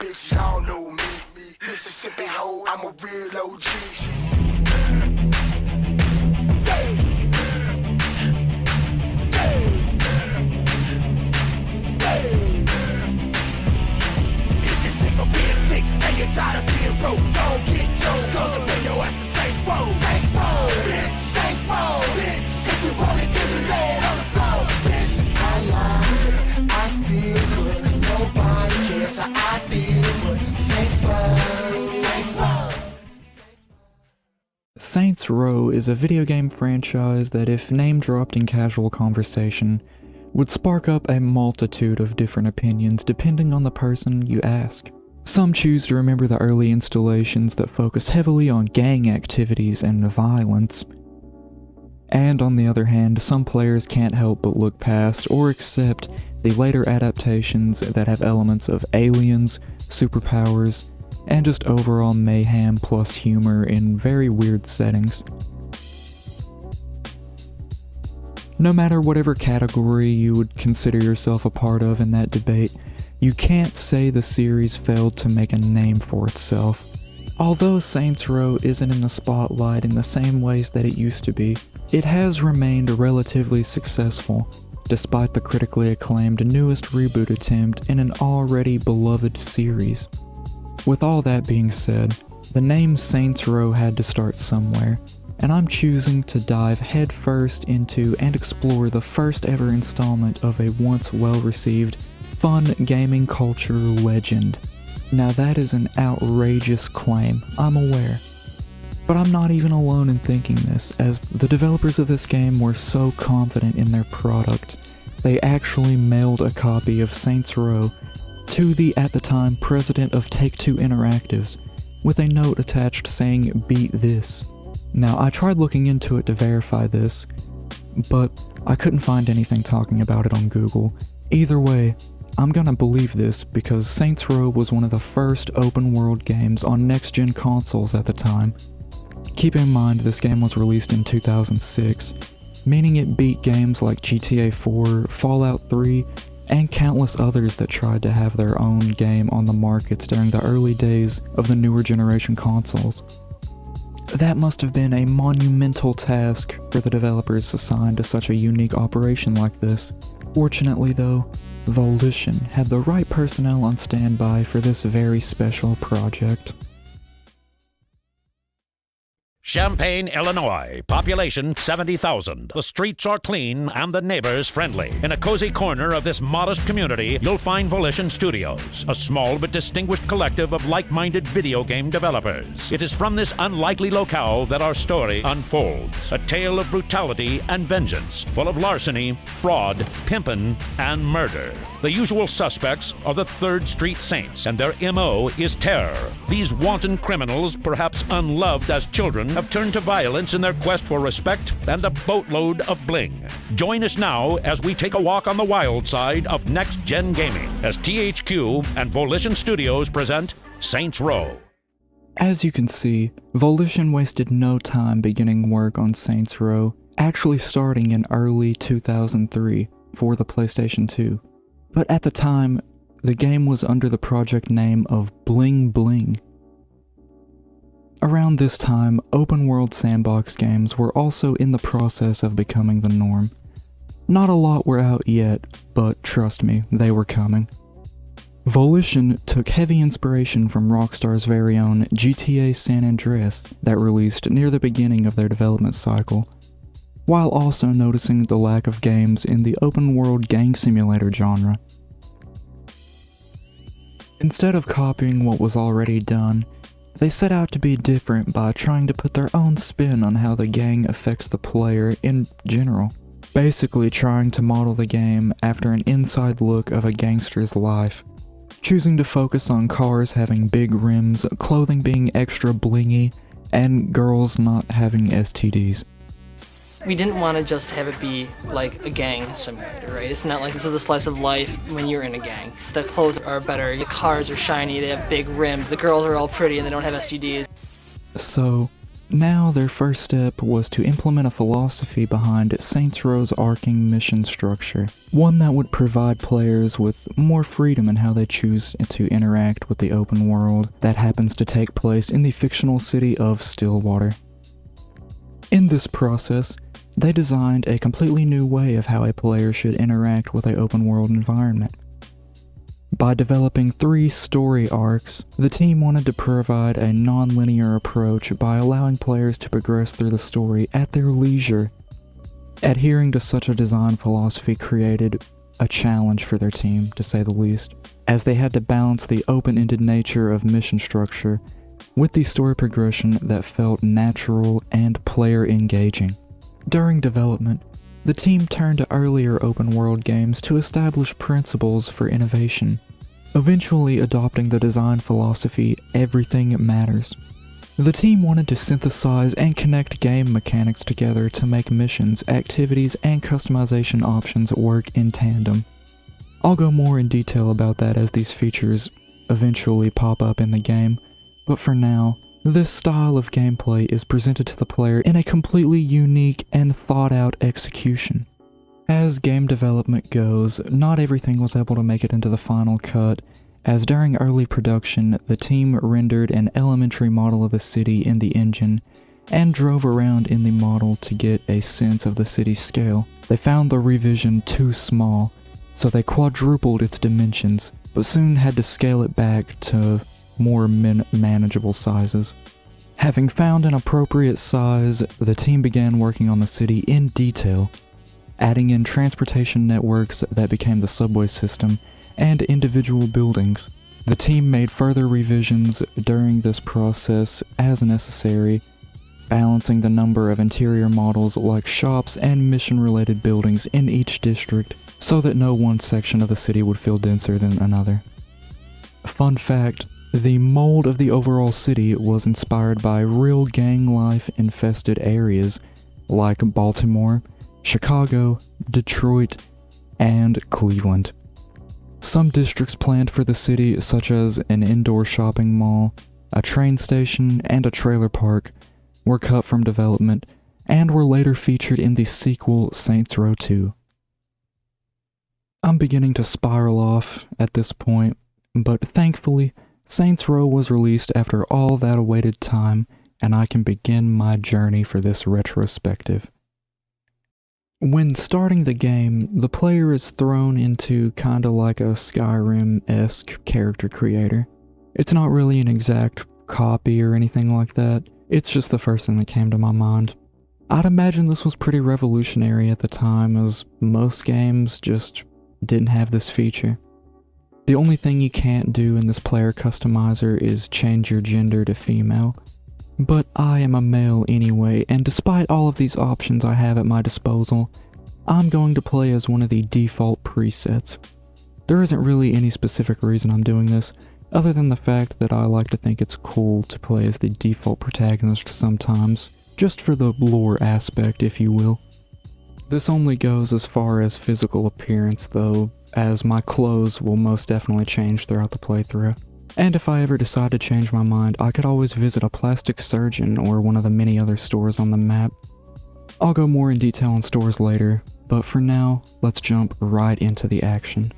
bitch, y'all know me. Mississippi hoe, I'm a real OG. If you're sick of being sick and you're tired of being broke, don't get choked, cause the radio has the Saints Row. Saints Row, bitch, Saints Row, bitch. If you want it, then you lay it on the floor, bitch. I lie, I steal, cause nobody cares how I feel, but Saints Row, Saints Row. Saints Row is a video game franchise that, if name-dropped in casual conversation, would spark up a multitude of different opinions depending on the person you ask. Some choose to remember the early installations that focus heavily on gang activities and violence. And on the other hand, some players can't help but look past or accept the later adaptations that have elements of aliens, superpowers, and just overall mayhem plus humor in very weird settings. No matter whatever category you would consider yourself a part of in that debate, you can't say the series failed to make a name for itself. Although Saints Row isn't in the spotlight in the same ways that it used to be, it has remained relatively successful, despite the critically acclaimed newest reboot attempt in an already beloved series. With all that being said, the name Saints Row had to start somewhere, and I'm choosing to dive headfirst into and explore the first ever installment of a once well-received, fun gaming culture legend. Now that is an outrageous claim, I'm aware. But I'm not even alone in thinking this, as the developers of this game were so confident in their product, they actually mailed a copy of Saints Row to the, at the time, president of Take-Two Interactives, with a note attached saying, "Beat this." Now, I tried looking into it to verify this, but I couldn't find anything talking about it on Google. Either way, I'm gonna believe this because Saints Row was one of the first open-world games on next-gen consoles at the time. Keep in mind this game was released in 2006, meaning it beat games like GTA 4, Fallout 3, and countless others that tried to have their own game on the market during the early days of the newer generation consoles. That must have been a monumental task for the developers assigned to such a unique operation like this. Fortunately though, Volition had the right personnel on standby for this very special project. Champaign, Illinois. Population 70,000. The streets are clean and the neighbors friendly. In a cozy corner of this modest community, you'll find Volition Studios, a small but distinguished collective of like-minded video game developers. It is from this unlikely locale that our story unfolds. A tale of brutality and vengeance, full of larceny, fraud, pimpin', and murder. The usual suspects are the 3rd Street Saints, and their MO is terror. These wanton criminals, perhaps unloved as children, have turned to violence in their quest for respect and a boatload of bling. Join us now as we take a walk on the wild side of next-gen gaming as THQ and Volition Studios present Saints Row. As you can see, Volition wasted no time beginning work on Saints Row, actually starting in early 2003 for the PlayStation 2. But at the time, the game was under the project name of Bling Bling. Around this time, open-world sandbox games were also in the process of becoming the norm. Not a lot were out yet, but trust me, they were coming. Volition took heavy inspiration from Rockstar's very own GTA San Andreas that released near the beginning of their development cycle, while also noticing the lack of games in the open-world gang simulator genre. Instead of copying what was already done, they set out to be different by trying to put their own spin on how the gang affects the player in general. Basically trying to model the game after an inside look of a gangster's life, choosing to focus on cars having big rims, clothing being extra blingy, and girls not having STDs. We didn't want to just have it be like a gang simulator, right? It's not like this is a slice of life when you're in a gang. The clothes are better, the cars are shiny, they have big rims, the girls are all pretty and they don't have STDs. So, Now their first step was to implement a philosophy behind Saints Row's arcing mission structure, one that would provide players with more freedom in how they choose to interact with the open world that happens to take place in the fictional city of Stillwater. In this process, they designed a completely new way of how a player should interact with an open world environment. By developing 3 story arcs, the team wanted to provide a non-linear approach by allowing players to progress through the story at their leisure. Adhering to such a design philosophy created a challenge for their team, to say the least, as they had to balance the open-ended nature of mission structure with the story progression that felt natural and player-engaging. During development, the team turned to earlier open-world games to establish principles for innovation, eventually adopting the design philosophy "everything matters." The team wanted to synthesize and connect game mechanics together to make missions, activities, and customization options work in tandem. I'll go more in detail about that as these features eventually pop up in the game, but for now, this style of gameplay is presented to the player in a completely unique and thought-out execution. As game development goes, not everything was able to make it into the final cut, as during early production, the team rendered an elementary model of the city in the engine and drove around in the model to get a sense of the city's scale. They found the revision too small, so they quadrupled its dimensions, but soon had to scale it back to more manageable sizes. Having found an appropriate size, the team began working on the city in detail, adding in transportation networks that became the subway system and individual buildings. The team made further revisions during this process as necessary, balancing the number of interior models like shops and mission-related buildings in each district so that no one section of the city would feel denser than another. Fun fact, the mold of the overall city was inspired by real gang life-infested areas like Baltimore, Chicago, Detroit, and Cleveland. Some districts planned for the city, such as an indoor shopping mall, a train station, and a trailer park, were cut from development and were later featured in the sequel Saints Row 2. I'm beginning to spiral off at this point, but thankfully, Saints Row was released after all that awaited time, and I can begin my journey for this retrospective. When starting the game, the player is thrown into kinda like a Skyrim-esque character creator. It's not really an exact copy or anything like that, it's just the first thing that came to my mind. I'd imagine this was pretty revolutionary at the time, as most games just didn't have this feature. The only thing you can't do in this player customizer is change your gender to female. But I am a male anyway, and despite all of these options I have at my disposal, I'm going to play as one of the default presets. There isn't really any specific reason I'm doing this, other than the fact that I like to think it's cool to play as the default protagonist sometimes, just for the lore aspect, if you will. This only goes as far as physical appearance though, as my clothes will most definitely change throughout the playthrough. And if I ever decide to change my mind, I could always visit a plastic surgeon or one of the many other stores on the map. I'll go more in detail on stores later, but for now, let's jump right into the action.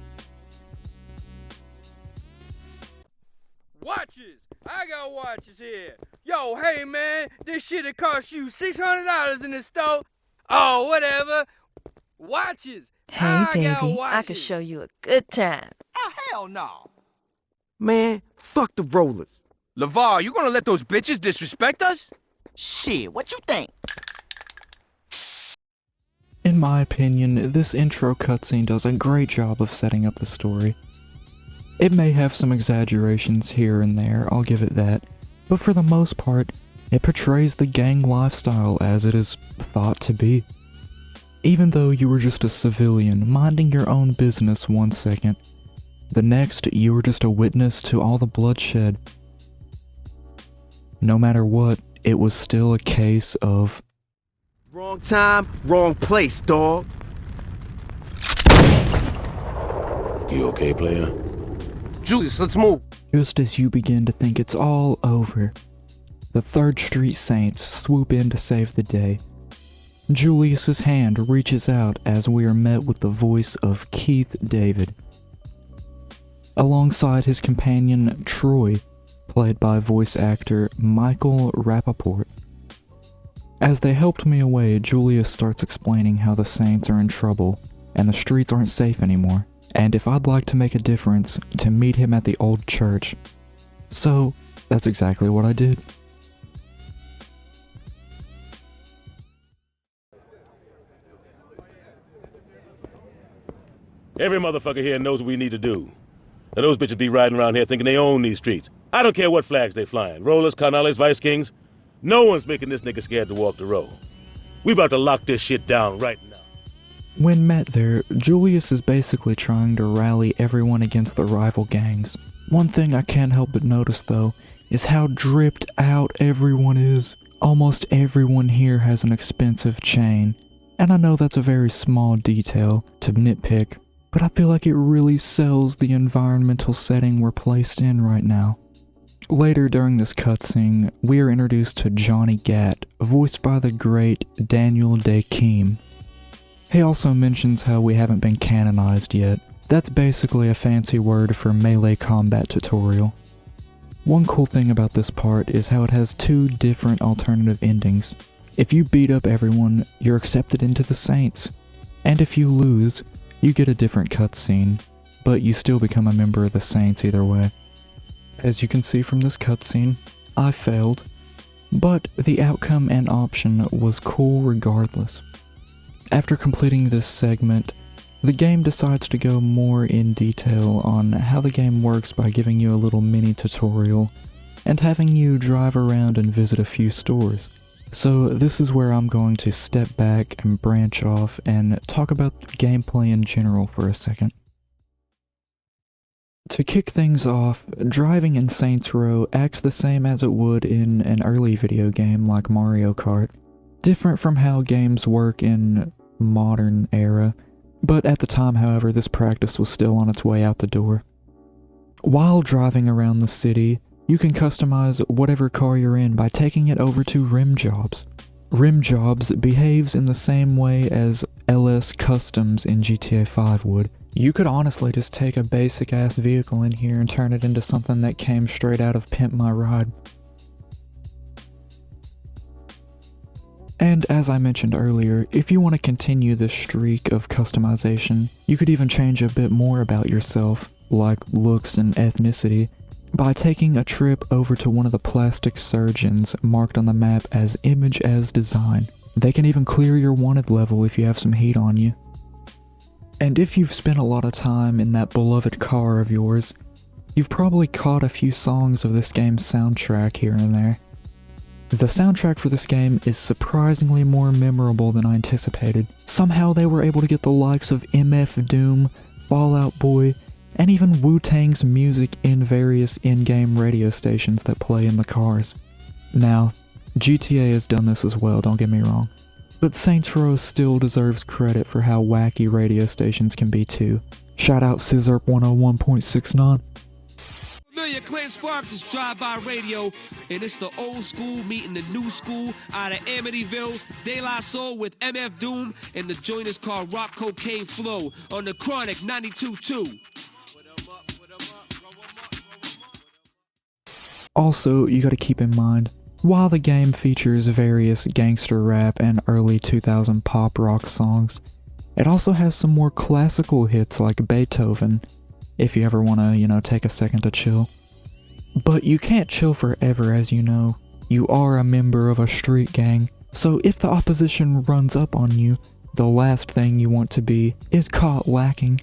Watches! I got watches here. Yo, hey man, this shit'll cost you $600 in the store. Oh, whatever. Watches! Hey, baby, I could watches. show you a good time. Oh, hell no. Man, fuck the Rollers. LeVar, you gonna let those bitches disrespect us? Shit, what you think? In my opinion, this intro cutscene does a great job of setting up the story. It may have some exaggerations here and there, I'll give it that, but for the most part, it portrays the gang lifestyle as it is thought to be. Even though you were just a civilian minding your own business one second, the next you were just a witness to all the bloodshed. No matter what, it was still a case of Wrong time, wrong place, dawg. You okay, player? Julius, let's move. just as you begin to think it's all over, the 3rd Street Saints swoop in to save the day. Julius's hand reaches out as we are met with the voice of Keith David, alongside his companion Troy, played by voice actor Michael Rappaport. As they helped me away, Julius starts explaining how the Saints are in trouble and the streets aren't safe anymore, and if I'd like to make a difference, to meet him at the old church. So, that's exactly what I did. Every motherfucker here knows what we need to do. Now those bitches be riding around here thinking they own these streets. I don't care what flags they flying. Rollers, Carnales, Vice Kings. No one's making this nigga scared to walk the road. We about to lock this shit down right now. When met there, Julius is basically trying to rally everyone against the rival gangs. One thing I can't help but notice though, is how dripped out everyone is. Almost everyone here has an expensive chain. And I know that's a very small detail to nitpick, but I feel like it really sells the environmental setting we're placed in right now. Later during this cutscene, we are introduced to Johnny Gat, voiced by the great Daniel Day-Kim. He also mentions how we haven't been canonized yet. That's basically a fancy word for melee combat tutorial. One cool thing about this part is how it has 2 different alternative endings. If you beat up everyone, you're accepted into the Saints. And if you lose, you get a different cutscene, but you still become a member of the Saints either way. As you can see from this cutscene, I failed, but the outcome and option was cool regardless. After completing this segment, the game decides to go more in detail on how the game works by giving you a little mini tutorial and having you drive around and visit a few stores. So this is where I'm going to step back and branch off and talk about gameplay in general for a second. To kick things off, driving in Saints Row acts the same as it would in an early video game like Mario Kart, different from how games work in modern era, but at the time, however, this practice was still on its way out the door. While driving around the city, you can customize whatever car you're in by taking it over to Rim Jobs. Rim Jobs behaves in the same way as LS Customs in GTA 5 would. You could honestly just take a basic ass vehicle in here and turn it into something that came straight out of Pimp My Ride. And as I mentioned earlier, if you want to continue this streak of customization, you could even change a bit more about yourself, like looks and ethnicity, by taking a trip over to one of the plastic surgeons marked on the map as Image as Design. They can even clear your wanted level if you have some heat on you. And if you've spent a lot of time in that beloved car of yours, you've probably caught a few songs of this game's soundtrack here and there. The soundtrack for this game is surprisingly more memorable than I anticipated. Somehow they were able to get the likes of MF Doom, Fall Out Boy, and even Wu-Tang's music in various in-game radio stations that play in the cars. Now, GTA has done this as well, don't get me wrong. But Saints Row still deserves credit for how wacky radio stations can be too. Shout out Scissorp 101.69. Familiar Clint Sparks is Drive-By Radio, and it's the old school meeting the new school out of Amityville, De La Soul with MF Doom, and the joint is called Rock Cocaine Flow on the Chronic 92.2. Also, you gotta keep in mind, while the game features various gangster rap and early 2000 pop rock songs, it also has some more classical hits like Beethoven, if you ever wanna, take a second to chill. But you can't chill forever, as you know. You are a member of a street gang, so if the opposition runs up on you, the last thing you want to be is caught lacking.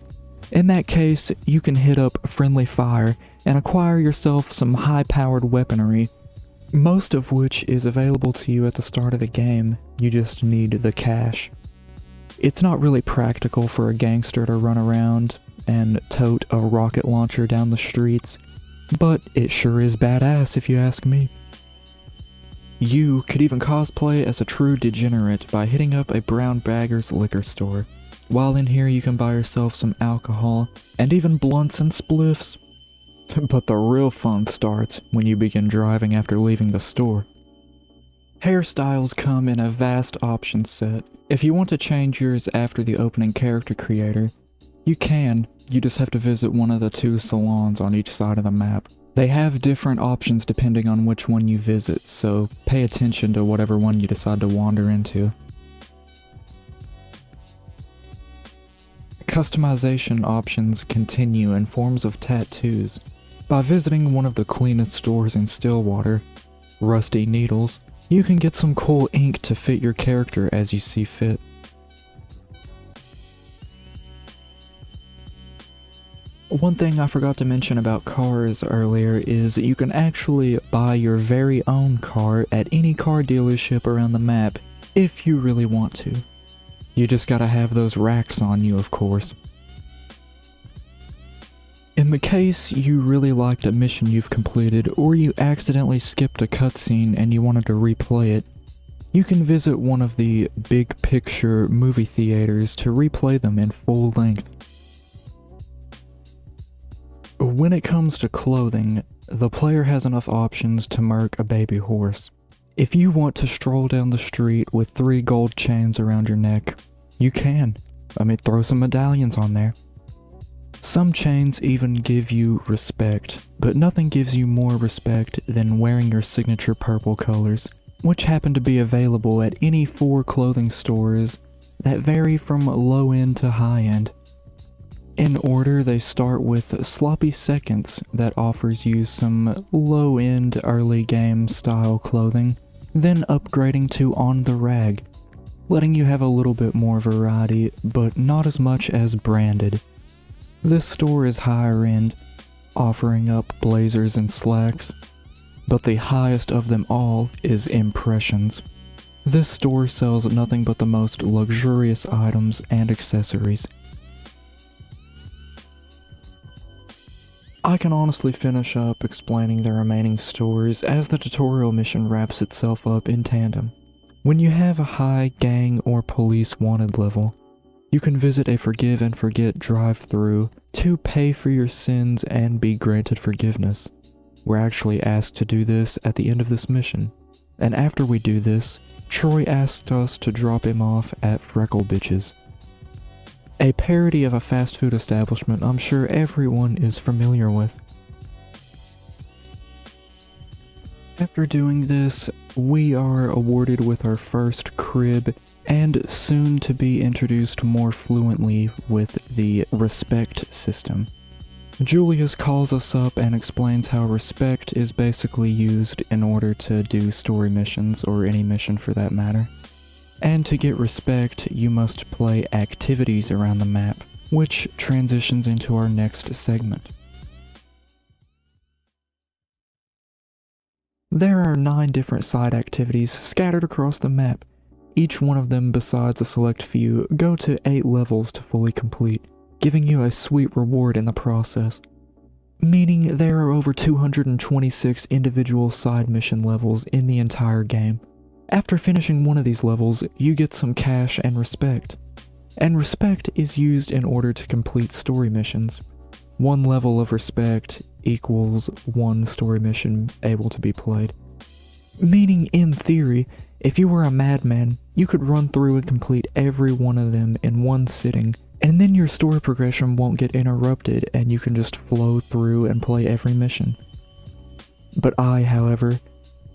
In that case, you can hit up Friendly Fire and acquire yourself some high-powered weaponry, most of which is available to you at the start of the game. You just need the cash. It's not really practical for a gangster to run around and tote a rocket launcher down the streets, but it sure is badass if you ask me. You could even cosplay as a true degenerate by hitting up a Brown Bagger's liquor store. While in here you can buy yourself some alcohol, and even blunts and spliffs. But the real fun starts when you begin driving after leaving the store. Hairstyles come in a vast option set. If you want to change yours after the opening character creator, you can. You just have to visit one of the 2 salons on each side of the map. They have different options depending on which one you visit, so pay attention to whatever one you decide to wander into. Customization options continue in forms of tattoos. By visiting one of the cleanest stores in Stillwater, Rusty Needles, you can get some cool ink to fit your character as you see fit. One thing I forgot to mention about cars earlier is you can actually buy your very own car at any car dealership around the map if you really want to. You just gotta have those racks on you, of course. In the case you really liked a mission you've completed, or you accidentally skipped a cutscene and you wanted to replay it, you can visit one of the big picture movie theaters to replay them in full length. When it comes to clothing, the player has enough options to murk a baby horse. If you want to stroll down the street with 3 gold chains around your neck, you can. Throw some medallions on there. Some chains even give you respect, but nothing gives you more respect than wearing your signature purple colors, which happen to be available at any 4 clothing stores that vary from low end to high end. In order, they start with Sloppy Seconds that offers you some low-end early game style clothing, then upgrading to On the Rag, letting you have a little bit more variety, but not as much as Branded. This store is higher end, offering up blazers and slacks, but the highest of them all is Impressions. This store sells nothing but the most luxurious items and accessories. I can honestly finish up explaining the remaining stores as the tutorial mission wraps itself up in tandem. When you have a high gang or police wanted level, you can visit a forgive and forget drive-thru to pay for your sins and be granted forgiveness. We're actually asked to do this at the end of this mission, and after we do this, Troy asked us to drop him off at Freckle Bitches, a parody of a fast food establishment I'm sure everyone is familiar with. After doing this, we are awarded with our first crib, and soon to be introduced more fluently with the respect system. Julius calls us up and explains how respect is basically used in order to do story missions, or any mission for that matter. And to get respect, you must play activities around the map, which transitions into our next segment. There are 9 different side activities scattered across the map. Each one of them, besides a select few, go to 8 levels to fully complete, giving you a sweet reward in the process. Meaning there are over 226 individual side mission levels in the entire game. After finishing one of these levels, you get some cash and respect. And respect is used in order to complete story missions. 1 level of respect equals 1 story mission able to be played. Meaning, in theory, if you were a madman, you could run through and complete every one of them in one sitting, and then your story progression won't get interrupted and you can just flow through and play every mission. But I, however,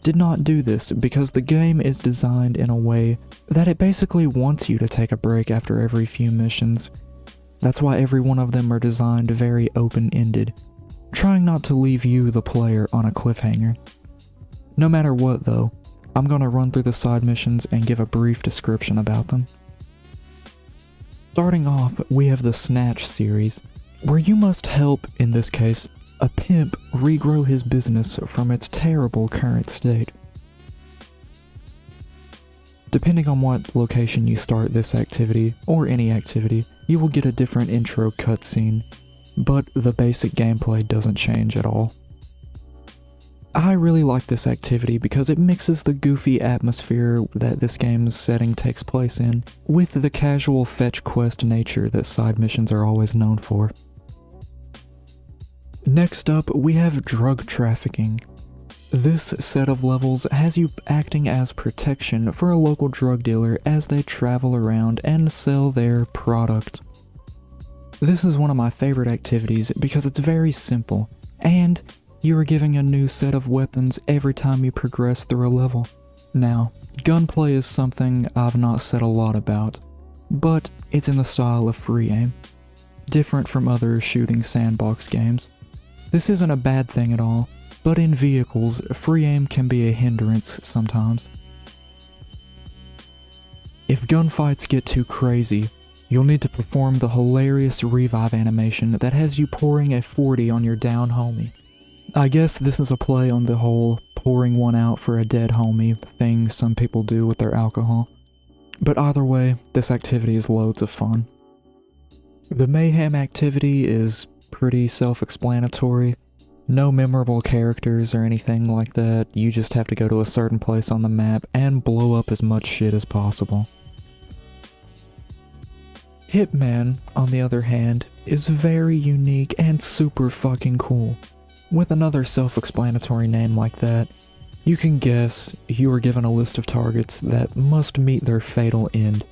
did not do this because the game is designed in a way that it basically wants you to take a break after every few missions. That's why every one of them are designed very open-ended, trying not to leave you, the player, on a cliffhanger. No matter what though, I'm gonna run through the side missions and give a brief description about them. Starting off, we have the Snatch series, where you must help, in this case, a pimp regrow his business from its terrible current state. Depending on what location you start this activity, or any activity, you will get a different intro cutscene, but the basic gameplay doesn't change at all. I really like this activity because it mixes the goofy atmosphere that this game's setting takes place in with the casual fetch quest nature that side missions are always known for. Next up, we have drug trafficking. This set of levels has you acting as protection for a local drug dealer as they travel around and sell their product. This is one of my favorite activities because it's very simple, and you are given a new set of weapons every time you progress through a level. Now, gunplay is something I've not said a lot about, but it's in the style of free aim, different from other shooting sandbox games. This isn't a bad thing at all, but in vehicles, free aim can be a hindrance sometimes. If gunfights get too crazy, you'll need to perform the hilarious revive animation that has you pouring a 40 on your down homie. I guess this is a play on the whole pouring one out for a dead homie thing some people do with their alcohol. But either way, this activity is loads of fun. The mayhem activity is pretty self-explanatory. No memorable characters or anything like that, you just have to go to a certain place on the map and blow up as much shit as possible. Hitman, on the other hand, is very unique and super fucking cool. With another self-explanatory name like that, you can guess you are given a list of targets that must meet their fatal end,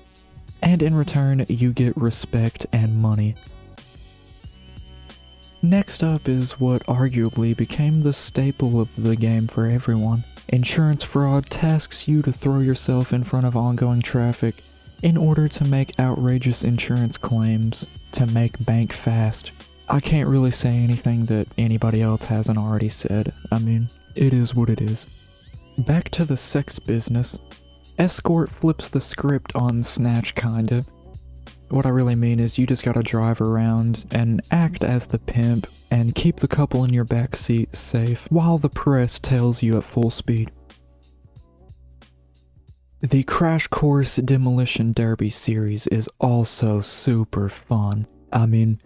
and in return you get respect and money. Next up is what arguably became the staple of the game for everyone. Insurance fraud tasks you to throw yourself in front of ongoing traffic in order to make outrageous insurance claims to make bank fast. I can't really say anything that anybody else hasn't already said. I mean, it is what it is. Back to the sex business. Escort flips the script on Snatch kinda. What I really mean is you just gotta drive around and act as the pimp and keep the couple in your backseat safe while the press tails you at full speed. The Crash Course Demolition Derby series is also super fun. I mean,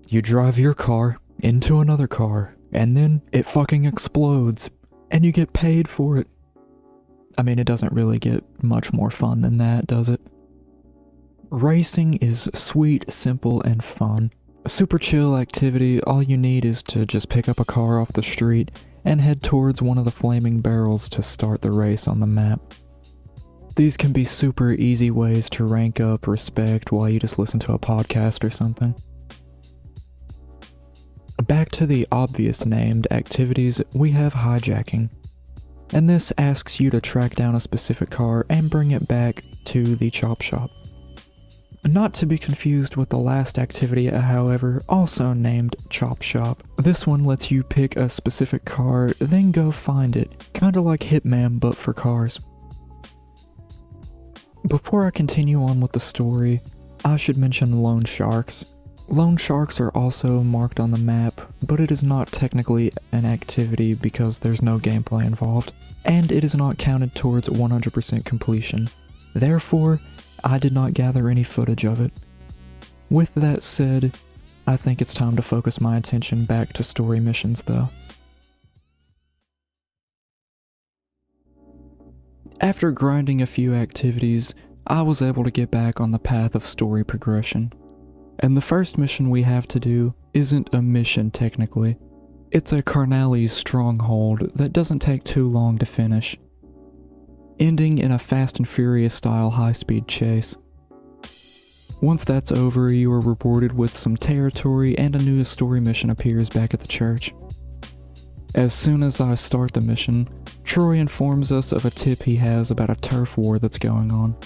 you drive your car into another car and then it fucking explodes and you get paid for it. I mean, it doesn't really get much more fun than that, does it? Racing is sweet, simple, and fun. A super chill activity. All you need is to just pick up a car off the street and head towards one of the flaming barrels to start the race on the map. These can be super easy ways to rank up respect while you just listen to a podcast or something. Back to the obvious named activities, we have hijacking. And this asks you to track down a specific car and bring it back to the chop shop. Not to be confused with the last activity, however, also named Chop Shop. This one lets you pick a specific car, then go find it, kinda like Hitman but for cars. Before I continue on with the story, I should mention loan sharks. Loan sharks are also marked on the map, but it is not technically an activity because there's no gameplay involved, and it is not counted towards 100% completion. Therefore, I did not gather any footage of it. With that said, I think it's time to focus my attention back to story missions though. After grinding a few activities, I was able to get back on the path of story progression. And the first mission we have to do isn't a mission technically. It's a Carnales stronghold that doesn't take too long to finish, ending in a Fast and Furious style high-speed chase. Once that's over, you are rewarded with some territory and a new story mission appears back at the church. As soon as I start the mission, Troy informs us of a tip he has about a turf war that's going on.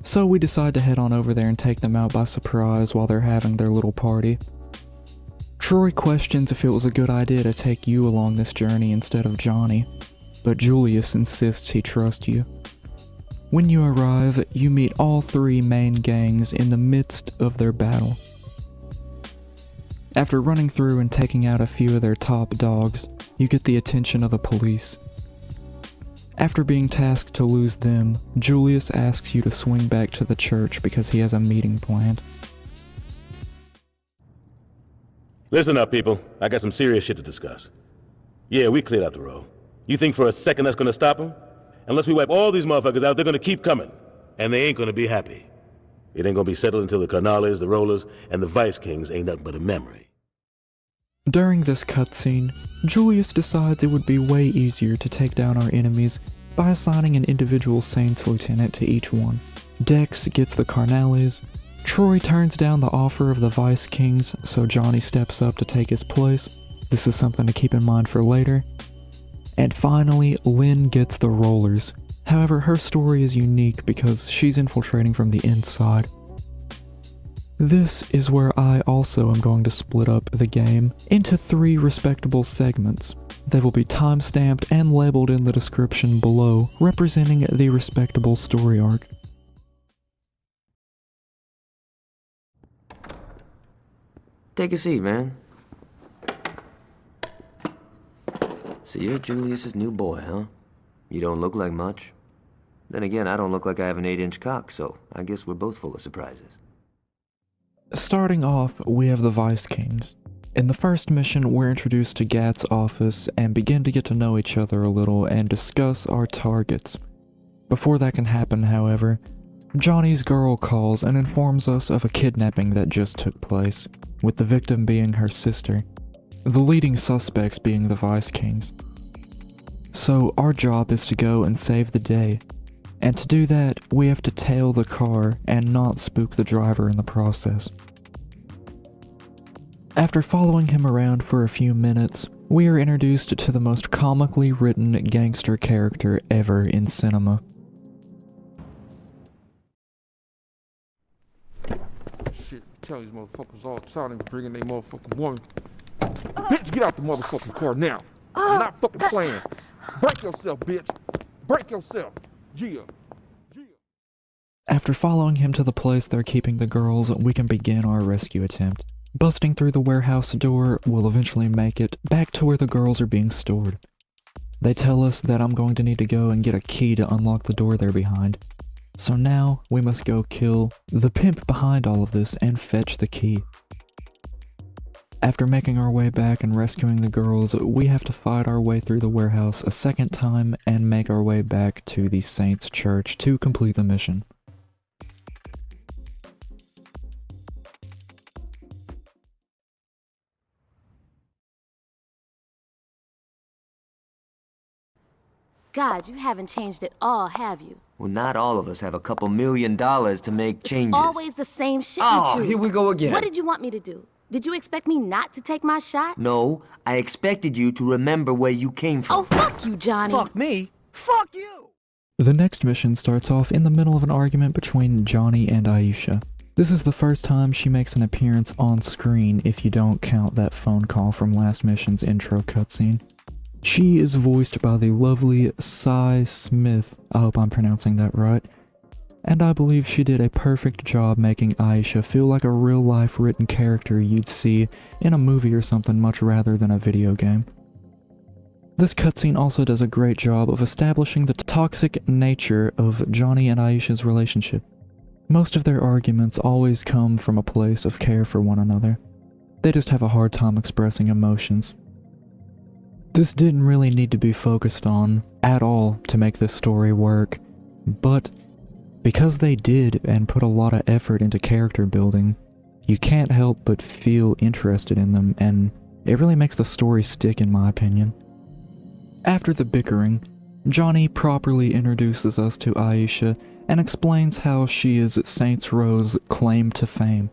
So we decide to head on over there and take them out by surprise while they're having their little party. Troy questions if it was a good idea to take you along this journey instead of Johnny, but Julius insists he trusts you. When you arrive, you meet all three main gangs in the midst of their battle. After running through and taking out a few of their top dogs, you get the attention of the police. After being tasked to lose them, Julius asks you to swing back to the church because he has a meeting planned. Listen up, people. I got some serious shit to discuss. Yeah, we cleared out the road. You think for a second that's gonna stop them? Unless we wipe all these motherfuckers out, they're gonna keep coming. And they ain't gonna be happy. It ain't gonna be settled until the Carnales, the Rollerz, and the Vice Kings ain't nothing but a memory. During this cutscene, Julius decides it would be way easier to take down our enemies by assigning an individual Saints Lieutenant to each one. Dex gets the Carnales, Troy turns down the offer of the Vice Kings, so Johnny steps up to take his place. This is something to keep in mind for later. And finally, Lynn gets the Rollerz. However, her story is unique because she's infiltrating from the inside. This is where I also am going to split up the game into 3 respectable segments. They will be timestamped and labeled in the description below, representing the respectable story arc. Take a seat, man. So you're Julius's new boy, huh? You don't look like much. Then again, I don't look like I have an 8-inch cock, so I guess we're both full of surprises. Starting off, we have the Vice Kings. In the first mission, we're introduced to Gat's office and begin to get to know each other a little and discuss our targets. Before that can happen, however, Johnny's girl calls and informs us of a kidnapping that just took place, with the victim being her sister, the leading suspects being the Vice Kings. So our job is to go and save the day, and to do that, we have to tail the car and not spook the driver in the process. After following him around for a few minutes, we are introduced to the most comically written gangster character ever in cinema. Shit, tell these motherfuckers all the time they bringing their motherfucking woman. Bitch, get out the motherfucking car now. I'm not fucking playing. Break yourself, bitch. Break yourself. Gia. After following him to the place they're keeping the girls, we can begin our rescue attempt. Busting through the warehouse door will eventually make it back to where the girls are being stored. They tell us that I'm going to need to go and get a key to unlock the door they're behind. So now, we must go kill the pimp behind all of this and fetch the key. After making our way back and rescuing the girls, we have to fight our way through the warehouse a second time and make our way back to the Saints Church to complete the mission. God, you haven't changed at all, have you? Well, not all of us have a couple $1 million to make changes. It's always the same shit Oh, you choose. here we go again. What did you want me to do? Did you expect me not to take my shot? No, I expected you to remember where you came from. Oh, fuck you, Johnny. Fuck me? Fuck you! The next mission starts off in the middle of an argument between Johnny and Aisha. This is the first time she makes an appearance on screen if you don't count that phone call from last mission's intro cutscene. She is voiced by the lovely Cy Smith, I hope I'm pronouncing that right, and I believe she did a perfect job making Aisha feel like a real-life written character you'd see in a movie or something much rather than a video game. This cutscene also does a great job of establishing the toxic nature of Johnny and Aisha's relationship. Most of their arguments always come from a place of care for one another. They just have a hard time expressing emotions. This didn't really need to be focused on at all to make this story work, but because they did and put a lot of effort into character building, you can't help but feel interested in them, and it really makes the story stick in my opinion. After the bickering, Johnny properly introduces us to Aisha and explains how she is Saints Row's claim to fame,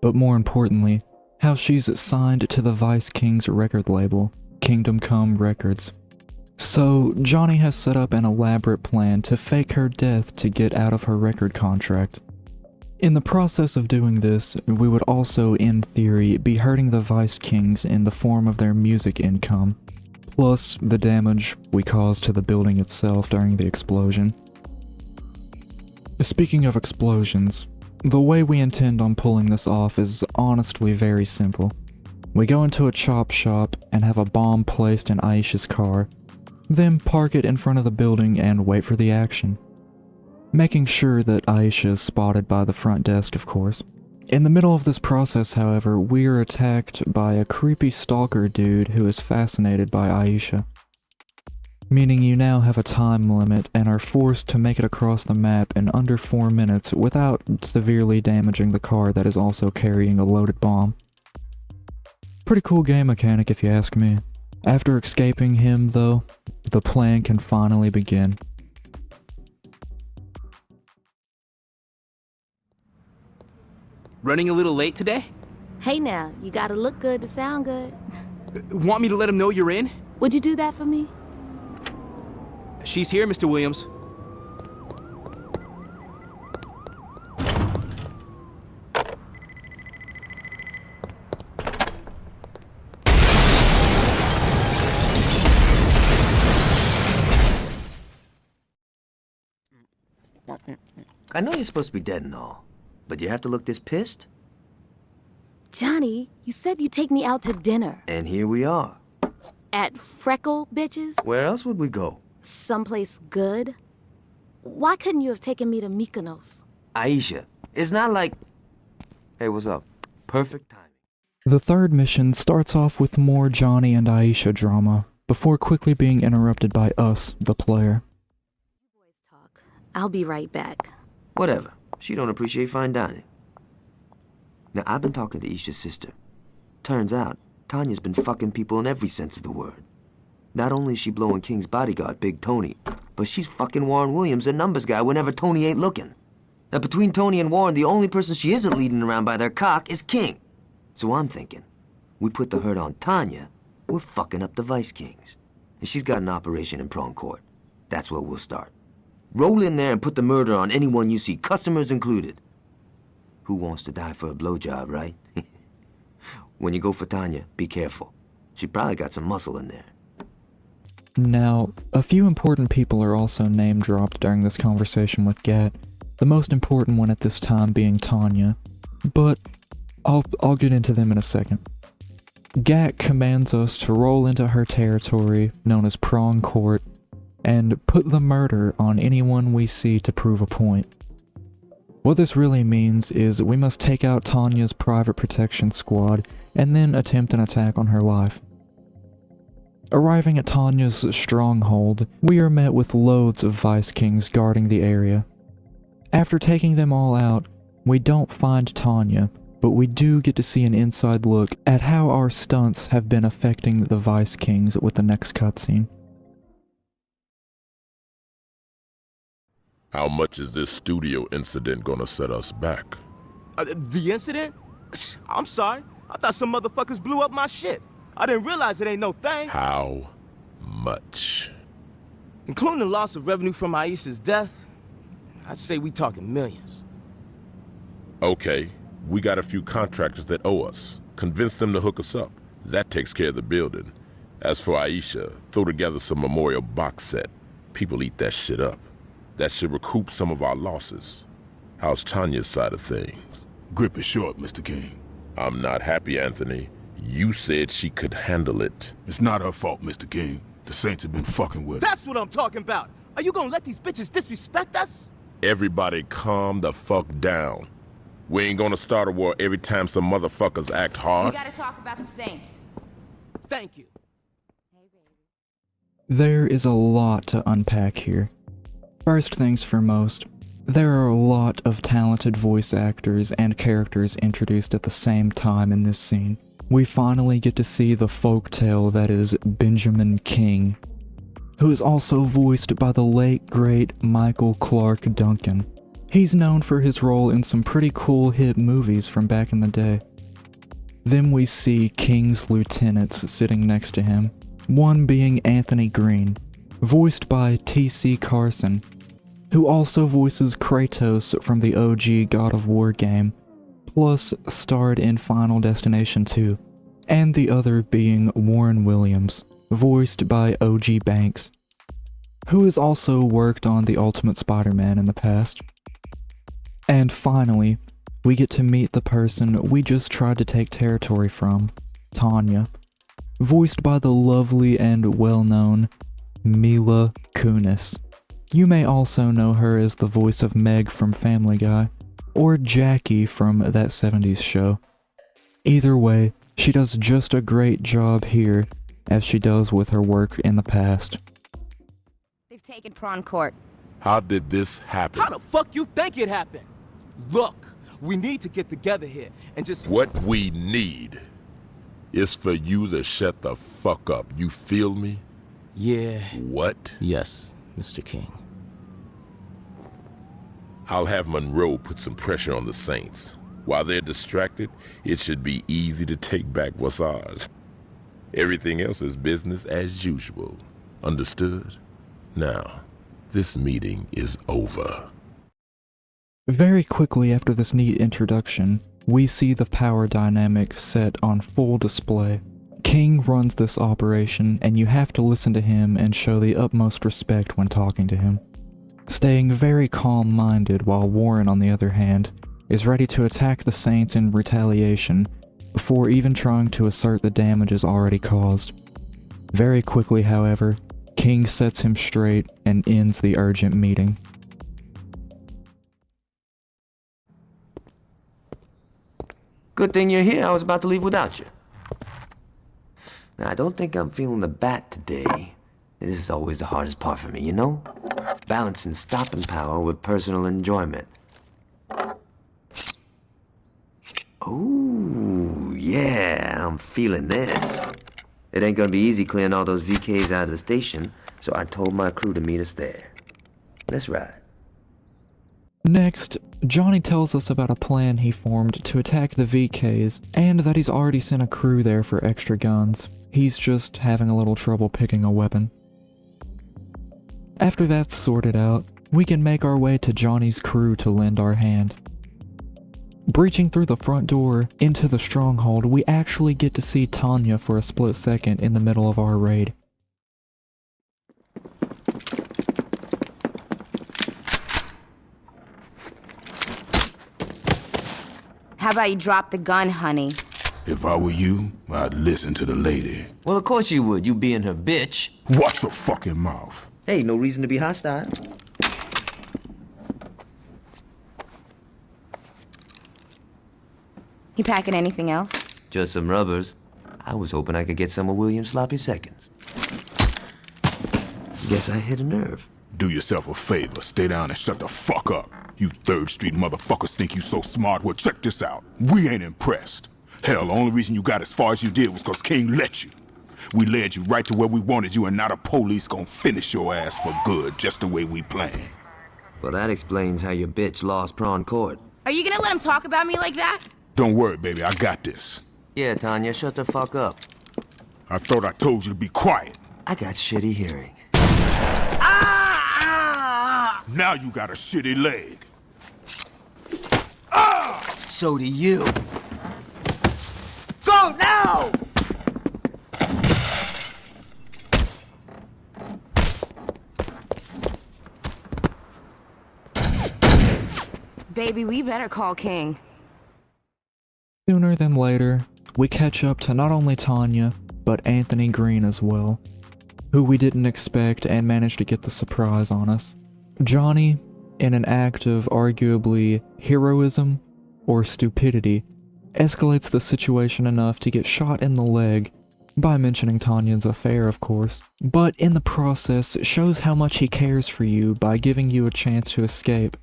but more importantly, how she's signed to the Vice Kings record label, Kingdom Come Records. So, Johnny has set up an elaborate plan to fake her death to get out of her record contract. In the process of doing this, we would also, in theory, be hurting the Vice Kings in the form of their music income, plus the damage we caused to the building itself during the explosion. Speaking of explosions, the way we intend on pulling this off is honestly very simple. We go into a chop shop and have a bomb placed in Aisha's car, then park it in front of the building and wait for the action. Making sure that Aisha is spotted by the front desk, of course. In the middle of this process, however, we are attacked by a creepy stalker dude who is fascinated by Aisha. Meaning you now have a time limit and are forced to make it across the map in under 4 minutes without severely damaging the car that is also carrying a loaded bomb. Pretty cool game mechanic if you ask me. After escaping him, though, the plan can finally begin. Running a little late today? Hey now, you gotta look good to sound good. Want me to let him know you're in? Would you do that for me? She's here, Mr. Williams. I know you're supposed to be dead and all, but you have to look this pissed? Johnny, you said you'd take me out to dinner. And here we are. At Freckle Bitches? Where else would we go? Someplace good? Why couldn't you have taken me to Mykonos? Aisha, it's not like... Hey, what's up? Perfect timing. The third mission starts off with more Johnny and Aisha drama, before quickly being interrupted by us, the player. I'll be right back. Whatever. She don't appreciate fine dining. Now, I've been talking to Isha's sister. Turns out, Tanya's been fucking people in every sense of the word. Not only is she blowing King's bodyguard, Big Tony, but she's fucking Warren Williams, a numbers guy, whenever Tony ain't looking. Now, between Tony and Warren, the only person she isn't leading around by their cock is King. So I'm thinking, we put the hurt on Tanya, we're fucking up the Vice Kings. And she's got an operation in Prawn Court. That's where we'll start. Roll in there and put the murder on anyone you see, customers included. Who wants to die for a blowjob, right? When you go for Tanya, be careful. She probably got some muscle in there. Now, a few important people are also name-dropped during this conversation with Gat, the most important one at this time being Tanya, but I'll get into them in a second. Gat commands us to roll into her territory, known as Prawn Court, and put the murder on anyone we see to prove a point. What this really means is we must take out Tanya's private protection squad and then attempt an attack on her life. Arriving at Tanya's stronghold, we are met with loads of Vice Kings guarding the area. After taking them all out, we don't find Tanya, but we do get to see an inside look at how our stunts have been affecting the Vice Kings with the next cutscene. How much is this studio incident gonna set us back? The incident? I'm sorry. I thought some motherfuckers blew up my shit. I didn't realize it ain't no thing. How much? Including the loss of revenue from Aisha's death, I'd say we talking millions. Okay, we got a few contractors that owe us. Convince them to hook us up. That takes care of the building. As for Aisha, throw together some memorial box set. People eat that shit up. That should recoup some of our losses. How's Tanya's side of things? Grip is short, Mr. King. I'm not happy, Anthony. You said she could handle it. It's not her fault, Mr. King. The Saints have been fucking with her. That's what I'm talking about. Are you gonna let these bitches disrespect us? Everybody calm the fuck down. We ain't gonna start a war every time some motherfuckers act hard. We gotta talk about the Saints. Thank you. There is a lot to unpack here. First things foremost, there are a lot of talented voice actors and characters introduced at the same time in this scene. We finally get to see the folktale that is Benjamin King, who is also voiced by the late great Michael Clark Duncan. He's known for his role in some pretty cool hit movies from back in the day. Then we see King's lieutenants sitting next to him, one being Anthony Green, voiced by T.C. Carson, who also voices Kratos from the OG God of War game, plus starred in Final Destination 2, and the other being Warren Williams, voiced by OG Banks, who has also worked on The Ultimate Spider-Man in the past. And finally, we get to meet the person we just tried to take territory from, Tanya, voiced by the lovely and well-known Mila Kunis. You may also know her as the voice of Meg from Family Guy, or Jackie from That 70s Show. Either way, she does just a great job here, as she does with her work in the past. They've taken Prawn Court. How did this happen? How the fuck you think it happened? Look, we need to get together here and just... What we need It's for you to shut the fuck up. You feel me? Yeah. What? Yes, Mr. King. I'll have Monroe put some pressure on the Saints. While they're distracted, it should be easy to take back what's ours. Everything else is business as usual. Understood? Now, this meeting is over. Very quickly after this neat introduction, we see the power dynamic set on full display. King runs this operation, and you have to listen to him and show the utmost respect when talking to him. Staying very calm-minded while Warren, on the other hand, is ready to attack the Saints in retaliation before even trying to assert the damages already caused. Very quickly, however, King sets him straight and ends the urgent meeting. Good thing you're here. I was about to leave without you. Now, I don't think I'm feeling the bat today. This is always the hardest part for me, you know? Balancing stopping power with personal enjoyment. Ooh, yeah, I'm feeling this. It ain't gonna be easy clearing all those VKs out of the station, so I told my crew to meet us there. Let's ride. Next, Johnny tells us about a plan he formed to attack the VKs, and that he's already sent a crew there for extra guns. He's just having a little trouble picking a weapon. After that's sorted out, we can make our way to Johnny's crew to lend our hand. Breaching through the front door into the Stronghold, we actually get to see Tanya for a split second in the middle of our raid. How about you drop the gun, honey? If I were you, I'd listen to the lady. Well, of course you would, you being her bitch. Watch your fucking mouth. Hey, no reason to be hostile. You packing anything else? Just some rubbers. I was hoping I could get some of William's sloppy seconds. Guess I hit a nerve. Do yourself a favor, stay down and shut the fuck up. You 3rd Street motherfuckers think you so smart. Well, check this out. We ain't impressed. Hell, the only reason you got as far as you did was cause King let you. We led you right to where we wanted you, and now the police gonna finish your ass for good, just the way we planned. Well, that explains how your bitch lost Prawn Court. Are you gonna let him talk about me like that? Don't worry, baby, I got this. Yeah, Tanya, shut the fuck up. I thought I told you to be quiet. I got shitty hearing. Now you got a shitty leg. So do you. Go now! Baby, we better call King. Sooner than later, we catch up to not only Tanya, but Anthony Green as well, who we didn't expect and managed to get the surprise on us. Johnny, in an act of arguably heroism or stupidity, escalates the situation enough to get shot in the leg by mentioning Tanya's affair, of course, but in the process shows how much he cares for you by giving you a chance to escape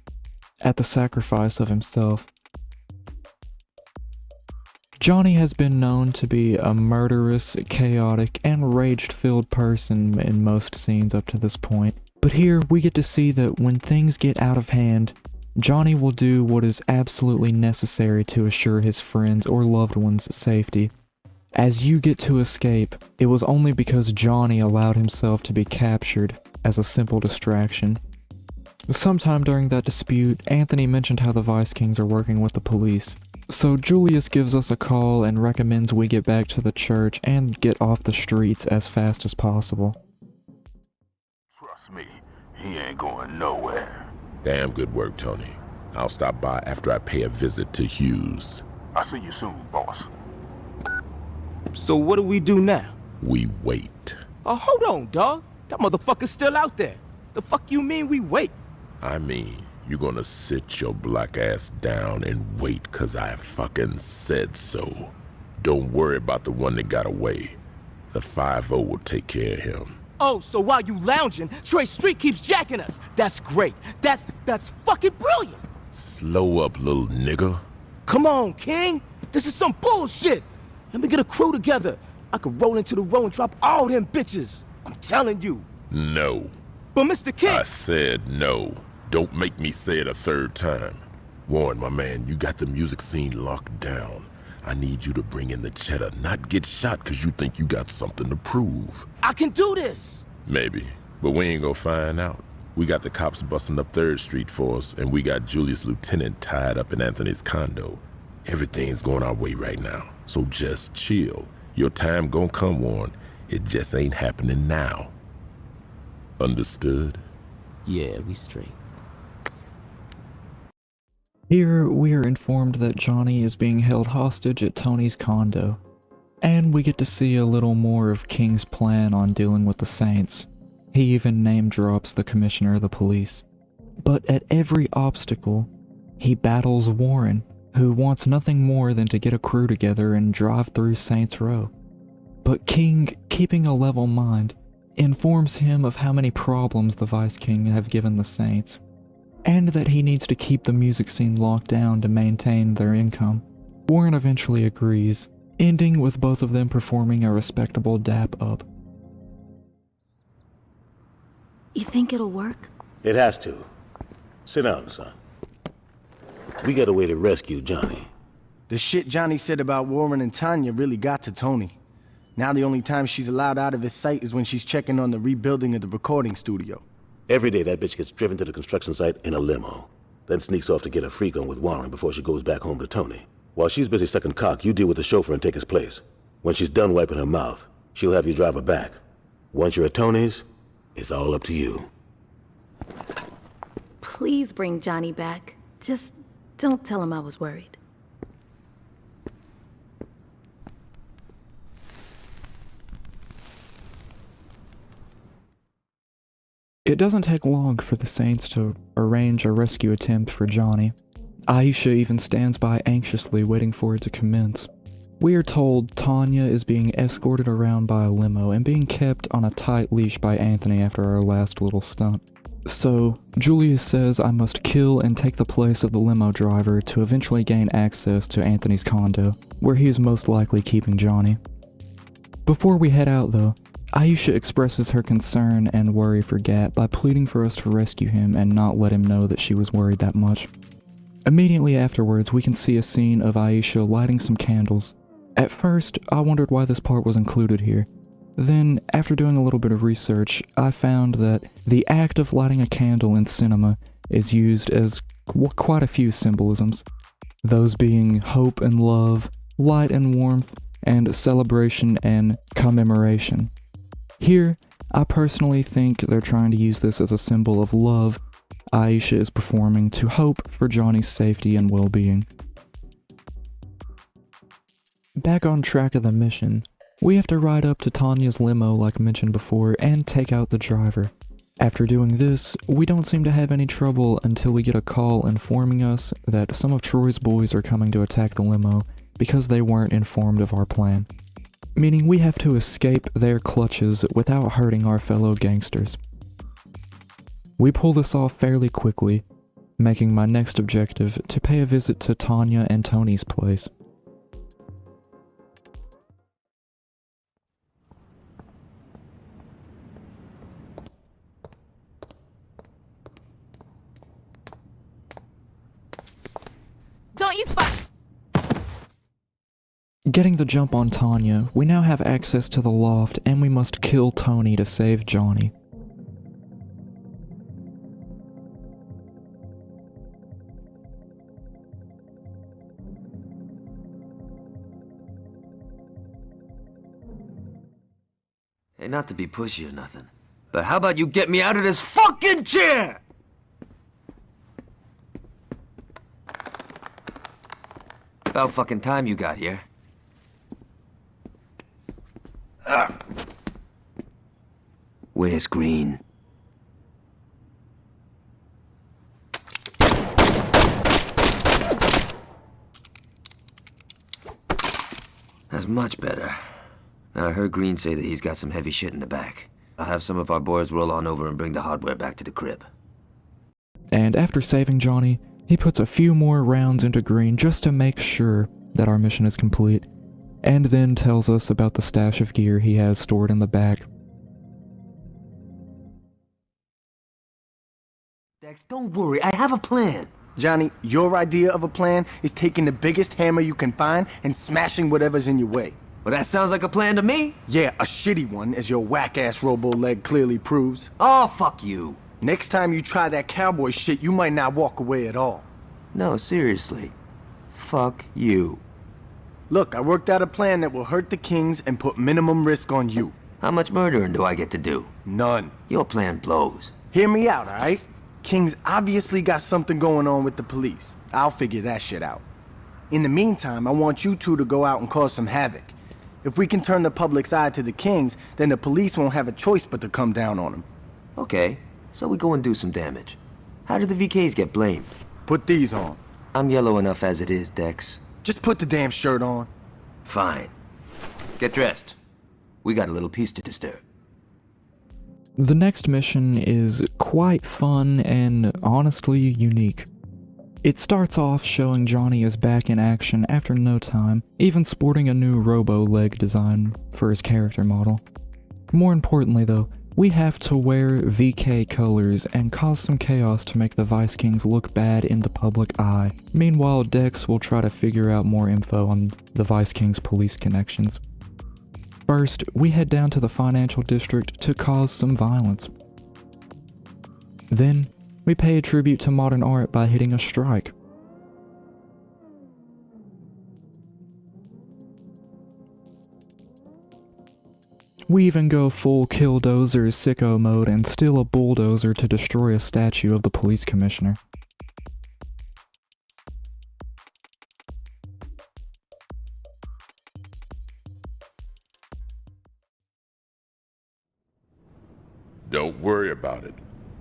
at the sacrifice of himself. Johnny has been known to be a murderous, chaotic, and rage-filled person in most scenes up to this point, but here we get to see that when things get out of hand, Johnny will do what is absolutely necessary to assure his friends or loved ones' safety. As you get to escape, it was only because Johnny allowed himself to be captured as a simple distraction. Sometime during that dispute, Anthony mentioned how the Vice Kings are working with the police. So Julius gives us a call and recommends we get back to the church and get off the streets as fast as possible. Trust me, he ain't going nowhere. Damn good work, Tony. I'll stop by after I pay a visit to Hughes. I'll see you soon, boss. So what do we do now? We wait. Oh, hold on, dawg. That motherfucker's still out there. The fuck you mean we wait? I mean, you're gonna sit your black ass down and wait 'cause I fucking said so. Don't worry about the one that got away. The 5-0 will take care of him. Oh, so while you lounging, Trey Street keeps jacking us. That's great. That's fucking brilliant. Slow up, little nigga. Come on, King. This is some bullshit. Let me get a crew together. I could roll into the row and drop all them bitches. I'm telling you. No. But Mr. King... I said no. Don't make me say it a third time. Warren, my man, you got the music scene locked down. I need you to bring in the cheddar, not get shot because you think you got something to prove. I can do this. Maybe, but we ain't gonna find out. We got the cops busting up 3rd Street for us, and we got Julius Lieutenant tied up in Anthony's condo. Everything's going our way right now, so just chill. Your time gonna come, Warren. It just ain't happening now. Understood? Yeah, we straight. Here, we are informed that Johnny is being held hostage at Tony's condo, and we get to see a little more of King's plan on dealing with the Saints. He even name-drops the commissioner of the police. But at every obstacle, he battles Warren, who wants nothing more than to get a crew together and drive through Saints Row. But King, keeping a level mind, informs him of how many problems the Vice King have given the Saints, and that he needs to keep the music scene locked down to maintain their income. Warren eventually agrees, ending with both of them performing a respectable dap-up. You think it'll work? It has to. Sit down, son. We got a way to rescue Johnny. The shit Johnny said about Warren and Tanya really got to Tony. Now the only time she's allowed out of his sight is when she's checking on the rebuilding of the recording studio. Every day that bitch gets driven to the construction site in a limo, then sneaks off to get a freak on with Warren before she goes back home to Tony. While she's busy sucking cock, you deal with the chauffeur and take his place. When she's done wiping her mouth, she'll have you drive her back. Once you're at Tony's, it's all up to you. Please bring Johnny back. Just don't tell him I was worried. It doesn't take long for the Saints to arrange a rescue attempt for Johnny. Aisha even stands by anxiously waiting for it to commence. We are told Tanya is being escorted around by a limo and being kept on a tight leash by Anthony after our last little stunt. So, Julius says I must kill and take the place of the limo driver to eventually gain access to Anthony's condo, where he is most likely keeping Johnny. Before we head out though, Aisha expresses her concern and worry for Gat by pleading for us to rescue him and not let him know that she was worried that much. Immediately afterwards, we can see a scene of Aisha lighting some candles. At first, I wondered why this part was included here. Then, after doing a little bit of research, I found that the act of lighting a candle in cinema is used as quite a few symbolisms. Those being hope and love, light and warmth, and celebration and commemoration. Here, I personally think they're trying to use this as a symbol of love Aisha is performing to hope for Johnny's safety and well-being. Back on track of the mission, we have to ride up to Tanya's limo like mentioned before and take out the driver. After doing this, we don't seem to have any trouble until we get a call informing us that some of Troy's boys are coming to attack the limo because they weren't informed of our plan. Meaning we have to escape their clutches without hurting our fellow gangsters. We pull this off fairly quickly, making my next objective to pay a visit to Tanya and Tony's place. Don't you fuck. Getting the jump on Tanya, we now have access to the loft and we must kill Tony to save Johnny. Hey, not to be pushy or nothing, but how about you get me out of this fucking chair? About fucking time you got here. Where's Green? That's much better. Now, I heard Green say that he's got some heavy shit in the back. I'll have some of our boys roll on over and bring the hardware back to the crib. And after saving Johnny, he puts a few more rounds into Green just to make sure that our mission is complete. and then tells us about the stash of gear he has stored in the back. Dex, don't worry, I have a plan. Johnny, your idea of a plan is taking the biggest hammer you can find and smashing whatever's in your way. Well, that sounds like a plan to me. Yeah, a shitty one, as your whack-ass robo-leg clearly proves. Oh, fuck you. Next time you try that cowboy shit, you might not walk away at all. No, seriously. Fuck you. Look, I worked out a plan that will hurt the Kings and put minimum risk on you. How much murdering do I get to do? None. Your plan blows. Hear me out, alright? King's obviously got something going on with the police. I'll figure that shit out. In the meantime, I want you two to go out and cause some havoc. If we can turn the public's eye to the Kings, then the police won't have a choice but to come down on them. Okay, so we go and do some damage. How did the VKs get blamed? Put these on. I'm yellow enough as it is, Dex. Just put the damn shirt on. Fine. Get dressed. We got a little piece to disturb. The next mission is quite fun and honestly unique. It starts off showing Johnny is back in action after no time, even sporting a new robo-leg design for his character model. More importantly though, we have to wear VK colors and cause some chaos to make the Vice Kings look bad in the public eye. Meanwhile, Dex will try to figure out more info on the Vice Kings' police connections. First, we head down to the financial district to cause some violence. Then, we pay a tribute to modern art by hitting a strike. We even go full Killdozer sicko mode and steal a bulldozer to destroy a statue of the police commissioner. Don't worry about it.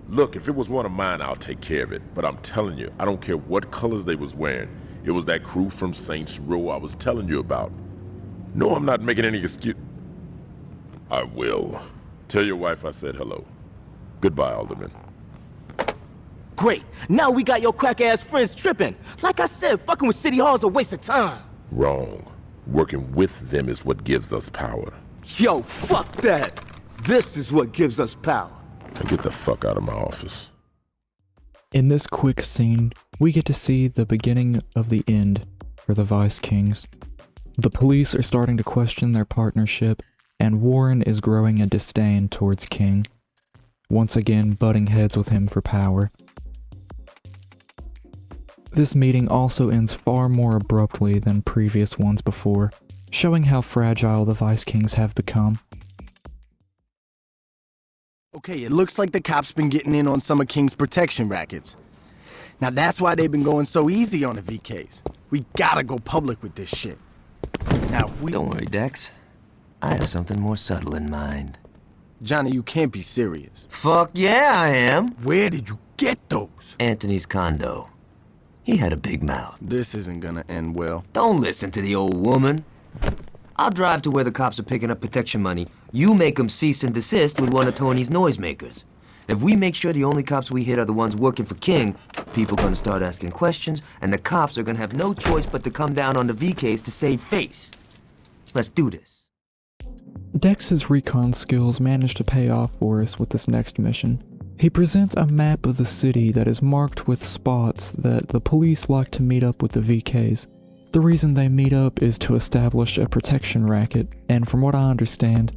Look, if it was one of mine, I'll take care of it. But I'm telling you, I don't care what colors they was wearing. It was that crew from Saints Row I was telling you about. No, I'm not making any excuse. I will. Tell your wife I said hello. Goodbye, Alderman. Great. Now we got your crack-ass friends tripping. Like I said, fucking with City Hall's a waste of time. Wrong. Working with them is what gives us power. Yo, fuck that. This is what gives us power. Now get the fuck out of my office. In this quick scene, we get to see the beginning of the end for the Vice Kings. The police are starting to question their partnership, and Warren is growing a disdain towards King, once again butting heads with him for power. This meeting also ends far more abruptly than previous ones before, showing how fragile the Vice Kings have become. Okay, it looks like the cops been getting in on some of King's protection rackets. Now that's why they've been going so easy on the VKs. We gotta go public with this shit. Now if we... Don't worry, Dex. I have something more subtle in mind. Johnny, you can't be serious. Fuck yeah, I am. Where did you get those? Anthony's condo. He had a big mouth. This isn't gonna end well. Don't listen to the old woman. I'll drive to where the cops are picking up protection money. You make them cease and desist with one of Tony's noisemakers. If we make sure the only cops we hit are the ones working for King, people gonna start asking questions, and the cops are gonna have no choice but to come down on the VKs to save face. Let's do this. Dex's recon skills manage to pay off for us with this next mission. He presents a map of the city that is marked with spots that the police like to meet up with the VKs. The reason they meet up is to establish a protection racket, and from what I understand,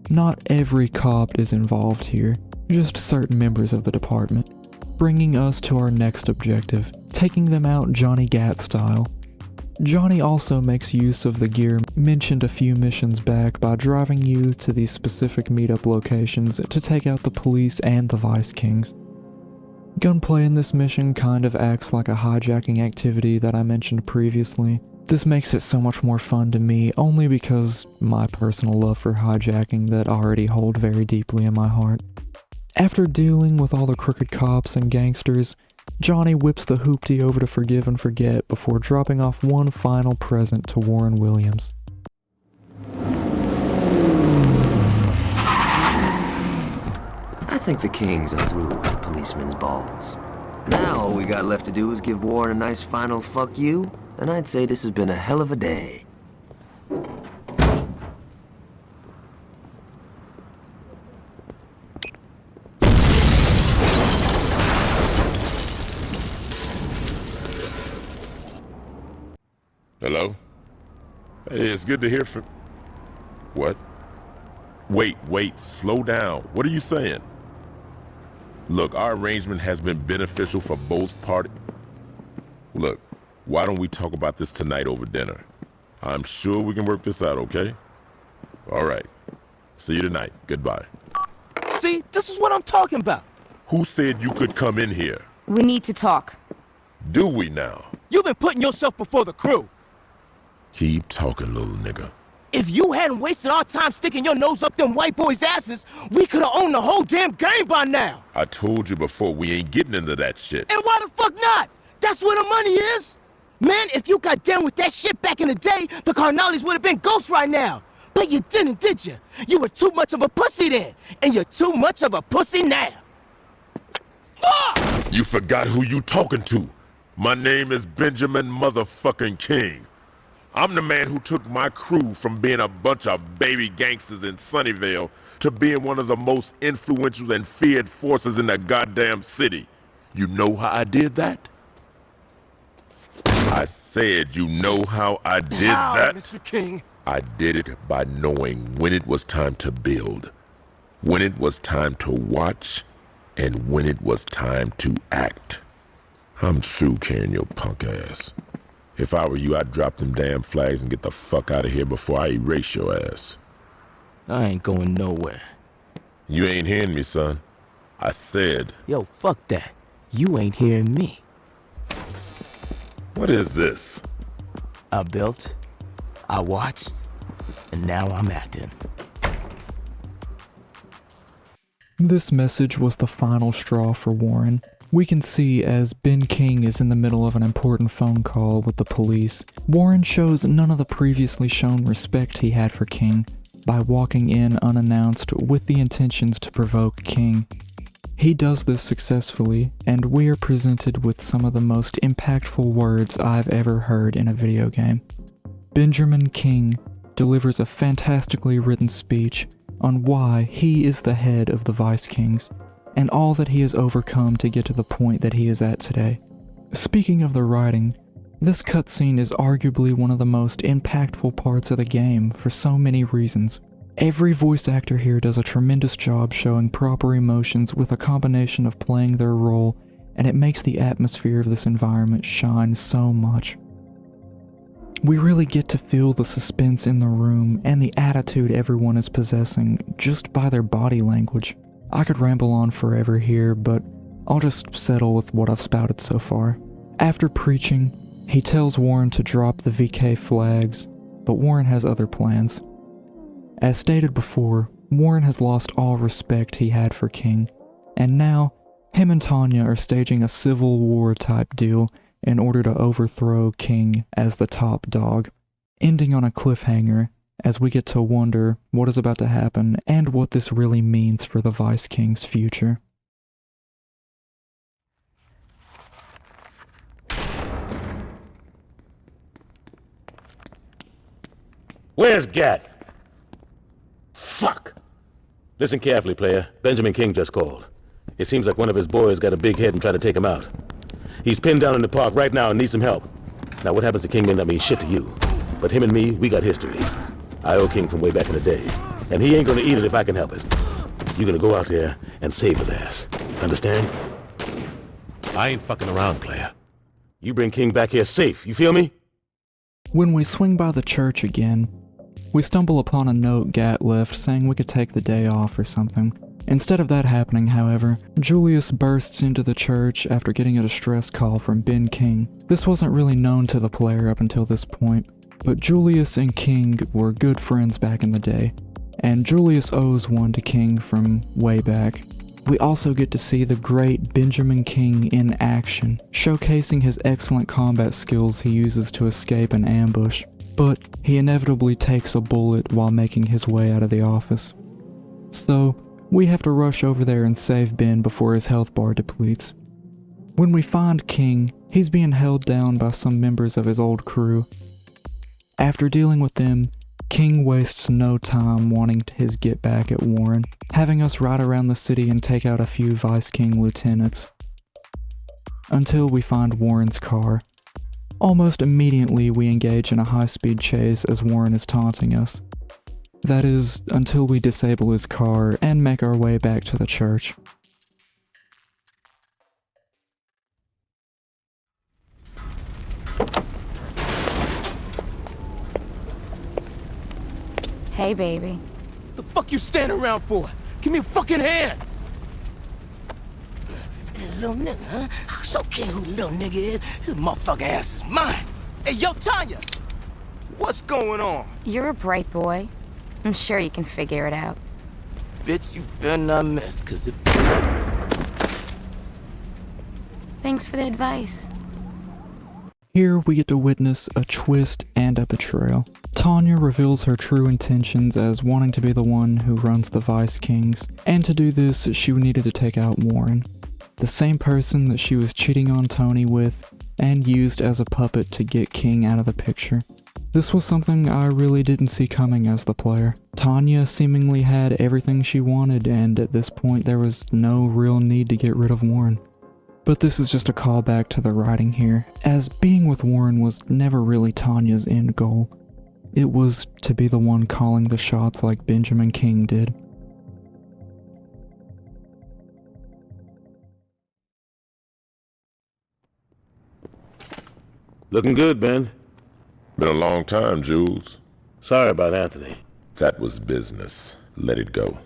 not every cop is involved here, just certain members of the department. Bringing us to our next objective, taking them out Johnny Gat style. Johnny also makes use of the gear mentioned a few missions back by driving you to these specific meetup locations to take out the police and the Vice Kings. Gunplay in this mission kind of acts like a hijacking activity that I mentioned previously. This makes it so much more fun to me only because my personal love for hijacking that already hold very deeply in my heart. After dealing with all the crooked cops and gangsters, Johnny whips the hoopty over to Forgive and Forget before dropping off one final present to Warren Williams. I think the Kings are through with the policeman's balls. Now all we got left to do is give Warren a nice final fuck you, and I'd say this has been a hell of a day. Hello? Hey, it's good to hear from... What? Wait, slow down. What are you saying? Look, our arrangement has been beneficial for both parties. Look, why don't we talk about this tonight over dinner? I'm sure we can work this out, okay? All right. See you tonight. Goodbye. See, this is what I'm talking about. Who said you could come in here? We need to talk. Do we now? You've been putting yourself before the crew. Keep talking, little nigga. If you hadn't wasted our time sticking your nose up them white boys' asses, we could have owned the whole damn game by now. I told you before, we ain't getting into that shit. And why the fuck not? That's where the money is. Man, if you got down with that shit back in the day, the Carnales would have been ghosts right now. But you didn't, did you? You were too much of a pussy then, and you're too much of a pussy now. Fuck! You forgot who you talking to. My name is Benjamin motherfucking King. I'm the man who took my crew from being a bunch of baby gangsters in Sunnyvale to being one of the most influential and feared forces in the goddamn city. You know how I did that? I said you know how I did that? Mr. King? I did it by knowing when it was time to build, when it was time to watch, and when it was time to act. I'm through carrying your punk ass. If I were you, I'd drop them damn flags and get the fuck out of here before I erase your ass. I ain't going nowhere. You ain't hearing me, son. I said... Yo, fuck that. You ain't hearing me. What is this? I built, I watched, and now I'm acting. This message was the final straw for Warren. We can see as Ben King is in the middle of an important phone call with the police, Warren shows none of the previously shown respect he had for King by walking in unannounced with the intentions to provoke King. He does this successfully, and we are presented with some of the most impactful words I've ever heard in a video game. Benjamin King delivers a fantastically written speech on why he is the head of the Vice Kings, and all that he has overcome to get to the point that he is at today. Speaking of the writing, this cutscene is arguably one of the most impactful parts of the game for so many reasons. Every voice actor here does a tremendous job showing proper emotions with a combination of playing their role, and it makes the atmosphere of this environment shine so much. We really get to feel the suspense in the room and the attitude everyone is possessing just by their body language. I could ramble on forever here, but I'll just settle with what I've spouted so far. After preaching, he tells Warren to drop the VK flags, but Warren has other plans. As stated before, Warren has lost all respect he had for King, and now him and Tanya are staging a civil war type deal in order to overthrow King as the top dog, ending on a cliffhanger as we get to wonder what is about to happen and what this really means for the Vice King's future. Where's Gat? Fuck! Listen carefully, player. Benjamin King just called. It seems like one of his boys got a big head and tried to take him out. He's pinned down in the park right now and needs some help. Now, what happens to King may not mean shit to you, but him and me, we got history. I owe King from way back in the day, and he ain't gonna eat it if I can help it. You're gonna go out there and save his ass. Understand? I ain't fucking around, player. You bring King back here safe, you feel me? When we swing by the church again, we stumble upon a note Gat left saying we could take the day off or something. Instead of that happening, however, Julius bursts into the church after getting a distress call from Ben King. This wasn't really known to the player up until this point, but Julius and King were good friends back in the day, and Julius owes one to King from way back. We also get to see the great Benjamin King in action, showcasing his excellent combat skills he uses to escape an ambush, but he inevitably takes a bullet while making his way out of the office. So, we have to rush over there and save Ben before his health bar depletes. When we find King, he's being held down by some members of his old crew. After dealing with them, King wastes no time wanting his get back at Warren, having us ride around the city and take out a few Vice King lieutenants. Until we find Warren's car. Almost immediately, we engage in a high-speed chase as Warren is taunting us. That is, until we disable his car and make our way back to the church. Hey, baby. The fuck you standing around for? Give me a fucking hand! Little nigga, huh? I so care who little nigga is. His motherfucking ass is mine. Hey, yo, Tanya! What's going on? You're a bright boy. I'm sure you can figure it out. Bitch, you better not miss, cause if... Thanks for the advice. Here we get to witness a twist and a betrayal. Tanya reveals her true intentions as wanting to be the one who runs the Vice Kings, and to do this, she needed to take out Warren, the same person that she was cheating on Tony with and used as a puppet to get King out of the picture. This was something I really didn't see coming as the player. Tanya seemingly had everything she wanted, and at this point there was no real need to get rid of Warren. But this is just a callback to the writing here, as being with Warren was never really Tanya's end goal. It was to be the one calling the shots like Benjamin King did. Looking good, Ben. Been a long time, Jules. Sorry about Anthony. That was business. Let it go.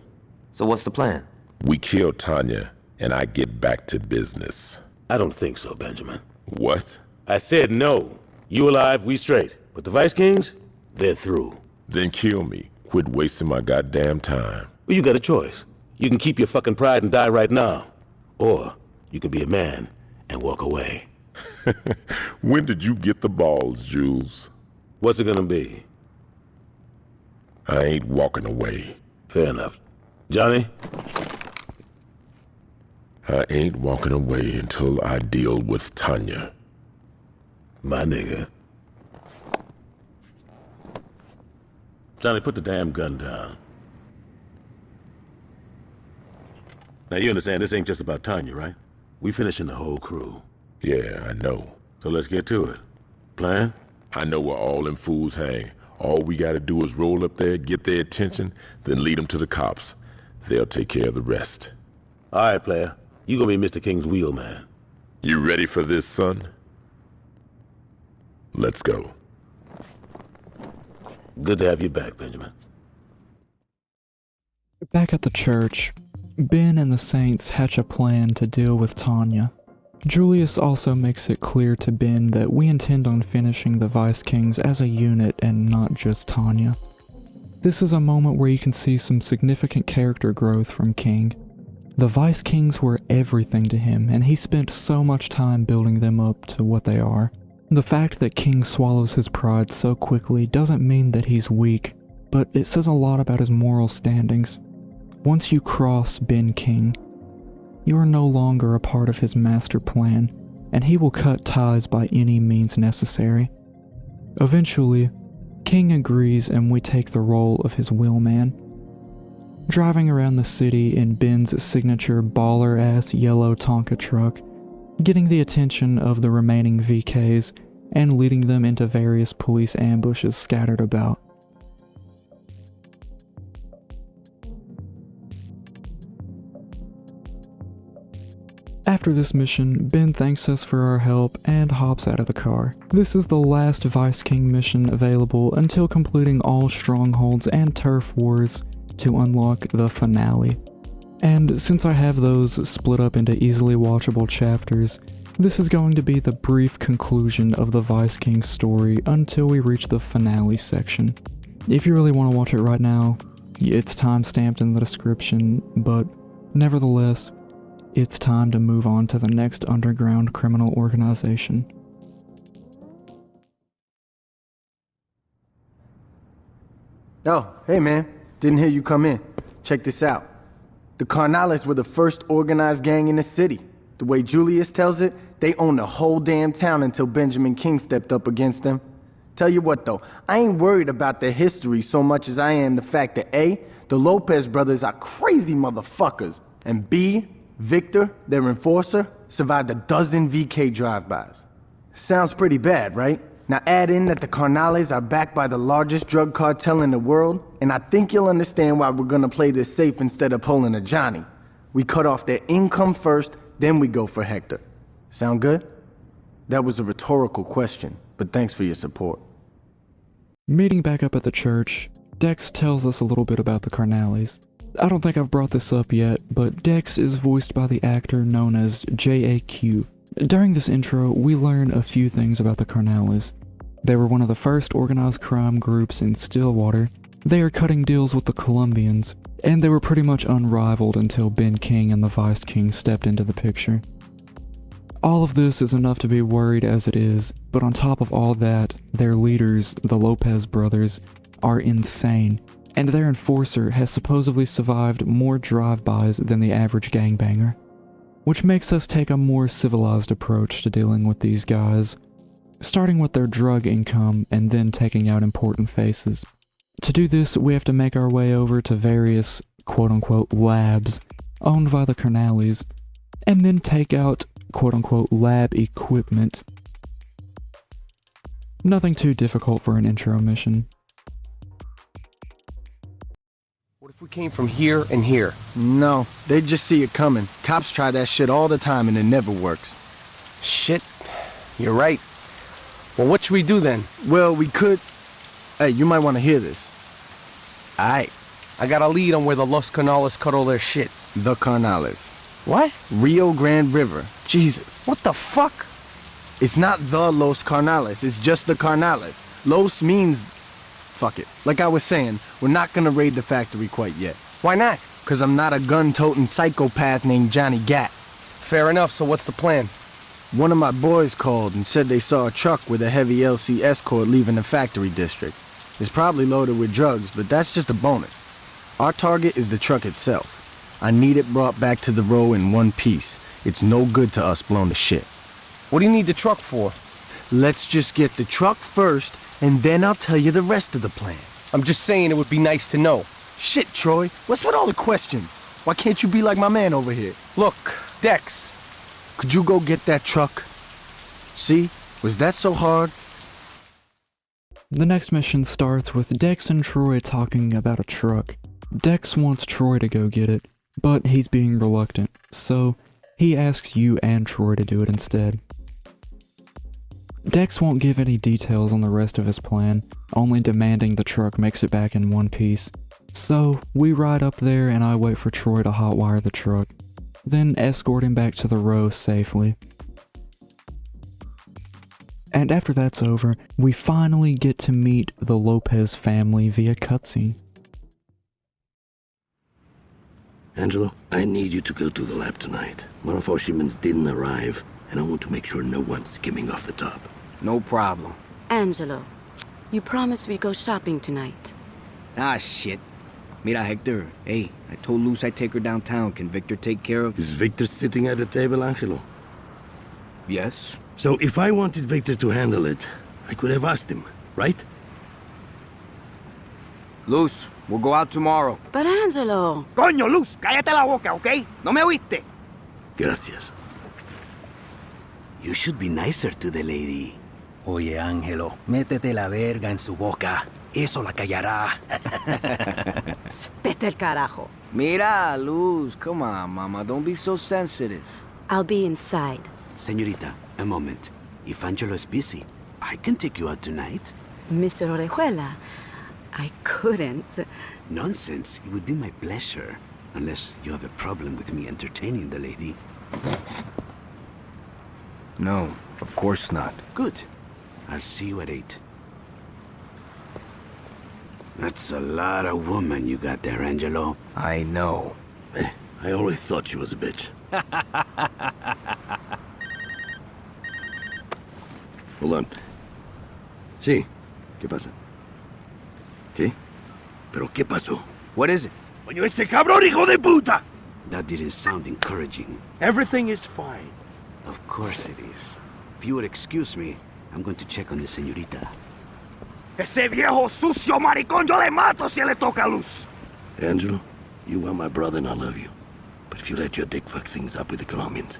So what's the plan? We kill Tanya, and I get back to business. I don't think so, Benjamin. What? I said no. You alive, we straight. But the Vice Kings, they're through. Then kill me. Quit wasting my goddamn time. Well, you got a choice. You can keep your fucking pride and die right now. Or you can be a man and walk away. When did you get the balls, Jules? What's it gonna be? I ain't walking away. Fair enough. Johnny? I ain't walking away until I deal with Tanya. My nigga. Johnny, put the damn gun down. Now you understand this ain't just about Tanya, right? We finishing the whole crew. Yeah, I know. So let's get to it. Plan? I know where all them fools hang. All we gotta do is roll up there, get their attention, then lead them to the cops. They'll take care of the rest. All right, player. You gonna be Mr. King's wheelman. You ready for this, son? Let's go. Good to have you back, Benjamin. Back at the church, Ben and the Saints hatch a plan to deal with Tanya. Julius also makes it clear to Ben that we intend on finishing the Vice Kings as a unit and not just Tanya. This is a moment where you can see some significant character growth from King. The Vice Kings were everything to him, and he spent so much time building them up to what they are. The fact that King swallows his pride so quickly doesn't mean that he's weak, but it says a lot about his moral standings. Once you cross Ben King, you are no longer a part of his master plan, and he will cut ties by any means necessary. Eventually, King agrees and we take the role of his wheelman. Driving around the city in Ben's signature baller-ass yellow Tonka truck, getting the attention of the remaining VKs and leading them into various police ambushes scattered about. After this mission, Ben thanks us for our help and hops out of the car. This is the last Vice King mission available until completing all Strongholds and Turf Wars to unlock the finale. And since I have those split up into easily watchable chapters, this is going to be the brief conclusion of the Vice King story until we reach the finale section. If you really want to watch it right now, it's time-stamped in the description, but nevertheless, it's time to move on to the next underground criminal organization. Oh, hey man, didn't hear you come in. Check this out. The Carnales were the first organized gang in the city. The way Julius tells it, they owned the whole damn town until Benjamin King stepped up against them. Tell you what though, I ain't worried about their history so much as I am the fact that A, the Lopez brothers are crazy motherfuckers, and B, Victor, their enforcer, survived a dozen VK drive-bys. Sounds pretty bad, right? Now add in that the Carnales are backed by the largest drug cartel in the world, and I think you'll understand why we're gonna play this safe instead of pulling a Johnny. We cut off their income first, then we go for Hector. Sound good? That was a rhetorical question, but thanks for your support. Meeting back up at the church, Dex tells us a little bit about the Carnales. I don't think I've brought this up yet, but Dex is voiced by the actor known as JAQ. During this intro, we learn a few things about the Carnales. They were one of the first organized crime groups in Stillwater. They are cutting deals with the Colombians, and they were pretty much unrivaled until Ben King and the Vice King stepped into the picture. All of this is enough to be worried as it is, but on top of all that, their leaders, the Lopez brothers, are insane, and their enforcer has supposedly survived more drive-bys than the average gangbanger, which makes us take a more civilized approach to dealing with these guys, starting with their drug income and then taking out important faces. To do this, we have to make our way over to various quote-unquote labs owned by the Carnales, and then take out quote-unquote lab equipment. Nothing too difficult for an intro mission. What if we came from here and here? No, they'd just see it coming. Cops try that shit all the time and it never works. Shit, you're right. Well, what should we do then? Well, we could... Hey, you might want to hear this. Aight. I got a lead on where the Los Carnales cut all their shit. The Carnales. What? Rio Grande River. Jesus. What the fuck? It's not the Los Carnales, it's just the Carnales. Los means... Fuck it. Like I was saying, we're not gonna raid the factory quite yet. Why not? Cause I'm not a gun-toting psychopath named Johnny Gat. Fair enough, so what's the plan? One of my boys called and said they saw a truck with a heavy LC escort leaving the factory district. It's probably loaded with drugs, but that's just a bonus. Our target is the truck itself. I need it brought back to the row in one piece. It's no good to us blown to shit. What do you need the truck for? Let's just get the truck first, and then I'll tell you the rest of the plan. I'm just saying it would be nice to know. Shit, Troy. What's with all the questions? Why can't you be like my man over here? Look, Dex. Could you go get that truck? See? Was that so hard? The next mission starts with Dex and Troy talking about a truck. Dex wants Troy to go get it, but he's being reluctant, so he asks you and Troy to do it instead. Dex won't give any details on the rest of his plan, only demanding the truck makes it back in one piece. So we ride up there and I wait for Troy to hotwire the truck, then escort him back to the row safely. And after that's over, we finally get to meet the Lopez family via cutscene. Angelo, I need you to go to the lab tonight. One of our shipments didn't arrive, and I want to make sure no one's skimming off the top. No problem. Angelo, you promised we'd go shopping tonight. Ah, shit. Mira, Hector. Hey, I told Luz I'd take her downtown. Can Victor take care of... Is Victor sitting at the table, Angelo? Yes. So if I wanted Victor to handle it, I could have asked him, right? Luz, we'll go out tomorrow. But Angelo... Coño, Luz, cállate la boca, ¿ok? No me oíste. Gracias. You should be nicer to the lady. Oye, Ángelo, métete la verga en su boca. Eso la callará. Vete al carajo. Mira, Luz, come on, mama. Don't be so sensitive. I'll be inside. Señorita, a moment. If Angelo is busy, I can take you out tonight. Mr. Orejuela, I couldn't. Nonsense. It would be my pleasure. Unless you have a problem with me entertaining the lady. No, of course not. Good. I'll see you at 8. That's a lot of woman you got there, Angelo. I know. I always thought she was a bitch. Hold on. Sí, ¿qué pasa? ¿Qué? ¿Pero qué pasó? What is it? Coño, ese cabrón hijo de puta! That didn't sound encouraging. Everything is fine. Of course it is. If you would excuse me, I'm going to check on the señorita. Ese viejo sucio maricón, yo le mato si le toca luz. Angelo, you are my brother and I love you. But if you let your dick fuck things up with the Colombians,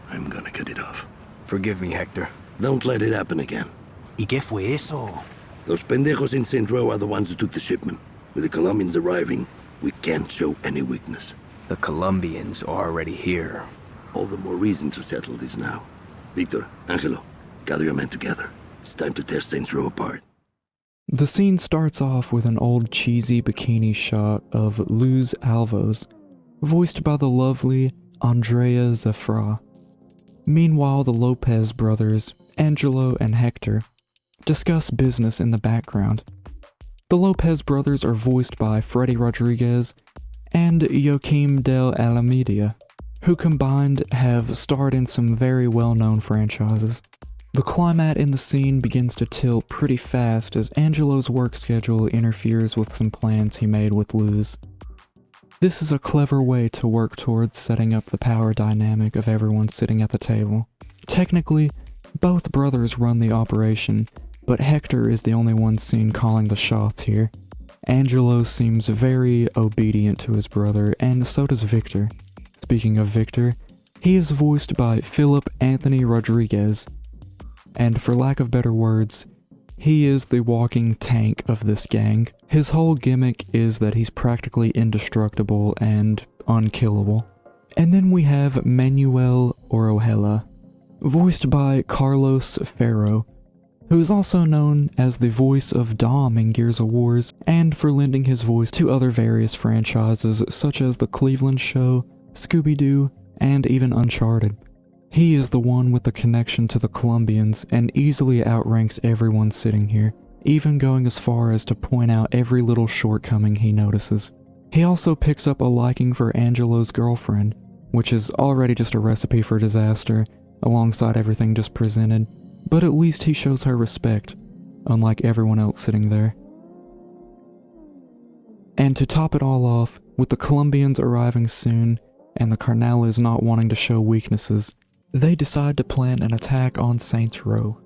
I'm gonna cut it off. Forgive me, Hector. Don't let it happen again. ¿Y qué fue eso? Those pendejos in St. Row are the ones who took the shipment. With the Colombians arriving, we can't show any weakness. The Colombians are already here. All the more reason to settle this now. Victor, Angelo, gather your men together. It's time to tear Saints Row apart. The scene starts off with an old cheesy bikini shot of Luz Alvos, voiced by the lovely Andrea Zafra. Meanwhile, the Lopez brothers, Angelo and Hector, discuss business in the background. The Lopez brothers are voiced by Freddy Rodriguez and Joaquim del Alameda, who combined have starred in some very well-known franchises. The climax in the scene begins to tilt pretty fast as Angelo's work schedule interferes with some plans he made with Luz. This is a clever way to work towards setting up the power dynamic of everyone sitting at the table. Technically, both brothers run the operation, but Hector is the only one seen calling the shots here. Angelo seems very obedient to his brother, and so does Victor. Speaking of Victor, he is voiced by Philip Anthony Rodriguez, and for lack of better words, he is the walking tank of this gang. His whole gimmick is that he's practically indestructible and unkillable. And then we have Manuel Orohela, voiced by Carlos Ferro, who is also known as the voice of Dom in Gears of Wars, and for lending his voice to other various franchises such as The Cleveland Show, Scooby-Doo, and even Uncharted. He is the one with the connection to the Colombians and easily outranks everyone sitting here, even going as far as to point out every little shortcoming he notices. He also picks up a liking for Angelo's girlfriend, which is already just a recipe for disaster, alongside everything just presented, but at least he shows her respect, unlike everyone else sitting there. And to top it all off, with the Colombians arriving soon, and the Carnales not wanting to show weaknesses, they decide to plan an attack on Saints Row.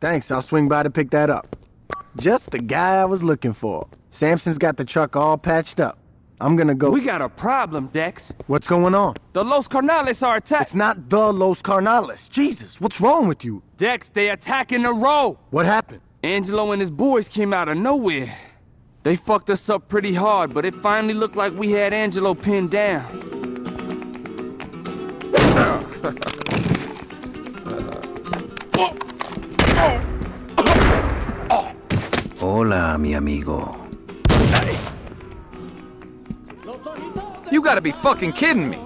Thanks, I'll swing by to pick that up. Just the guy I was looking for. Samson's got the truck all patched up. I'm gonna go... We got a problem, Dex. What's going on? The Los Carnales are attacking. It's not the Los Carnales. Jesus, what's wrong with you? Dex, they attacking the row. What happened? Angelo and his boys came out of nowhere. They fucked us up pretty hard, but it finally looked like we had Angelo pinned down. Hola, mi amigo. You gotta be fucking kidding me.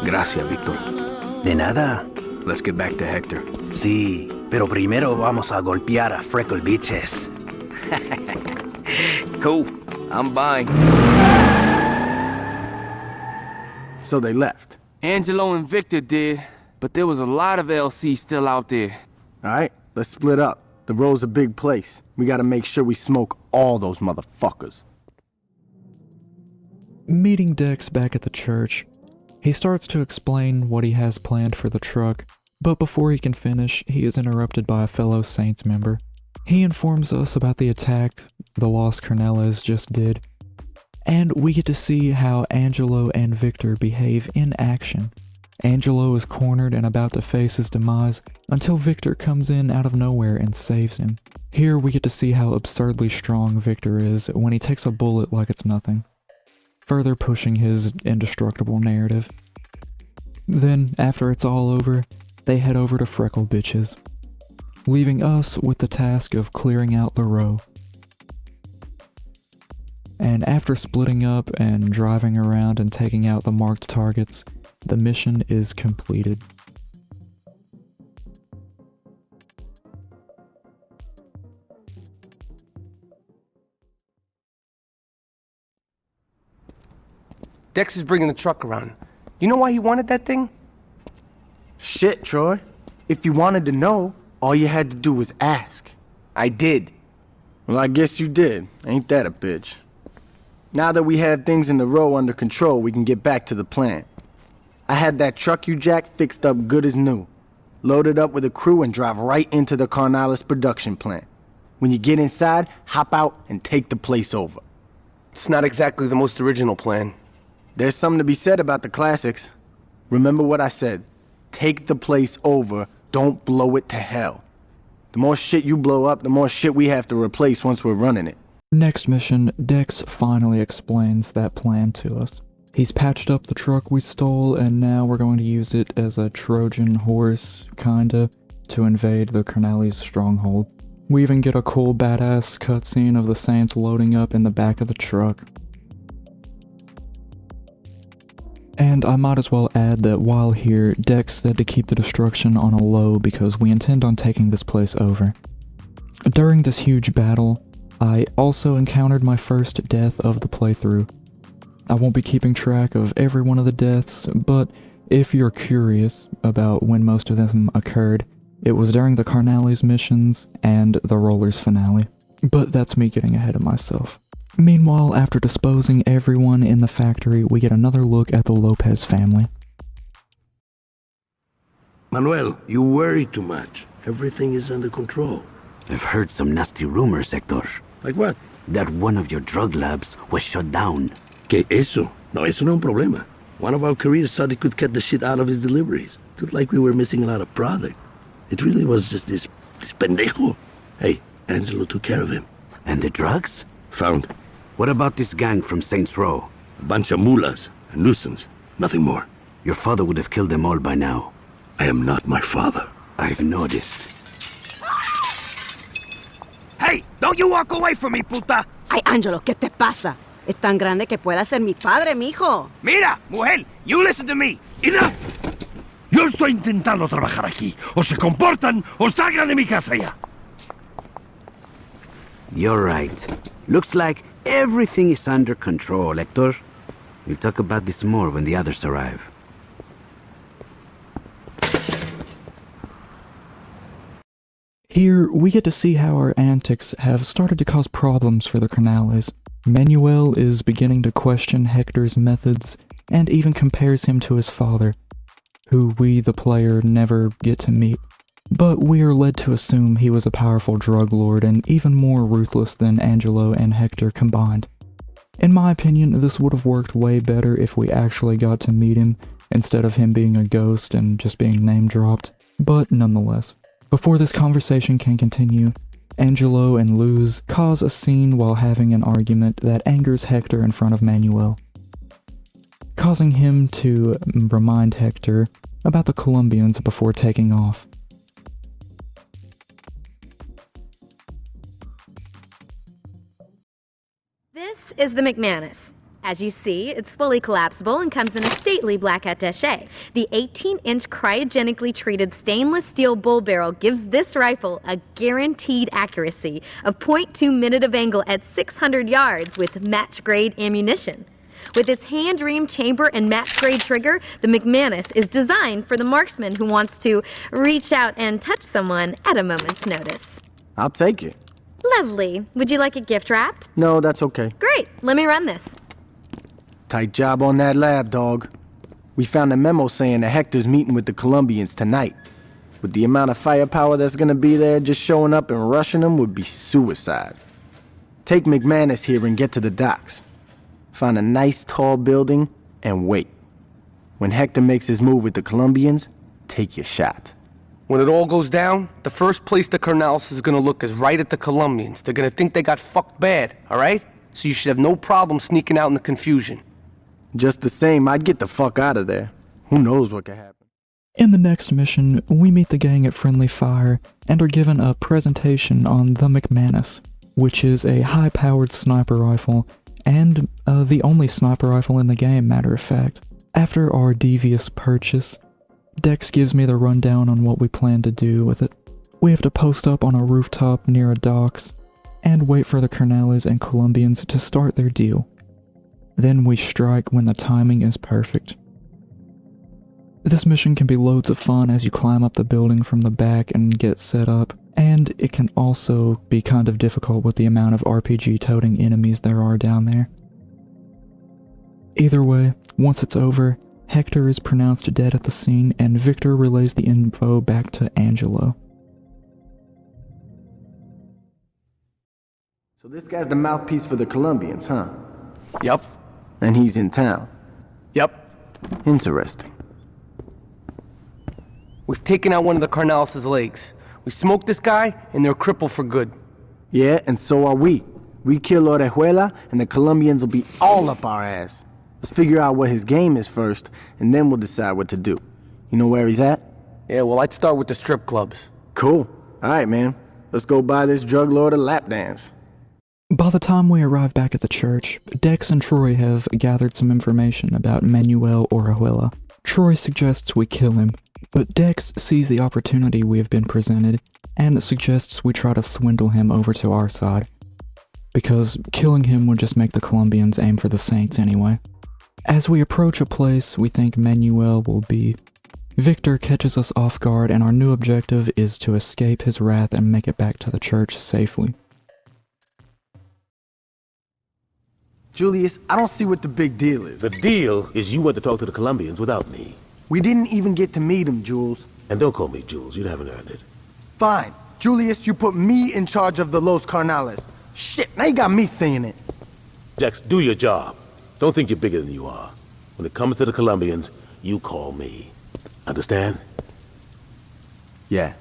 Gracias, Victor. De nada. Let's get back to Hector. Sí, pero primero vamos a golpear a Freckle Bitches. Cool. I'm buying. So they left. Angelo and Victor did, but there was a lot of LC still out there. Alright, let's split up. The row's a big place. We gotta make sure we smoke all those motherfuckers. Meeting Dex back at the church, he starts to explain what he has planned for the truck, but before he can finish, he is interrupted by a fellow Saints member. He informs us about the attack the Los Carnales just did, and we get to see how Angelo and Victor behave in action. Angelo is cornered and about to face his demise until Victor comes in out of nowhere and saves him. Here we get to see how absurdly strong Victor is when he takes a bullet like it's nothing, further pushing his indestructible narrative. Then, after it's all over, they head over to Freckle Bitches, leaving us with the task of clearing out the row. And after splitting up and driving around and taking out the marked targets, the mission is completed. Dex is bringing the truck around. You know why he wanted that thing? Shit, Troy. If you wanted to know, all you had to do was ask. I did. Well, I guess you did. Ain't that a bitch? Now that we have things in the row under control, we can get back to the plan. I had that truck you jacked fixed up good as new. Load it up with a crew and drive right into the Carnales production plant. When you get inside, hop out and take the place over. It's not exactly the most original plan. There's something to be said about the classics. Remember what I said. Take the place over, don't blow it to hell. The more shit you blow up, the more shit we have to replace once we're running it. Next mission, Dex finally explains that plan to us. He's patched up the truck we stole, and now we're going to use it as a Trojan horse, kinda, to invade the Carnales stronghold. We even get a cool badass cutscene of the Saints loading up in the back of the truck. And I might as well add that while here, Dex said to keep the destruction on a low because we intend on taking this place over. During this huge battle, I also encountered my first death of the playthrough. I won't be keeping track of every one of the deaths, but if you're curious about when most of them occurred, it was during the Carnales missions and the Rollerz finale. But that's me getting ahead of myself. Meanwhile, after disposing everyone in the factory, we get another look at the Lopez family. Manuel, you worry too much. Everything is under control. I've heard some nasty rumors, Hector. Like what? That one of your drug labs was shut down. ¿Qué eso? No, eso no es un problema. One of our careers thought he could cut the shit out of his deliveries. Looked like we were missing a lot of product. It really was just this pendejo. Hey, Angelo took care of him. And the drugs? Found. What about this gang from Saints Row? A bunch of mulas and nuisance. Nothing more. Your father would have killed them all by now. I am not my father. I've noticed. Hey, don't you walk away from me, puta! Ay, Angelo, ¿qué te pasa? Es tan grande que pueda ser mi padre, mijo. Mira, mujer, you listen to me. Enough! Yo estoy intentando trabajar aquí. O se comportan o salgan de mi casa ya. You're right. Looks like everything is under control, Hector. We'll talk about this more when the others arrive. Here, we get to see how our antics have started to cause problems for the Carnales. Manuel is beginning to question Hector's methods, and even compares him to his father, who we, the player, never get to meet. But we are led to assume he was a powerful drug lord and even more ruthless than Angelo and Hector combined. In my opinion, this would have worked way better if we actually got to meet him, instead of him being a ghost and just being name-dropped, but nonetheless. Before this conversation can continue, Angelo and Luz cause a scene while having an argument that angers Hector in front of Manuel, causing him to remind Hector about the Colombians before taking off. This is the McManus. As you see, it's fully collapsible and comes in a stately black attaché. The 18-inch cryogenically treated stainless steel bull barrel gives this rifle a guaranteed accuracy of .2 minute of angle at 600 yards with match-grade ammunition. With its hand-reamed chamber and match-grade trigger, the McManus is designed for the marksman who wants to reach out and touch someone at a moment's notice. I'll take it. Lovely. Would you like it gift wrapped? No, that's okay. Great. Let me run this. Tight job on that lab, dog. We found a memo saying that Hector's meeting with the Colombians tonight. With the amount of firepower that's gonna be there, just showing up and rushing them would be suicide. Take McManus here and get to the docks. Find a nice tall building and wait. When Hector makes his move with the Colombians, take your shot. When it all goes down, the first place the Carnales is gonna look is right at the Colombians. They're gonna think they got fucked bad, alright? So you should have no problem sneaking out in the confusion. Just the same, I'd get the fuck out of there. Who knows what could happen. In the next mission, we meet the gang at Friendly Fire and are given a presentation on the McManus, which is a high-powered sniper rifle, and the only sniper rifle in the game, matter of fact. After our devious purchase, Dex gives me the rundown on what we plan to do with it. We have to post up on a rooftop near a docks, and wait for the Carnales and Colombians to start their deal. Then we strike when the timing is perfect. This mission can be loads of fun as you climb up the building from the back and get set up, and it can also be kind of difficult with the amount of RPG-toting enemies there are down there. Either way, once it's over, Hector is pronounced dead at the scene, and Victor relays the info back to Angelo. So this guy's the mouthpiece for the Colombians, huh? Yup. And he's in town. Yup. Interesting. We've taken out one of the Carnales' legs. We smoked this guy, and they're crippled for good. Yeah, and so are we. We kill Orejuela, and the Colombians will be all up our ass. Let's figure out what his game is first, and then we'll decide what to do. You know where he's at? Yeah, well, I'd start with the strip clubs. Cool. All right, man. Let's go buy this drug lord a lap dance. By the time we arrive back at the church, Dex and Troy have gathered some information about Manuel Orejuela. Troy suggests we kill him, but Dex sees the opportunity we have been presented and suggests we try to swindle him over to our side, because killing him would just make the Colombians aim for the Saints anyway. As we approach a place we think Manuel will be, Victor catches us off guard, and our new objective is to escape his wrath and make it back to the church safely. Julius, I don't see what the big deal is. The deal is you went to talk to the Colombians without me. We didn't even get to meet him, Jules. And don't call me Jules, you haven't earned it. Fine. Julius, you put me in charge of the Los Carnales. Shit, now you got me saying it. Dex, do your job. Don't think you're bigger than you are. When it comes to the Colombians, you call me. Understand? Yeah.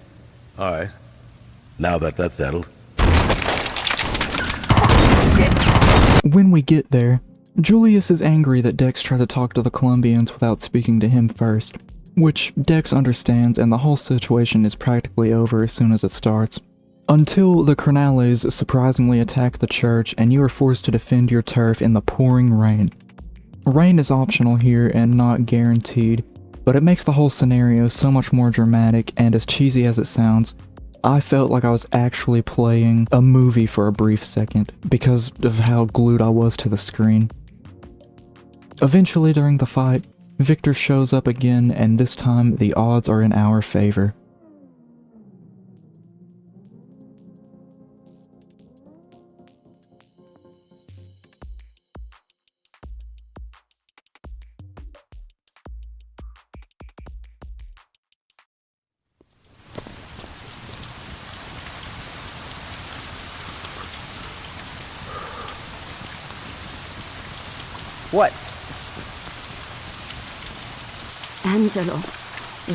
All right. Now that that's settled. When we get there, Julius is angry that Dex tried to talk to the Colombians without speaking to him first, which Dex understands, and the whole situation is practically over as soon as it starts. Until the Carnales surprisingly attack the church and you are forced to defend your turf in the pouring rain. Rain is optional here and not guaranteed, but it makes the whole scenario so much more dramatic, and as cheesy as it sounds, I felt like I was actually playing a movie for a brief second because of how glued I was to the screen. Eventually during the fight, Victor shows up again, and this time the odds are in our favor. What? Angelo,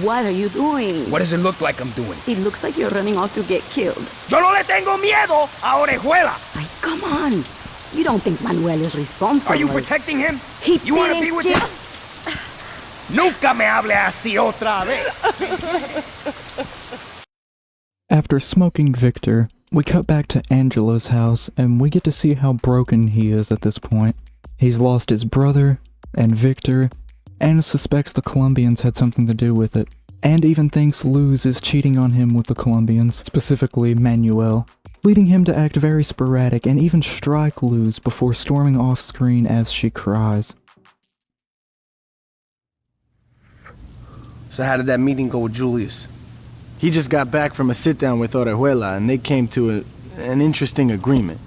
what are you doing? What does it look like I'm doing? It looks like you're running off to get killed. Yo no le tengo miedo a Orejuela. Ay, come on. You don't think Manuel is responsible. Are you protecting him? You want to be with him? Nunca me hable así otra vez. After smoking Victor, we cut back to Angelo's house, and we get to see how broken he is at this point. He's lost his brother, and Victor, and suspects the Colombians had something to do with it, and even thinks Luz is cheating on him with the Colombians, specifically Manuel, leading him to act very sporadic and even strike Luz before storming off screen as she cries. So how did that meeting go with Julius? He just got back from a sit-down with Orejuela, and they came to an interesting agreement.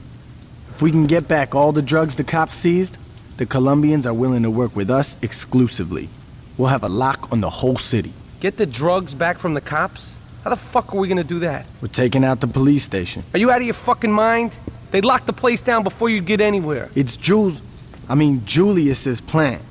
If we can get back all the drugs the cops seized, the Colombians are willing to work with us exclusively. We'll have a lock on the whole city. Get the drugs back from the cops? How the fuck are we gonna do that? We're taking out the police station. Are you out of your fucking mind? They'd lock the place down before you get anywhere. It's Julius's plan.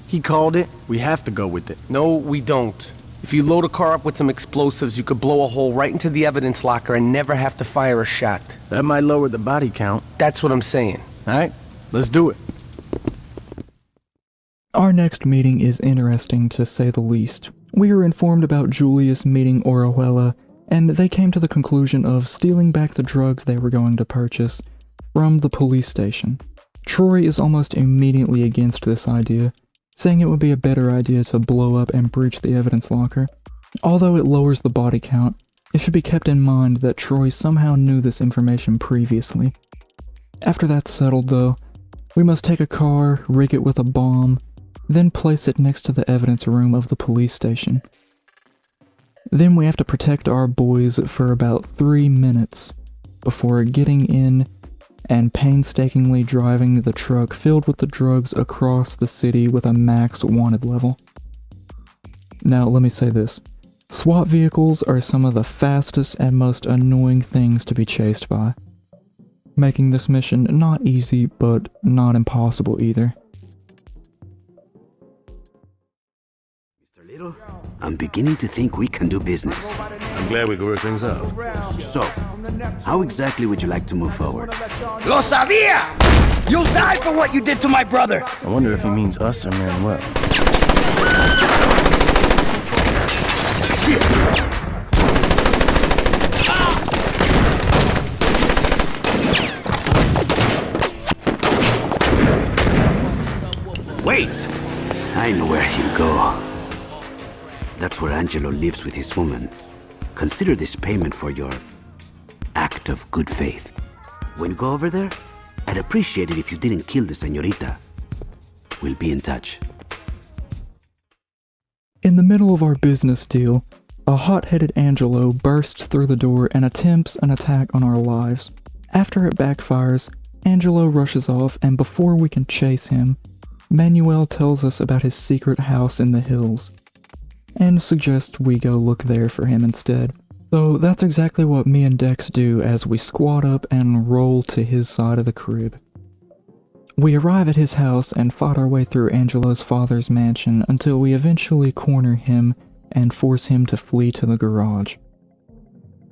He called it, we have to go with it. No, we don't. If you load a car up with some explosives, you could blow a hole right into the evidence locker and never have to fire a shot. That might lower the body count. That's what I'm saying. Alright, let's do it. Our next meeting is interesting, to say the least. We are informed about Julius meeting Orejuela, and they came to the conclusion of stealing back the drugs they were going to purchase from the police station. Troy is almost immediately against this idea, saying it would be a better idea to blow up and breach the evidence locker. Although it lowers the body count, it should be kept in mind that Troy somehow knew this information previously. After that's settled though, we must take a car, rig it with a bomb, then place it next to the evidence room of the police station. Then we have to protect our boys for about 3 minutes before getting in and painstakingly driving the truck filled with the drugs across the city with a max wanted level. Now, let me say this. SWAT vehicles are some of the fastest and most annoying things to be chased by, making this mission not easy, but not impossible either. Mr. Little, I'm beginning to think we can do business. I'm glad we can work things out. So, how exactly would you like to move forward? Lo sabía! You'll die for what you did to my brother! I wonder if he means us or Manuel. Wait! I know where he'll go. That's where Angelo lives with his woman. Consider this payment for your act of good faith. When you go over there, I'd appreciate it if you didn't kill the señorita. We'll be in touch. In the middle of our business deal, a hot-headed Angelo bursts through the door and attempts an attack on our lives. After it backfires, Angelo rushes off, and before we can chase him, Manuel tells us about his secret house in the hills, and suggests we go look there for him instead. So that's exactly what me and Dex do as we squat up and roll to his side of the crib. We arrive at his house and fight our way through Angelo's father's mansion until we eventually corner him and force him to flee to the garage.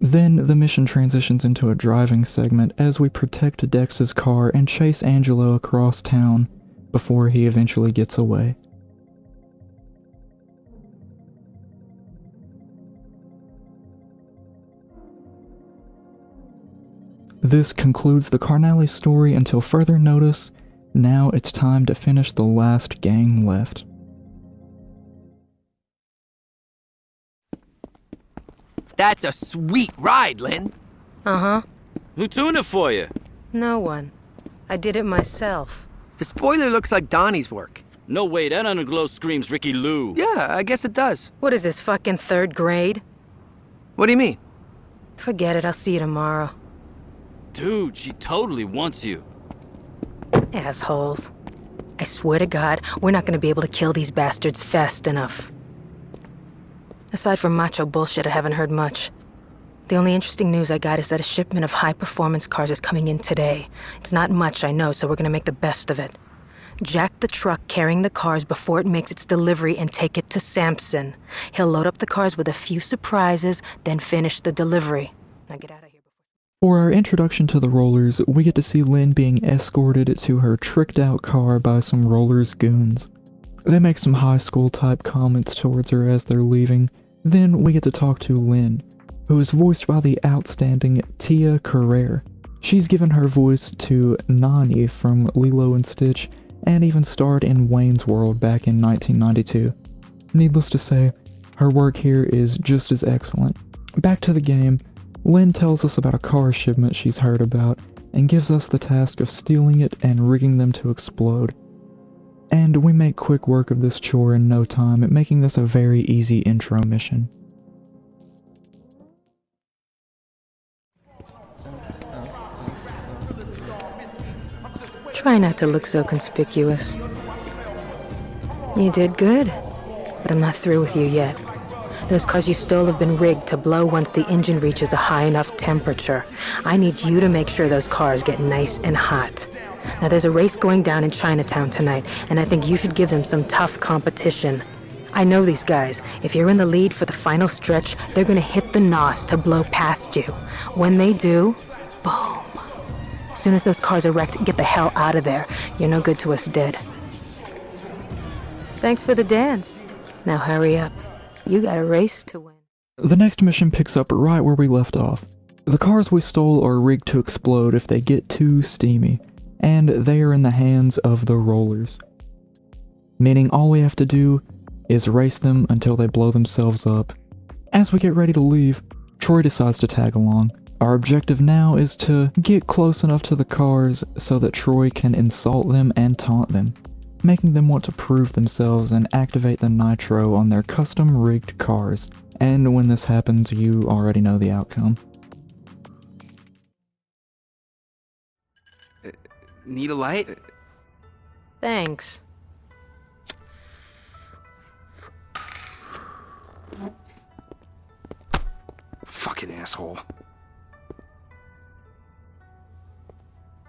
Then the mission transitions into a driving segment as we protect Dex's car and chase Angelo across town before he eventually gets away. This concludes the Carnales story until further notice. Now it's time to finish the last gang left. That's a sweet ride, Lynn. Uh-huh. Who tuned it for you? No one. I did it myself. The spoiler looks like Donnie's work. No way, that underglow screams Ricky Lou. Yeah, I guess it does. What is this, fucking third grade? What do you mean? Forget it, I'll see you tomorrow. Dude, she totally wants you. Assholes. I swear to God, we're not gonna be able to kill these bastards fast enough. Aside from macho bullshit, I haven't heard much. The only interesting news I got is that a shipment of high-performance cars is coming in today. It's not much, I know, so we're gonna make the best of it. Jack the truck carrying the cars before it makes its delivery and take it to Sampson. He'll load up the cars with a few surprises, then finish the delivery. Now get out of here. For our introduction to the Rollers, we get to see Lynn being escorted to her tricked-out car by some Rollers goons. They make some high school-type comments towards her as they're leaving. Then we get to talk to Lynn, who is voiced by the outstanding Tia Carrere. She's given her voice to Nani from Lilo and Stitch, and even starred in Wayne's World back in 1992. Needless to say, her work here is just as excellent. Back to the game, Lynn tells us about a car shipment she's heard about, and gives us the task of stealing it and rigging them to explode. And we make quick work of this chore in no time, making this a very easy intro mission. Try not to look so conspicuous. You did good, but I'm not through with you yet. Those cars you stole have been rigged to blow once the engine reaches a high enough temperature. I need you to make sure those cars get nice and hot. Now there's a race going down in Chinatown tonight, and I think you should give them some tough competition. I know these guys. If you're in the lead for the final stretch, they're gonna hit the NOS to blow past you. When they do, boom. As soon as those cars are wrecked, get the hell out of there. You're no good to us dead. Thanks for the dance. Now hurry up. You got a race to win. The next mission picks up right where we left off. The cars we stole are rigged to explode if they get too steamy, and they are in the hands of the Rollers. Meaning all we have to do is race them until they blow themselves up. As we get ready to leave, Troy decides to tag along. Our objective now is to get close enough to the cars so that Troy can insult them and taunt them, making them want to prove themselves and activate the nitro on their custom-rigged cars. And when this happens, you already know the outcome. Need a light? Thanks. Fucking asshole.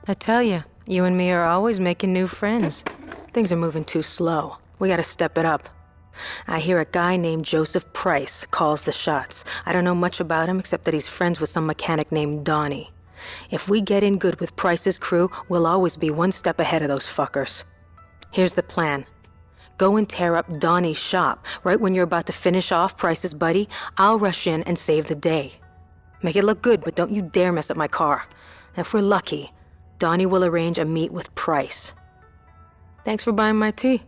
I tell you, you and me are always making new friends. Things are moving too slow. We gotta step it up. I hear a guy named Joseph Price calls the shots. I don't know much about him except that he's friends with some mechanic named Donnie. If we get in good with Price's crew, we'll always be one step ahead of those fuckers. Here's the plan. Go and tear up Donnie's shop. Right when you're about to finish off Price's buddy, I'll rush in and save the day. Make it look good, but don't you dare mess up my car. If we're lucky, Donnie will arrange a meet with Price. Thanks for buying my tea.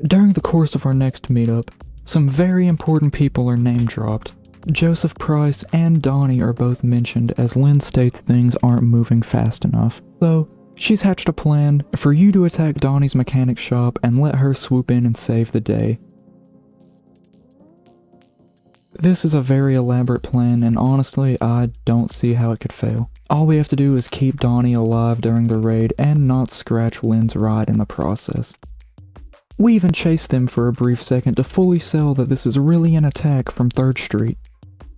During the course of our next meetup, some very important people are name-dropped. Joseph Price and Donnie are both mentioned as Lynn states things aren't moving fast enough. So, she's hatched a plan for you to attack Donnie's mechanic shop and let her swoop in and save the day. This is a very elaborate plan, and honestly, I don't see how it could fail. All we have to do is keep Donnie alive during the raid and not scratch Lynn's ride in the process. We even chase them for a brief second to fully sell that this is really an attack from 3rd Street.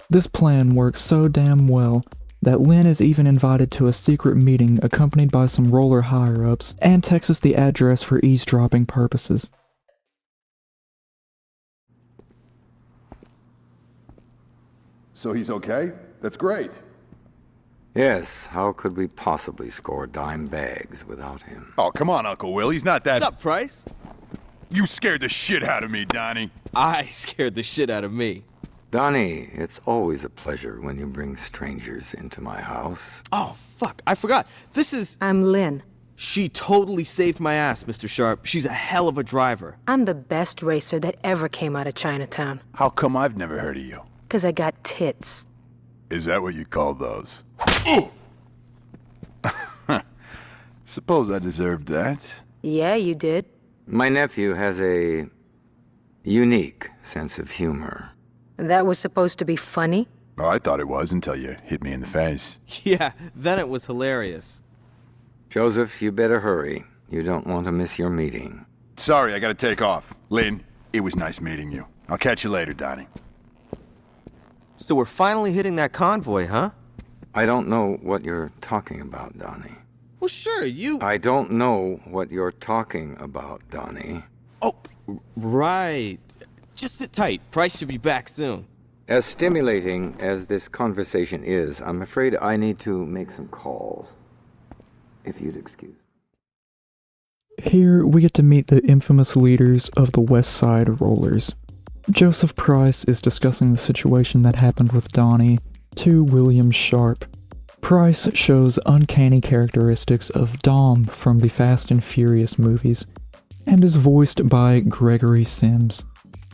This plan works so damn well that Lynn is even invited to a secret meeting accompanied by some roller higher-ups and texts us the address for eavesdropping purposes. So he's okay? That's great. Yes, how could we possibly score dime bags without him? Oh, come on, Uncle Will, he's not that— What's up, Price? You scared the shit out of me, Donnie. I scared the shit out of me. Donnie, it's always a pleasure when you bring strangers into my house. Oh, fuck, I forgot. This is... I'm Lynn. She totally saved my ass, Mr. Sharp. She's a hell of a driver. I'm the best racer that ever came out of Chinatown. How come I've never heard of you? 'Cause I got tits. Is that what you call those? Suppose I deserved that. Yeah, you did. My nephew has a unique sense of humor. That was supposed to be funny? Oh, I thought it was until you hit me in the face. Yeah, then it was hilarious. Joseph, you better hurry. You don't want to miss your meeting. Sorry, I gotta take off. Lynn, it was nice meeting you. I'll catch you later, Donnie. So we're finally hitting that convoy, huh? I don't know what you're talking about, Donnie. Well, sure, you... I don't know what you're talking about, Donnie. Oh, right. Just sit tight. Price should be back soon. As stimulating as this conversation is, I'm afraid I need to make some calls. If you'd excuse me. Here, we get to meet the infamous leaders of the Westside Rollerz. Joseph Price is discussing the situation that happened with Donnie to William Sharp. Price shows uncanny characteristics of Dom from the Fast and Furious movies, and is voiced by Gregory Sims.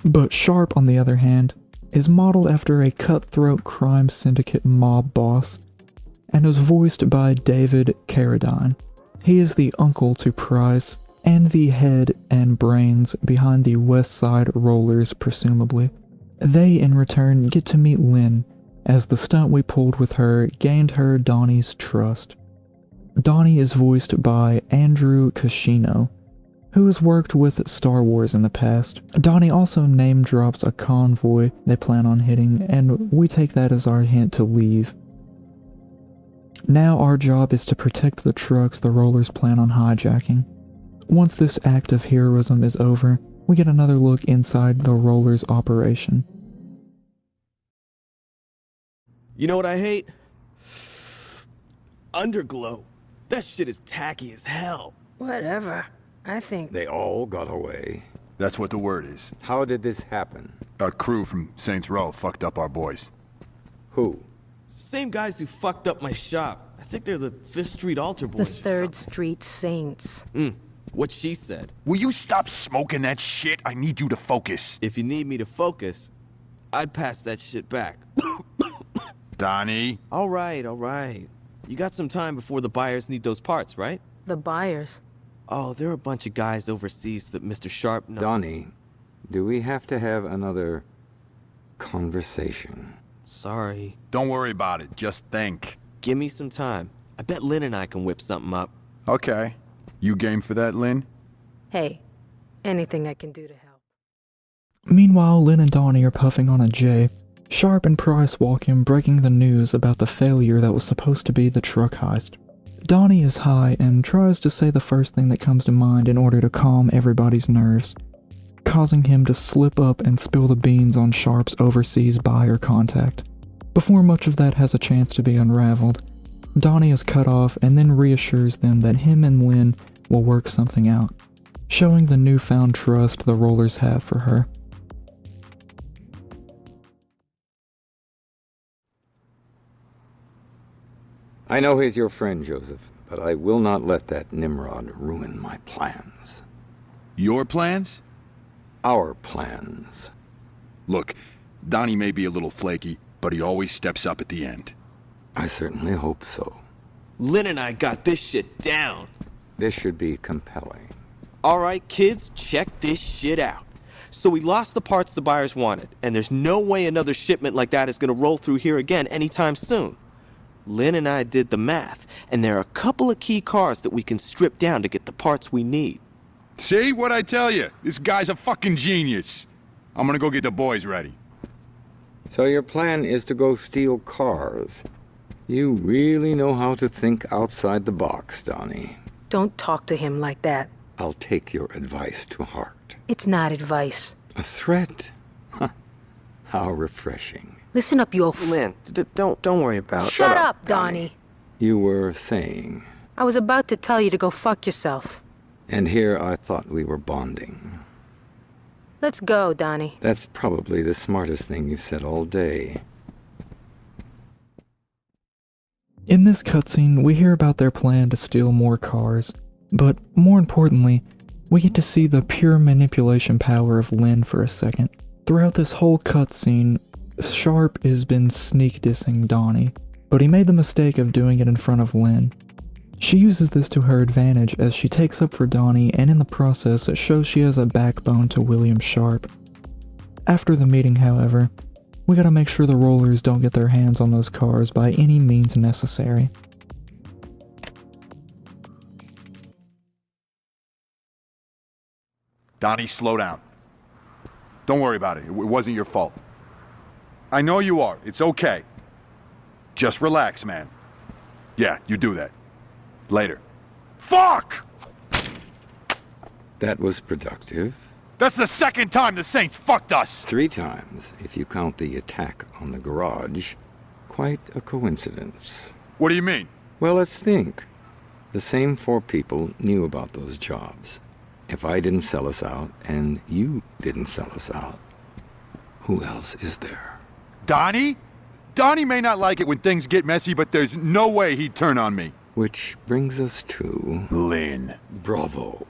But Sharp, on the other hand, is modeled after a cutthroat crime syndicate mob boss, and is voiced by David Carradine. He is the uncle to Price, and the head and brains behind the Westside Rollerz, presumably. They, in return, get to meet Lynn, as the stunt we pulled with her gained her Donnie's trust. Donnie is voiced by Andrew Cascino, who has worked with Star Wars in the past. Donnie also name-drops a convoy they plan on hitting, and we take that as our hint to leave. Now our job is to protect the trucks the Rollerz plan on hijacking. Once this act of heroism is over, we get another look inside the Rollerz operation. You know what I hate? Underglow. That shit is tacky as hell. Whatever. I think... They all got away. That's what the word is. How did this happen? A crew from Saints Row fucked up our boys. Who? Same guys who fucked up my shop. I think they're the 5th Street Altar Boys. The 3rd Street Saints. What she said. Will you stop smoking that shit? I need you to focus. If you need me to focus, I'd pass that shit back. Donnie. All right. You got some time before the buyers need those parts, right? The buyers? Oh, there are a bunch of guys overseas that Mr. Sharp knows. Donnie, do we have to have another conversation? Sorry. Don't worry about it. Just think. Give me some time. I bet Lynn and I can whip something up. Okay. You game for that, Lynn? Hey, anything I can do to help. Meanwhile, Lynn and Donnie are puffing on a J. Sharp and Price walk in, breaking the news about the failure that was supposed to be the truck heist. Donnie is high and tries to say the first thing that comes to mind in order to calm everybody's nerves, causing him to slip up and spill the beans on Sharp's overseas buyer contact. Before much of that has a chance to be unraveled, Donnie is cut off and then reassures them that him and Lynn will work something out, showing the newfound trust the Rollerz have for her. I know he's your friend, Joseph, but I will not let that Nimrod ruin my plans. Your plans? Our plans. Look, Donnie may be a little flaky, but he always steps up at the end. I certainly hope so. Lynn and I got this shit down. This should be compelling. Alright, kids, check this shit out. So we lost the parts the buyers wanted, and there's no way another shipment like that is gonna roll through here again anytime soon. Lynn and I did the math, and there are a couple of key cars that we can strip down to get the parts we need. See what I tell you? This guy's a fucking genius. I'm gonna go get the boys ready. So your plan is to go steal cars. You really know how to think outside the box, Donnie. Don't talk to him like that. I'll take your advice to heart. It's not advice. A threat? Huh. How refreshing. Listen up, you Lynn, don't worry about it. Shut up, Donnie. You were saying... I was about to tell you to go fuck yourself. And here I thought we were bonding. Let's go, Donnie. That's probably the smartest thing you've said all day. In this cutscene, we hear about their plan to steal more cars, but more importantly, we get to see the pure manipulation power of Lynn for a second. Throughout this whole cutscene, Sharp has been sneak dissing Donnie, but he made the mistake of doing it in front of Lynn. She uses this to her advantage as she takes up for Donnie, and in the process it shows she has a backbone to William Sharp. After the meeting, however, we gotta make sure the Rollerz don't get their hands on those cars by any means necessary. Donnie, slow down. Don't worry about it. It wasn't your fault. I know you are. It's okay. Just relax, man. Yeah, you do that. Later. Fuck! That was productive. That's the second time the Saints fucked us! 3 times, if you count the attack on the garage. Quite a coincidence. What do you mean? Well, let's think. The same 4 people knew about those jobs. If I didn't sell us out, and you didn't sell us out, who else is there? Donnie? Donnie may not like it when things get messy, but there's no way he'd turn on me. Which brings us to... Lynn. Bravo.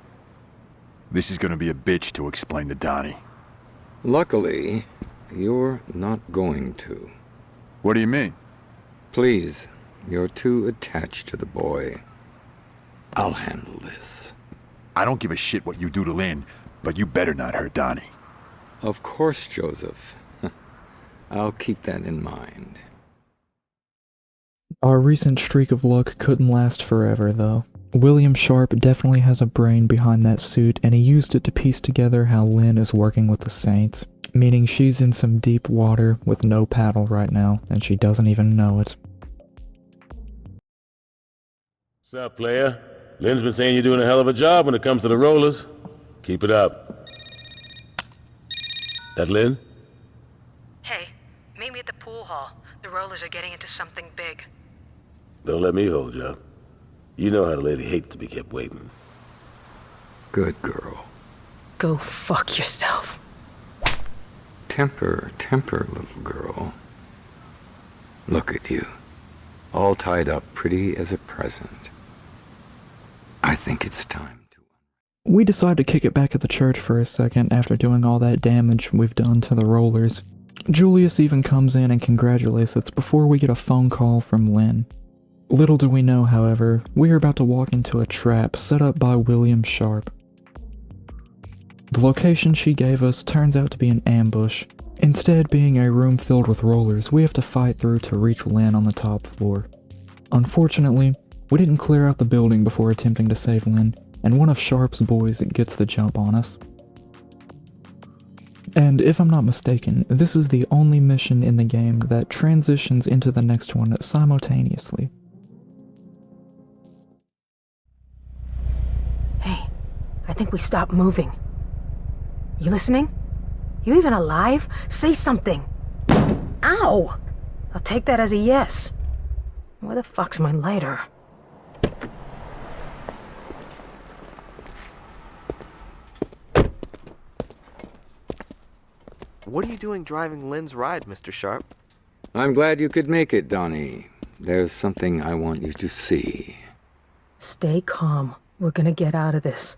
This is gonna be a bitch to explain to Donnie. Luckily, you're not going to. What do you mean? Please, you're too attached to the boy. I'll handle this. I don't give a shit what you do to Lynn, but you better not hurt Donnie. Of course, Joseph. I'll keep that in mind. Our recent streak of luck couldn't last forever, though. William Sharp definitely has a brain behind that suit, and he used it to piece together how Lynn is working with the Saints, meaning she's in some deep water with no paddle right now, and she doesn't even know it. Sup, player? Lynn's been saying you're doing a hell of a job when it comes to the Rollerz. Keep it up. That Lynn? Hey, meet me at the pool hall. The Rollerz are getting into something big. Don't let me hold you up. You know how the lady hates to be kept waiting. Good girl. Go fuck yourself. Temper, little girl. Look at you. All tied up pretty as a present. I think it's time to... We decide to kick it back at the church for a second after doing all that damage we've done to the Rollerz. Julius even comes in and congratulates us before we get a phone call from Lynn. Little do we know, however, we are about to walk into a trap set up by William Sharp. The location she gave us turns out to be an ambush. Instead being a room filled with Rollerz we have to fight through to reach Lynn on the top floor. Unfortunately, we didn't clear out the building before attempting to save Lynn, and one of Sharp's boys gets the jump on us. And if I'm not mistaken, this is the only mission in the game that transitions into the next one simultaneously. Hey, I think we stopped moving. You listening? You even alive? Say something! Ow! I'll take that as a yes. Where the fuck's my lighter? What are you doing driving Lynn's ride, Mr. Sharp? I'm glad you could make it, Donnie. There's something I want you to see. Stay calm. We're gonna get out of this.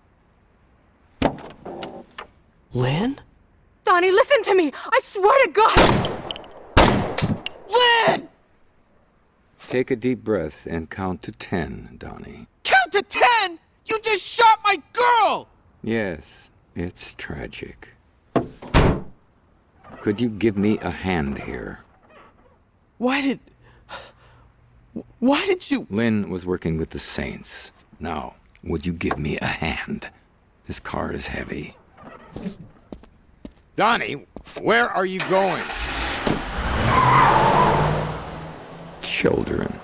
Lynn? Donnie, listen to me! I swear to God! Lynn! Take a deep breath and count to 10, Donnie. Count to 10?! You just shot my girl! Yes, it's tragic. Could you give me a hand here? Why did you... Lynn was working with the Saints. Now, would you give me a hand? This car is heavy. Donnie, where are you going? Children.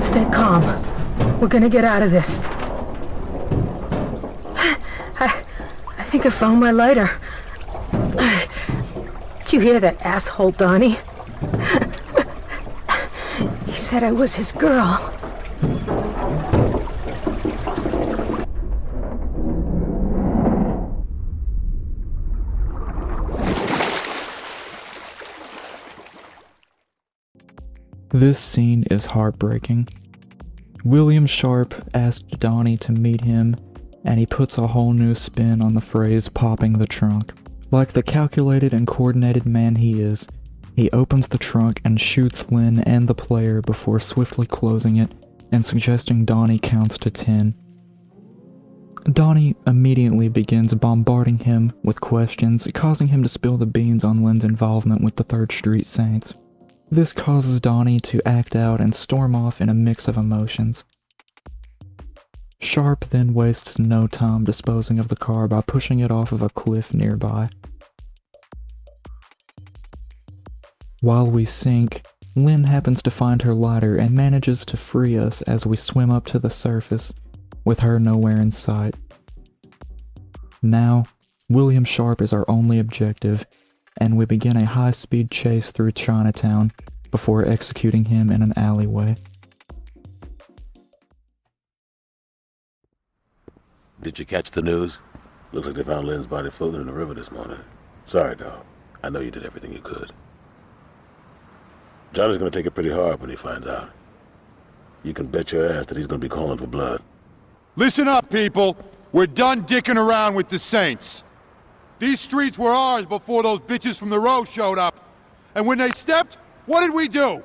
Stay calm. We're gonna get out of this. I think I found my lighter. Did you hear that asshole, Donnie? He said I was his girl. This scene is heartbreaking. William Sharp asked Donnie to meet him, and he puts a whole new spin on the phrase popping the trunk. Like the calculated and coordinated man he is, he opens the trunk and shoots Lynn and the player before swiftly closing it and suggesting Donnie counts to 10. Donnie immediately begins bombarding him with questions, causing him to spill the beans on Lynn's involvement with the 3rd Street Saints. This causes Donnie to act out and storm off in a mix of emotions. Sharp then wastes no time disposing of the car by pushing it off of a cliff nearby. While we sink, Lynn happens to find her lighter and manages to free us as we swim up to the surface, with her nowhere in sight. Now, William Sharp is our only objective, and we begin a high-speed chase through Chinatown before executing him in an alleyway. Did you catch the news? Looks like they found Lynn's body floating in the river this morning. Sorry, dog. I know you did everything you could. Johnny's gonna take it pretty hard when he finds out. You can bet your ass that he's gonna be calling for blood. Listen up, people. We're done dicking around with the Saints. These streets were ours before those bitches from the row showed up. And when they stepped, what did we do?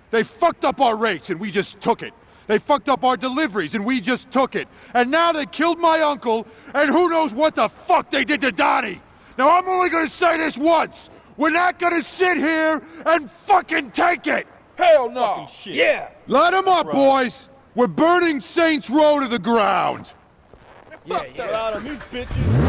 They fucked up our rates and we just took it. They fucked up our deliveries and we just took it. And now they killed my uncle, and who knows what the fuck they did to Donnie. Now I'm only gonna say this once. We're not gonna sit here and fucking take it. Hell no. Shit. Yeah. Light them up, boys. We're burning Saints Row to the ground. Fuck the out of me, bitches.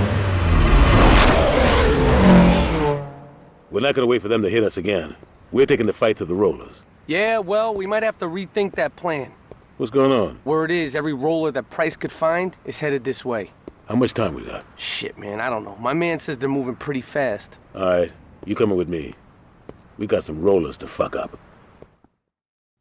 We're not gonna wait for them to hit us again. We're taking the fight to the rollers. Yeah, well, we might have to rethink that plan. What's going on? Word is, every roller that Price could find is headed this way. How much time we got? Shit, man, I don't know. My man says they're moving pretty fast. Alright, you coming with me. We got some rollers to fuck up.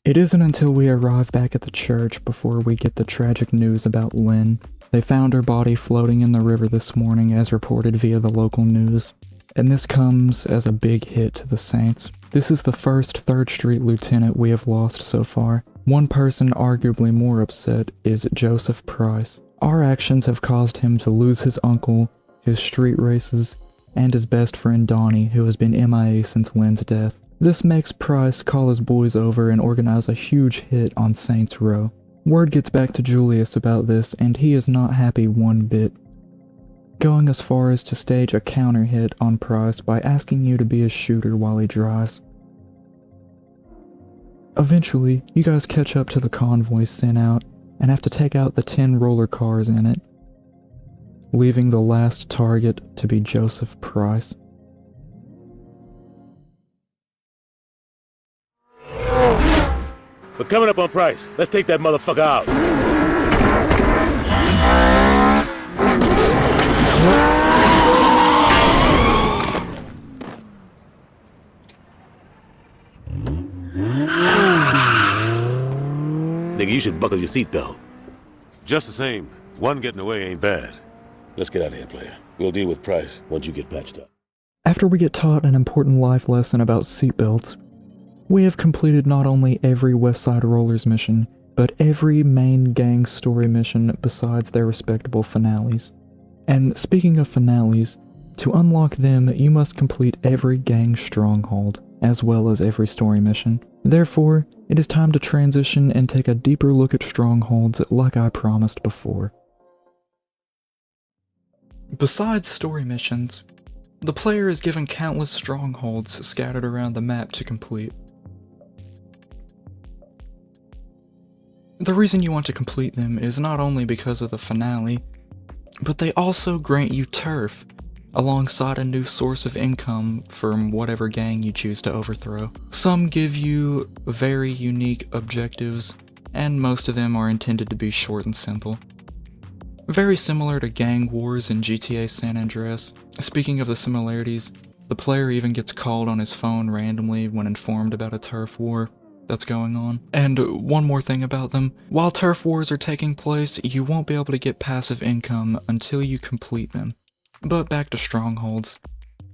It isn't until we arrive back at the church before we get the tragic news about Lynn. They found her body floating in the river this morning as reported via the local news. And this comes as a big hit to the Saints. This is the first 3rd Street lieutenant we have lost so far. One person arguably more upset is Joseph Price. Our actions have caused him to lose his uncle, his street races, and his best friend Donnie, who has been MIA since Lynn's death. This makes Price call his boys over and organize a huge hit on Saints Row. Word gets back to Julius about this, and he is not happy one bit, going as far as to stage a counter hit on Price by asking you to be a shooter while he drives. Eventually, you guys catch up to the convoy sent out and have to take out the 10 roller cars in it, leaving the last target to be Joseph Price. We're coming up on Price. Let's take that motherfucker out. Nigga, you should buckle your seatbelt. Just the same, one getting away ain't bad. Let's get out of here, player. We'll deal with Price once you get patched up. After we get taught an important life lesson about seatbelts, we have completed not only every Westside Rollerz mission, but every main gang story mission besides their respectable finales. And speaking of finales, to unlock them, you must complete every gang stronghold, as well as every story mission. Therefore, it is time to transition and take a deeper look at Strongholds like I promised before. Besides story missions, the player is given countless strongholds scattered around the map to complete. The reason you want to complete them is not only because of the finale, but they also grant you turf, alongside a new source of income from whatever gang you choose to overthrow. Some give you very unique objectives, and most of them are intended to be short and simple. Very similar to gang wars in GTA San Andreas. Speaking of the similarities, the player even gets called on his phone randomly when informed about a turf war that's going on. And one more thing about them, while turf wars are taking place, you won't be able to get passive income until you complete them. But back to Strongholds.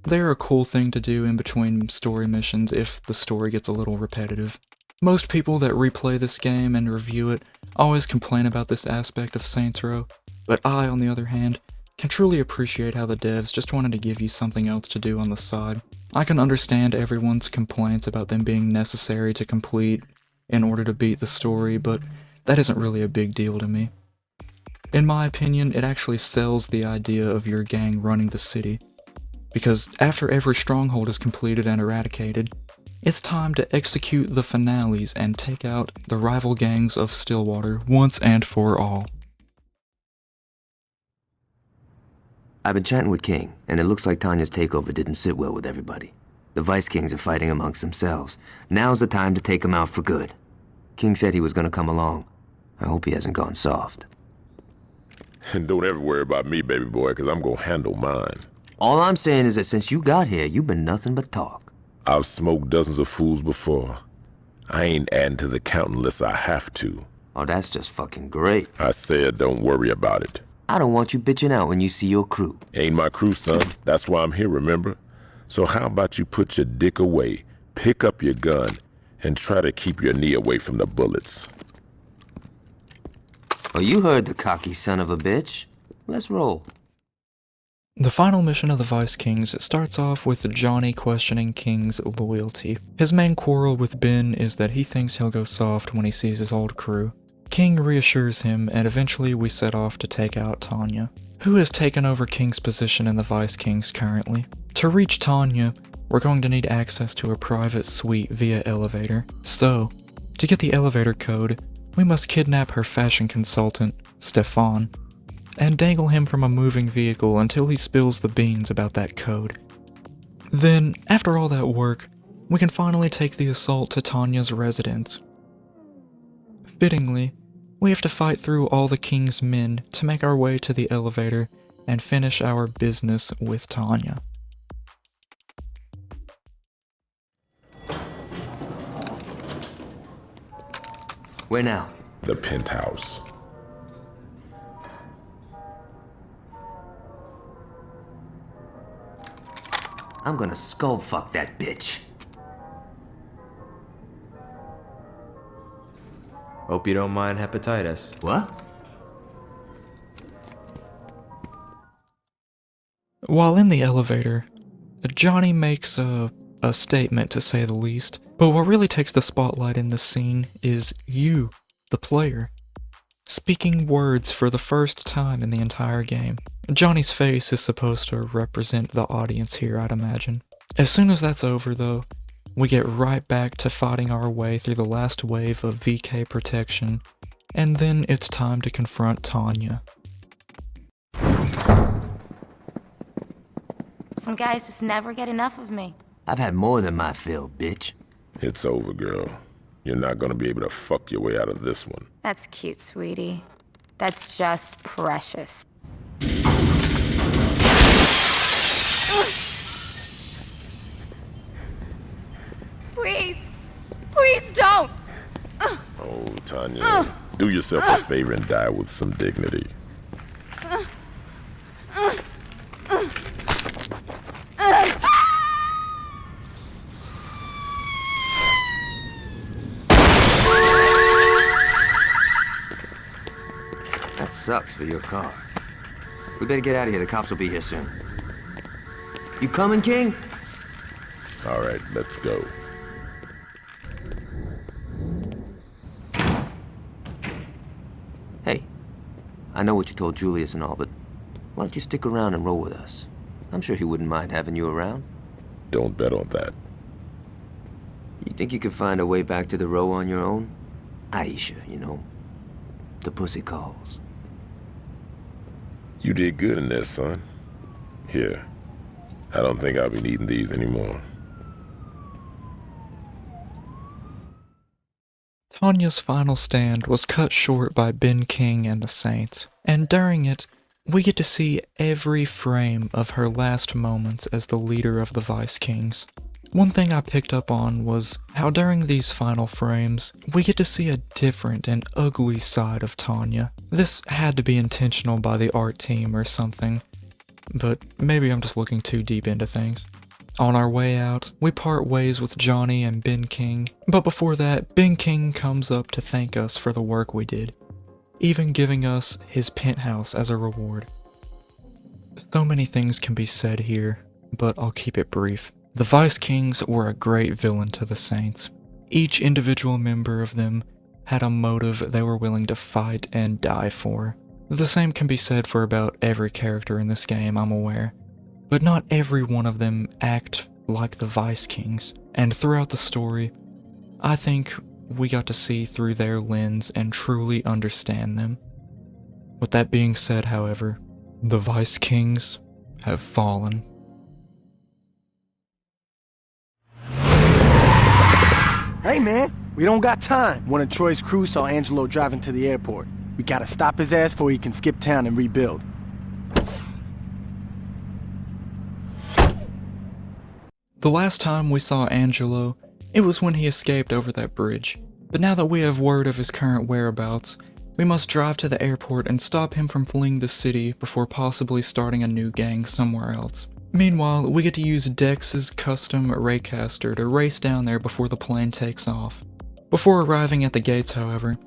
They're a cool thing to do in between story missions if the story gets a little repetitive. Most people that replay this game and review it always complain about this aspect of Saints Row, but I, on the other hand, can truly appreciate how the devs just wanted to give you something else to do on the side. I can understand everyone's complaints about them being necessary to complete in order to beat the story, but that isn't really a big deal to me. In my opinion, it actually sells the idea of your gang running the city, because after every stronghold is completed and eradicated, it's time to execute the finales and take out the rival gangs of Stillwater once and for all. I've been chatting with King, and it looks like Tanya's takeover didn't sit well with everybody. The Vice Kings are fighting amongst themselves. Now's the time to take them out for good. King said he was gonna come along. I hope he hasn't gone soft. And don't ever worry about me, baby boy, because I'm gonna handle mine. All I'm saying is that since you got here, you've been nothing but talk. I've smoked dozens of fools before. I ain't adding to the count unless I have to. Oh, that's just fucking great. I said don't worry about it. I don't want you bitching out when you see your crew. Ain't my crew, son. That's why I'm here, remember? So how about you put your dick away, pick up your gun, and try to keep your knee away from the bullets. Oh, you heard the cocky son of a bitch. Let's roll. The final mission of the Vice Kings starts off with Johnny questioning King's loyalty. His main quarrel with Ben is that he thinks he'll go soft when he sees his old crew. King reassures him, and eventually we set off to take out Tanya, who has taken over King's position in the Vice Kings currently. To reach Tanya, we're going to need access to a private suite via elevator. So, to get the elevator code, we must kidnap her fashion consultant, Stefan, and dangle him from a moving vehicle until he spills the beans about that code. Then, after all that work, we can finally take the assault to Tanya's residence. Fittingly, we have to fight through all the King's men to make our way to the elevator and finish our business with Tanya. Where now? The penthouse. I'm gonna skull fuck that bitch. Hope you don't mind hepatitis. What? While in the elevator, Johnny makes a statement, to say the least. But what really takes the spotlight in this scene is you, the player, speaking words for the first time in the entire game. Johnny's face is supposed to represent the audience here, I'd imagine. As soon as that's over, though, we get right back to fighting our way through the last wave of VK protection, and then it's time to confront Tanya. Some guys just never get enough of me. I've had more than my fill, bitch. It's over, girl. You're not gonna be able to fuck your way out of this one. That's cute, sweetie. That's just precious. Please! Please don't! Oh, Tanya, do yourself a favor and die with some dignity. That sucks for your car. We better get out of here. The cops will be here soon. You coming, King? All right, let's go. Hey, I know what you told Julius and all, but why don't you stick around and roll with us? I'm sure he wouldn't mind having you around. Don't bet on that. You think you could find a way back to the row on your own? Aisha, you know. The pussy calls. You did good in there, son. Here, I don't think I'll be needing these anymore. Tanya's final stand was cut short by Ben King and the Saints, and during it, we get to see every frame of her last moments as the leader of the Vice Kings. One thing I picked up on was how during these final frames, we get to see a different and ugly side of Tanya. This had to be intentional by the art team or something, but maybe I'm just looking too deep into things. On our way out, we part ways with Johnny and Ben King, but before that, Ben King comes up to thank us for the work we did, even giving us his penthouse as a reward. So many things can be said here, but I'll keep it brief. The Vice Kings were a great villain to the Saints. Each individual member of them had a motive they were willing to fight and die for. The same can be said for about every character in this game, I'm aware. But not every one of them act like the Vice Kings, and throughout the story, I think we got to see through their lens and truly understand them. With that being said, however, the Vice Kings have fallen. Hey man, we don't got time. One of Troy's crew saw Angelo driving to the airport. We gotta stop his ass before he can skip town and rebuild. The last time we saw Angelo, it was when he escaped over that bridge. But now that we have word of his current whereabouts, we must drive to the airport and stop him from fleeing the city before possibly starting a new gang somewhere else. Meanwhile, we get to use Dex's custom Raycaster to race down there before the plane takes off. Before arriving at the gates, however,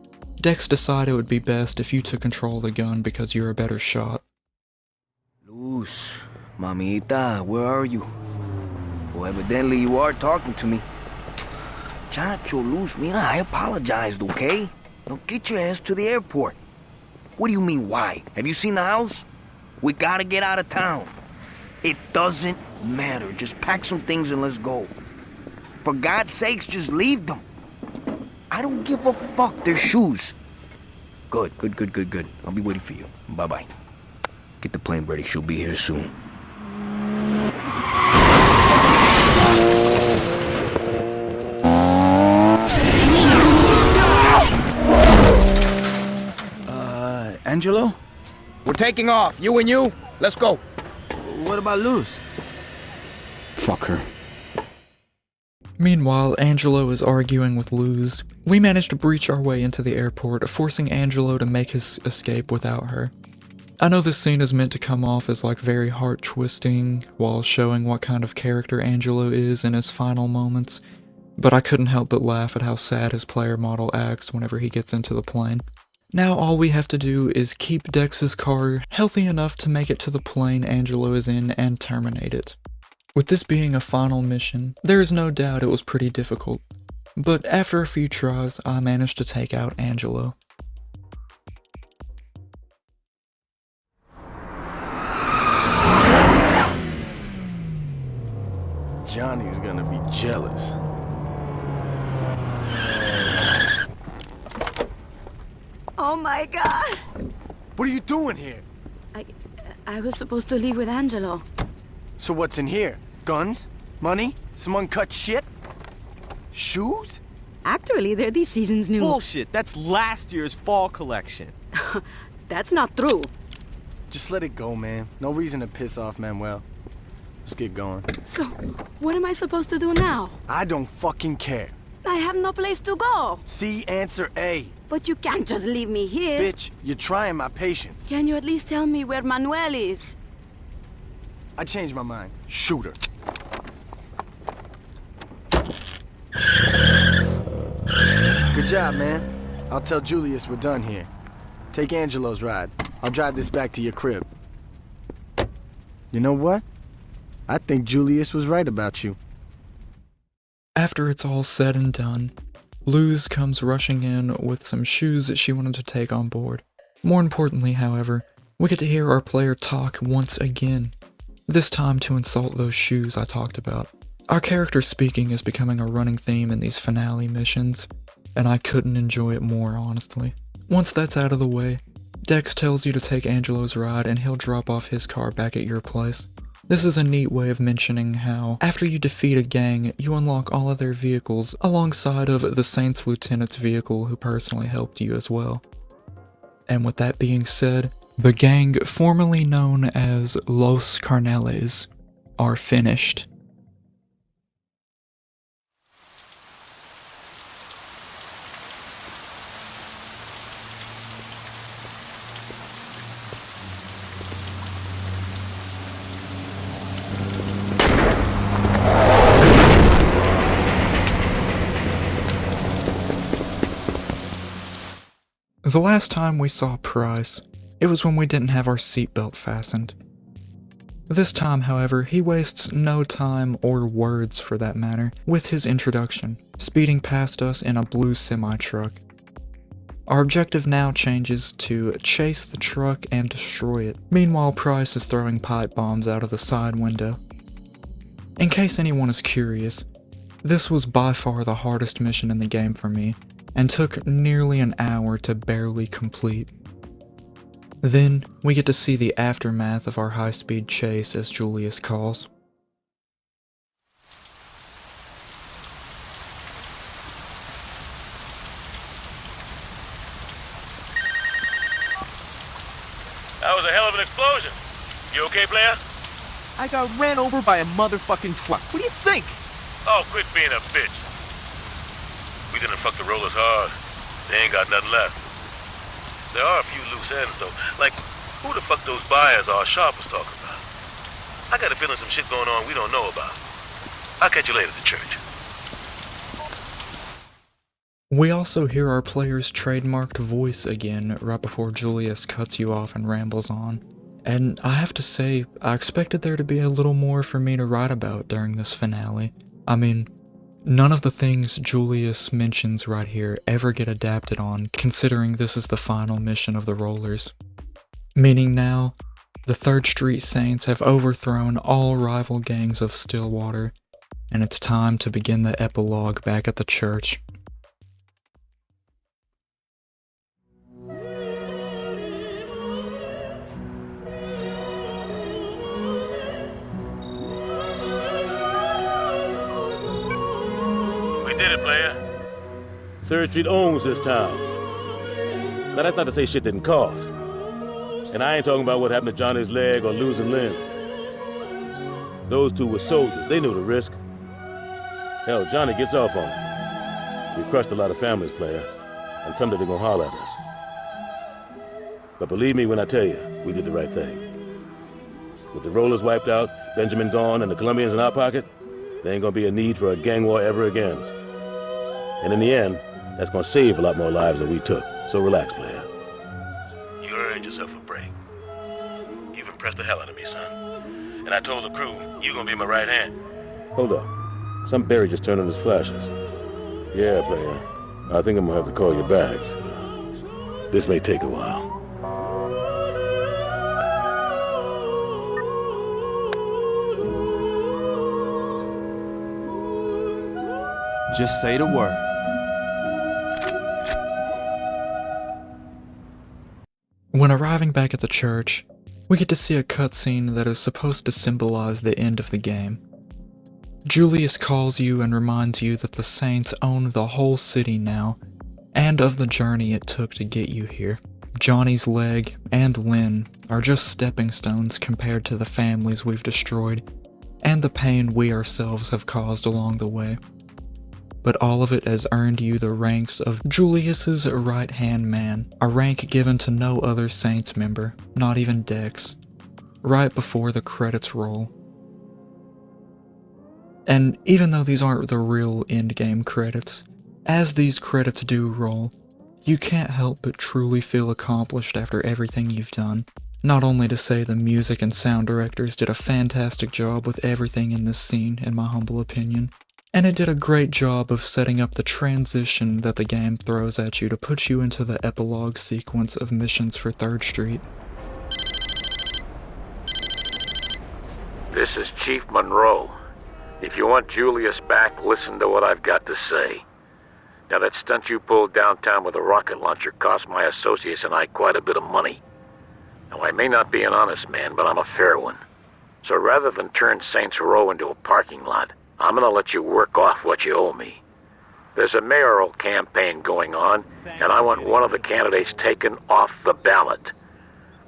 Dex decided it would be best if you took control of the gun because you're a better shot. Luz, mamita, where are you? Well, evidently you are talking to me. Chacho, Luz, mira, I apologized, okay? Now get your ass to the airport. What do you mean, why? Have you seen the house? We gotta get out of town. It doesn't matter. Just pack some things and let's go. For God's sakes, just leave them. I don't give a fuck. They're shoes. Good. I'll be waiting for you. Bye-bye. Get the plane ready. She'll be here soon. Angelo? We're taking off. You and you. Let's go. What about Luz? Fuck her. Meanwhile, Angelo is arguing with Luz. We manage to breach our way into the airport, forcing Angelo to make his escape without her. I know this scene is meant to come off as like very heart-twisting, while showing what kind of character Angelo is in his final moments, but I couldn't help but laugh at how sad his player model acts whenever he gets into the plane. Now all we have to do is keep Dex's car healthy enough to make it to the plane Angelo is in and terminate it. With this being a final mission, there is no doubt it was pretty difficult, but after a few tries, I managed to take out Angelo. Johnny's gonna be jealous. Oh my God. What are you doing here? I was supposed to leave with Angelo. So what's in here? Guns? Money? Some uncut shit? Shoes? Actually, they're this season's new. Bullshit. That's last year's fall collection. That's not true. Just let it go, man. No reason to piss off Manuel. Let's get going. So, what am I supposed to do now? I don't fucking care. I have no place to go. C, answer A. But you can't just leave me here. Bitch, you're trying my patience. Can you at least tell me where Manuel is? I changed my mind. Shoot her. Good job, man. I'll tell Julius we're done here. Take Angelo's ride. I'll drive this back to your crib. You know what? I think Julius was right about you. After it's all said and done, Luz comes rushing in with some shoes that she wanted to take on board. More importantly, however, we get to hear our player talk once again, this time to insult those shoes I talked about. Our character speaking is becoming a running theme in these finale missions, and I couldn't enjoy it more, honestly. Once that's out of the way, Dex tells you to take Angelo's ride and he'll drop off his car back at your place. This is a neat way of mentioning how, after you defeat a gang, you unlock all of their vehicles alongside of the Saints Lieutenant's vehicle who personally helped you as well. And with that being said, the gang formerly known as Los Carnales are finished. The last time we saw Price, it was when we didn't have our seatbelt fastened. This time, however, he wastes no time, or words for that matter, with his introduction, speeding past us in a blue semi-truck. Our objective now changes to chase the truck and destroy it. Meanwhile, Price is throwing pipe bombs out of the side window. In case anyone is curious, this was by far the hardest mission in the game for me, and took nearly an hour to barely complete. Then, we get to see the aftermath of our high-speed chase, as Julius calls. That was a hell of an explosion. You okay, player? I got ran over by a motherfucking truck. What do you think? Oh, quit being a bitch. We didn't fuck the rollers hard. They ain't got nothing left. There are a few loose ends, though. Like, who the fuck those buyers are Sharp was talking about? I got a feeling some shit going on we don't know about. I'll catch you later at the church. We also hear our player's trademarked voice again right before Julius cuts you off and rambles on. And I have to say, I expected there to be a little more for me to write about during this finale. I mean, none of the things Julius mentions right here ever get adapted on, considering this is the final mission of the Rollerz. Meaning now, the 3rd Street Saints have overthrown all rival gangs of Stillwater, and it's time to begin the epilogue back at the church. Did it, player. 3rd Street owns this town. Now, that's not to say shit didn't cost. And I ain't talking about what happened to Johnny's leg or losing limb. Those two were soldiers. They knew the risk. Hell, Johnny gets off on it. We crushed a lot of families, player. And someday they're gonna holler at us. But believe me when I tell you, we did the right thing. With the Rollerz wiped out, Benjamin gone, and the Colombians in our pocket, there ain't gonna be a need for a gang war ever again. And in the end, that's gonna save a lot more lives than we took. So relax, player. You earned yourself a break. You've impressed the hell out of me, son. And I told the crew, you gonna be my right hand. Hold up. Some berry just turned on his flashes. Yeah, player. I think I'm gonna have to call you back. This may take a while. Just say the word. When arriving back at the church, we get to see a cutscene that is supposed to symbolize the end of the game. Julius calls you and reminds you that the Saints own the whole city now, and of the journey it took to get you here. Johnny's leg and Lynn are just stepping stones compared to the families we've destroyed, and the pain we ourselves have caused along the way. But all of it has earned you the ranks of Julius's right-hand man, a rank given to no other Saints member, not even Dex, right before the credits roll. And even though these aren't the real endgame credits, as these credits do roll, you can't help but truly feel accomplished after everything you've done. Not only to say the music and sound directors did a fantastic job with everything in this scene, in my humble opinion, and it did a great job of setting up the transition that the game throws at you to put you into the epilogue sequence of missions for 3rd Street. This is Chief Monroe. If you want Julius back, listen to what I've got to say. Now, that stunt you pulled downtown with a rocket launcher cost my associates and I quite a bit of money. Now, I may not be an honest man, but I'm a fair one. So rather than turn Saints Row into a parking lot, I'm gonna let you work off what you owe me. There's a mayoral campaign going on, and I want one of the candidates taken off the ballot.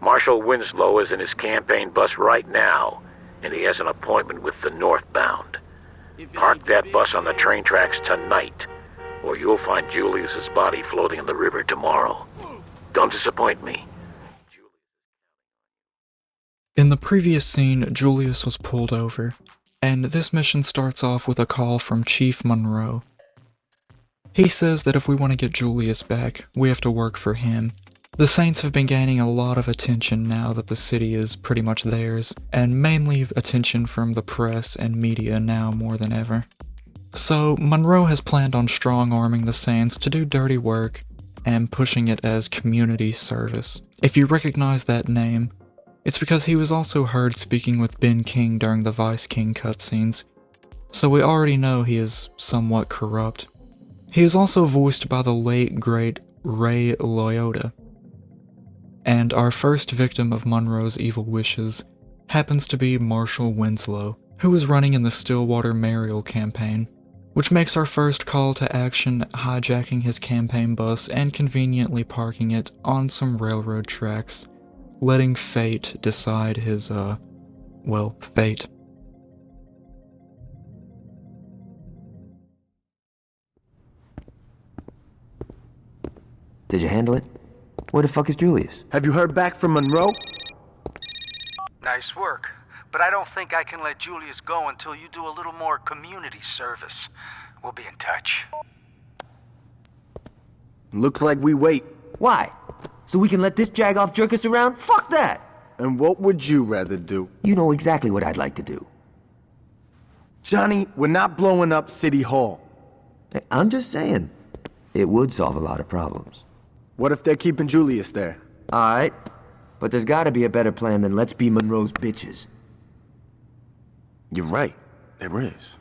Marshal Winslow is in his campaign bus right now, and he has an appointment with the northbound. Park that bus on the train tracks tonight, or you'll find Julius's body floating in the river tomorrow. Don't disappoint me. In the previous scene, Julius was pulled over, and this mission starts off with a call from Chief Monroe. He says that if we want to get Julius back, we have to work for him. The Saints have been gaining a lot of attention now that the city is pretty much theirs, and mainly attention from the press and media now more than ever. So, Monroe has planned on strong-arming the Saints to do dirty work and pushing it as community service. If you recognize that name, it's because he was also heard speaking with Ben King during the Vice King cutscenes, so we already know he is somewhat corrupt. He is also voiced by the late, great Ray Liotta. And our first victim of Monroe's evil wishes happens to be Marshal Winslow, who is running in the Stillwater mayoral campaign, which makes our first call to action hijacking his campaign bus and conveniently parking it on some railroad tracks, letting fate decide his, fate. Did you handle it? Where the fuck is Julius? Have you heard back from Monroe? Nice work. But I don't think I can let Julius go until you do a little more community service. We'll be in touch. Looks like we wait. Why? So we can let this jag-off jerk us around? Fuck that! And what would you rather do? You know exactly what I'd like to do. Johnny, we're not blowing up City Hall. Hey, I'm just saying. It would solve a lot of problems. What if they're keeping Julius there? Alright. But there's gotta be a better plan than let's be Monroe's bitches. You're right. There is.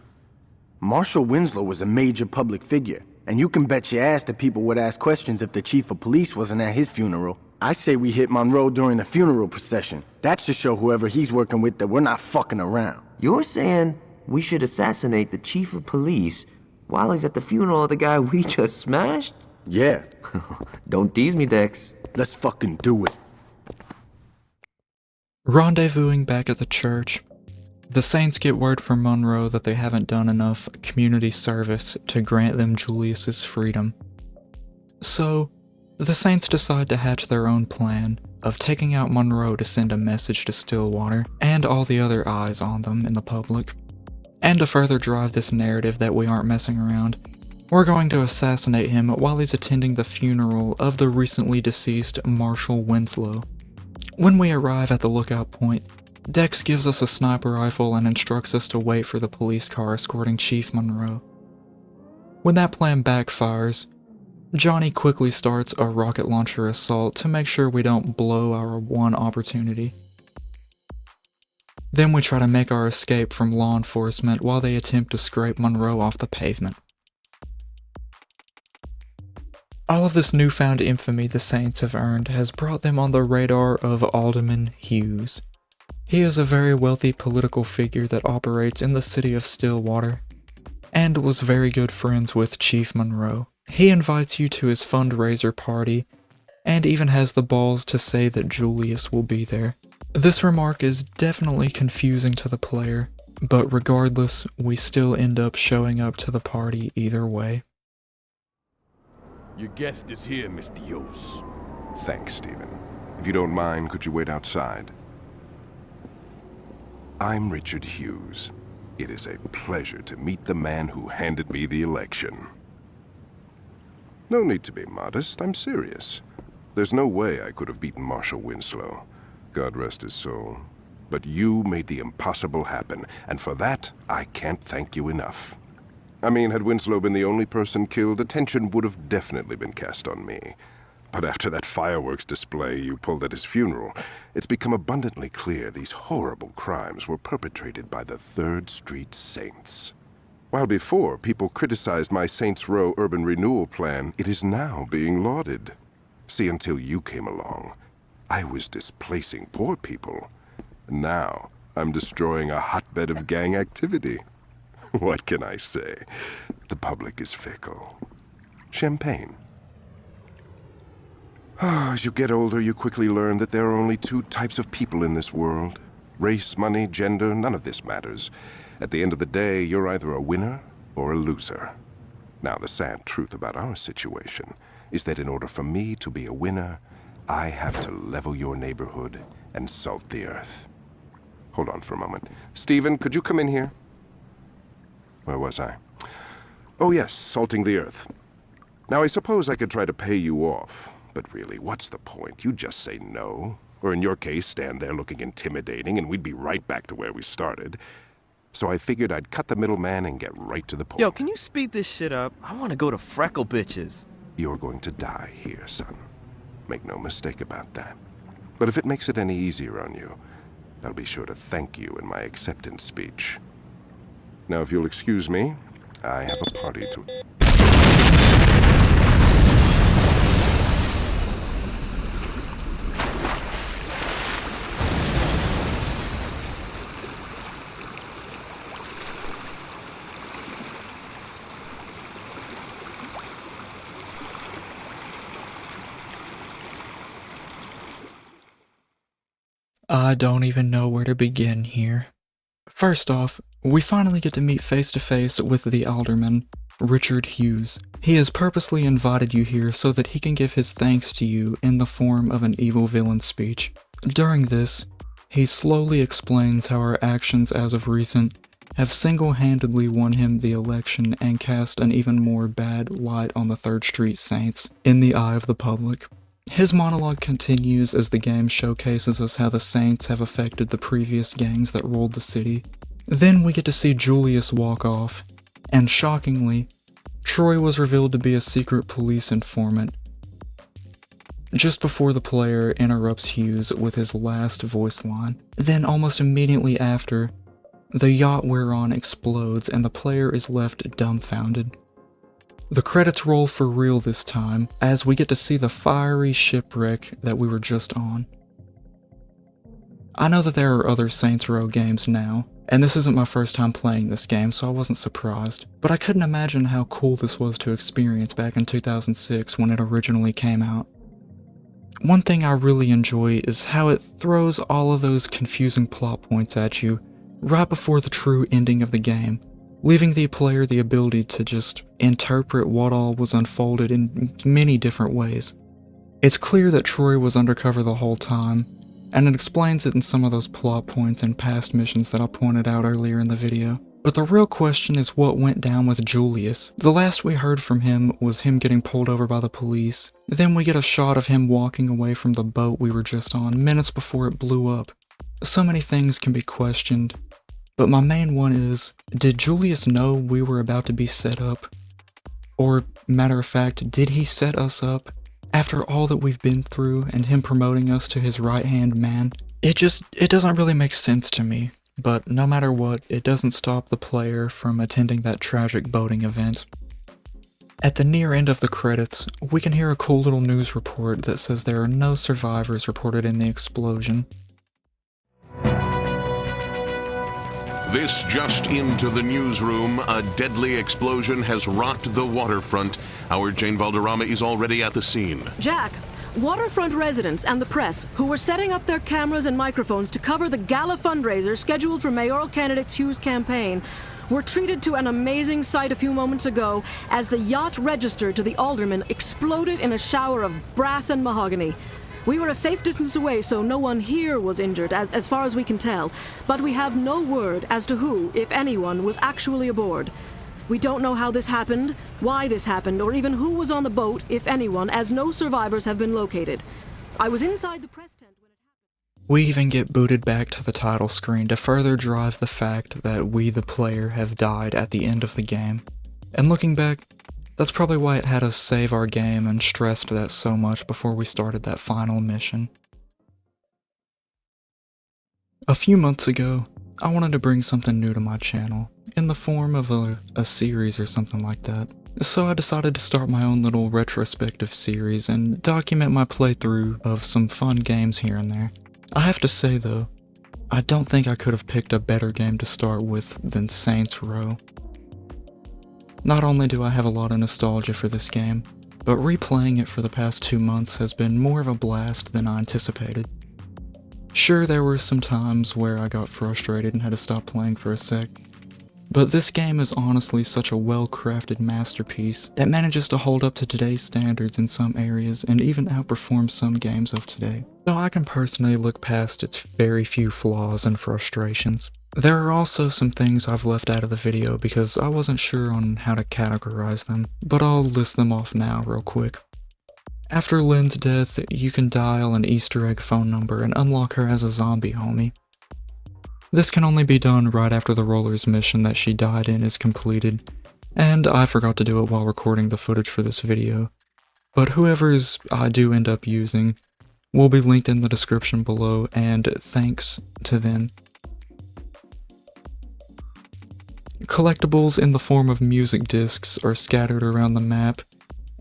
Marshal Winslow was a major public figure, and you can bet your ass that people would ask questions if the chief of police wasn't at his funeral. I say we hit Monroe during the funeral procession. That should show whoever he's working with that we're not fucking around. You're saying we should assassinate the chief of police while he's at the funeral of the guy we just smashed? Yeah. Don't tease me, Dex. Let's fucking do it. Rendezvousing back at the church, the Saints get word from Monroe that they haven't done enough community service to grant them Julius's freedom. So, the Saints decide to hatch their own plan of taking out Monroe to send a message to Stillwater and all the other eyes on them in the public. And to further drive this narrative that we aren't messing around, we're going to assassinate him while he's attending the funeral of the recently deceased Marshal Winslow. When we arrive at the lookout point, Dex gives us a sniper rifle and instructs us to wait for the police car escorting Chief Monroe. When that plan backfires, Johnny quickly starts a rocket launcher assault to make sure we don't blow our one opportunity. Then we try to make our escape from law enforcement while they attempt to scrape Monroe off the pavement. All of this newfound infamy the Saints have earned has brought them on the radar of Alderman Hughes. He is a very wealthy political figure that operates in the city of Stillwater, and was very good friends with Chief Monroe. He invites you to his fundraiser party, and even has the balls to say that Julius will be there. This remark is definitely confusing to the player, but regardless, we still end up showing up to the party either way. Your guest is here, Mr. Hughes. Thanks, Stephen. If you don't mind, could you wait outside? I'm Richard Hughes. It is a pleasure to meet the man who handed me the election. No need to be modest, I'm serious. There's no way I could have beaten Marshal Winslow. God rest his soul. But you made the impossible happen, and for that, I can't thank you enough. I mean, had Winslow been the only person killed, attention would have definitely been cast on me. But after that fireworks display you pulled at his funeral, it's become abundantly clear these horrible crimes were perpetrated by the 3rd Street Saints. While before people criticized my Saints Row urban renewal plan, it is now being lauded. See, until you came along, I was displacing poor people. Now, I'm destroying a hotbed of gang activity. What can I say? The public is fickle. Champagne. As you get older, you quickly learn that there are only 2 types of people in this world. Race, money, gender, none of this matters. At the end of the day, you're either a winner or a loser. Now, the sad truth about our situation is that in order for me to be a winner, I have to level your neighborhood and salt the earth. Hold on for a moment. Stephen, could you come in here? Where was I? Oh yes, salting the earth. Now I suppose I could try to pay you off, but really, what's the point? You just say no. Or in your case, stand there looking intimidating and we'd be right back to where we started. So I figured I'd cut the middleman and get right to the point. Yo, can you speed this shit up? I want to go to Freckle Bitches. You're going to die here, son. Make no mistake about that. But if it makes it any easier on you, I'll be sure to thank you in my acceptance speech. Now, if you'll excuse me, I have a party to... I don't even know where to begin here. First off, we finally get to meet face to face with the alderman, Richard Hughes. He has purposely invited you here so that he can give his thanks to you in the form of an evil villain speech. During this, he slowly explains how our actions as of recent have single-handedly won him the election and cast an even more bad light on the 3rd Street Saints in the eye of the public. His monologue continues as the game showcases us how the Saints have affected the previous gangs that ruled the city. Then we get to see Julius walk off, and shockingly, Troy was revealed to be a secret police informant. Just before the player interrupts Hughes with his last voice line. Then almost immediately after, the yacht we're on explodes and the player is left dumbfounded. The credits roll for real this time, as we get to see the fiery shipwreck that we were just on. I know that there are other Saints Row games now, and this isn't my first time playing this game, so I wasn't surprised, but I couldn't imagine how cool this was to experience back in 2006 when it originally came out. One thing I really enjoy is how it throws all of those confusing plot points at you right before the true ending of the game, leaving the player the ability to just interpret what all was unfolded in many different ways. It's clear that Troy was undercover the whole time, and it explains it in some of those plot points and past missions that I pointed out earlier in the video. But the real question is what went down with Julius. The last we heard from him was him getting pulled over by the police. Then we get a shot of him walking away from the boat we were just on minutes before it blew up. So many things can be questioned, but my main one is, did Julius know we were about to be set up? Or, matter of fact, did he set us up? After all that we've been through and him promoting us to his right-hand man? It doesn't really make sense to me, but no matter what, it doesn't stop the player from attending that tragic boating event. At the near end of the credits, we can hear a cool little news report that says there are no survivors reported in the explosion. This just into the newsroom. A deadly explosion has rocked the waterfront. Our Jane Valderrama is already at the scene. Jack, waterfront residents and the press, who were setting up their cameras and microphones to cover the gala fundraiser scheduled for mayoral candidate Hugh's campaign, were treated to an amazing sight a few moments ago as the yacht registered to the alderman exploded in a shower of brass and mahogany. We were a safe distance away, so no one here was injured, as far as we can tell, but we have no word as to who, if anyone, was actually aboard. We don't know how this happened, why this happened, or even who was on the boat, if anyone, as no survivors have been located. I was inside the press tent when it happened. We even get booted back to the title screen to further drive the fact that we, the player, have died at the end of the game. And looking back, that's probably why it had us save our game and stressed that so much before we started that final mission. A few months ago, I wanted to bring something new to my channel, in the form of a series or something like that. So I decided to start my own little retrospective series and document my playthrough of some fun games here and there. I have to say though, I don't think I could have picked a better game to start with than Saints Row. Not only do I have a lot of nostalgia for this game, but replaying it for the past 2 months has been more of a blast than I anticipated. Sure, there were some times where I got frustrated and had to stop playing for a sec, but this game is honestly such a well-crafted masterpiece that manages to hold up to today's standards in some areas and even outperform some games of today. So I can personally look past its very few flaws and frustrations. There are also some things I've left out of the video because I wasn't sure on how to categorize them, but I'll list them off now real quick. After Lynn's death, you can dial an Easter egg phone number and unlock her as a zombie homie. This can only be done right after the Rollerz mission that she died in is completed, and I forgot to do it while recording the footage for this video, but whoever's I do end up using will be linked in the description below, and thanks to them. Collectibles in the form of music discs are scattered around the map,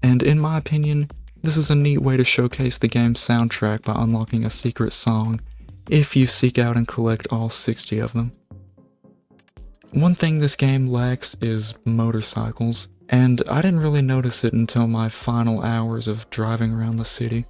and in my opinion, this is a neat way to showcase the game's soundtrack by unlocking a secret song, if you seek out and collect all 60 of them. One thing this game lacks is motorcycles, and I didn't really notice it until my final hours of driving around the city.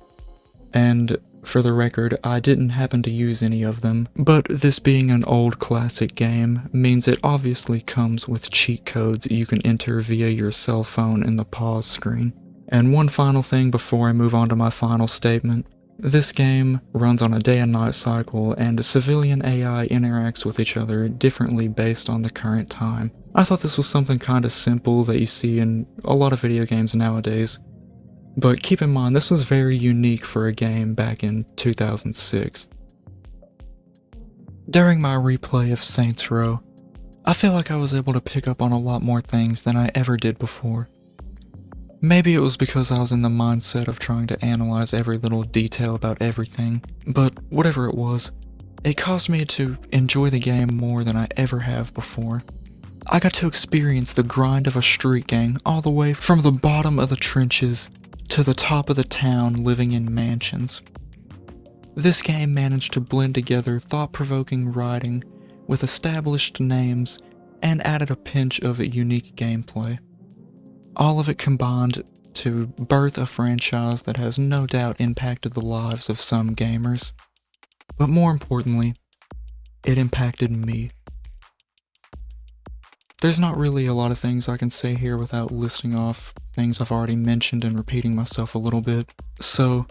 And for the record, I didn't happen to use any of them, but this being an old classic game means it obviously comes with cheat codes you can enter via your cell phone in the pause screen. And one final thing before I move on to my final statement. This game runs on a day and night cycle, and civilian AI interacts with each other differently based on the current time. I thought this was something kinda simple that you see in a lot of video games nowadays, but keep in mind this was very unique for a game back in 2006. During my replay of Saints Row, I feel like I was able to pick up on a lot more things than I ever did before. Maybe it was because I was in the mindset of trying to analyze every little detail about everything, but whatever it was, it caused me to enjoy the game more than I ever have before. I got to experience the grind of a street gang all the way from the bottom of the trenches to the top of the town living in mansions. This game managed to blend together thought-provoking writing with established names and added a pinch of unique gameplay. All of it combined to birth a franchise that has no doubt impacted the lives of some gamers. But more importantly, it impacted me. There's not really a lot of things I can say here without listing off things I've already mentioned and repeating myself a little bit. So,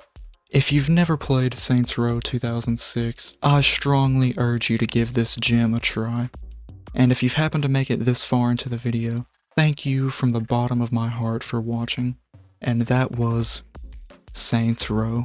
if you've never played Saints Row 2006, I strongly urge you to give this gem a try. And if you've happened to make it this far into the video, thank you from the bottom of my heart for watching, and that was Saints Row.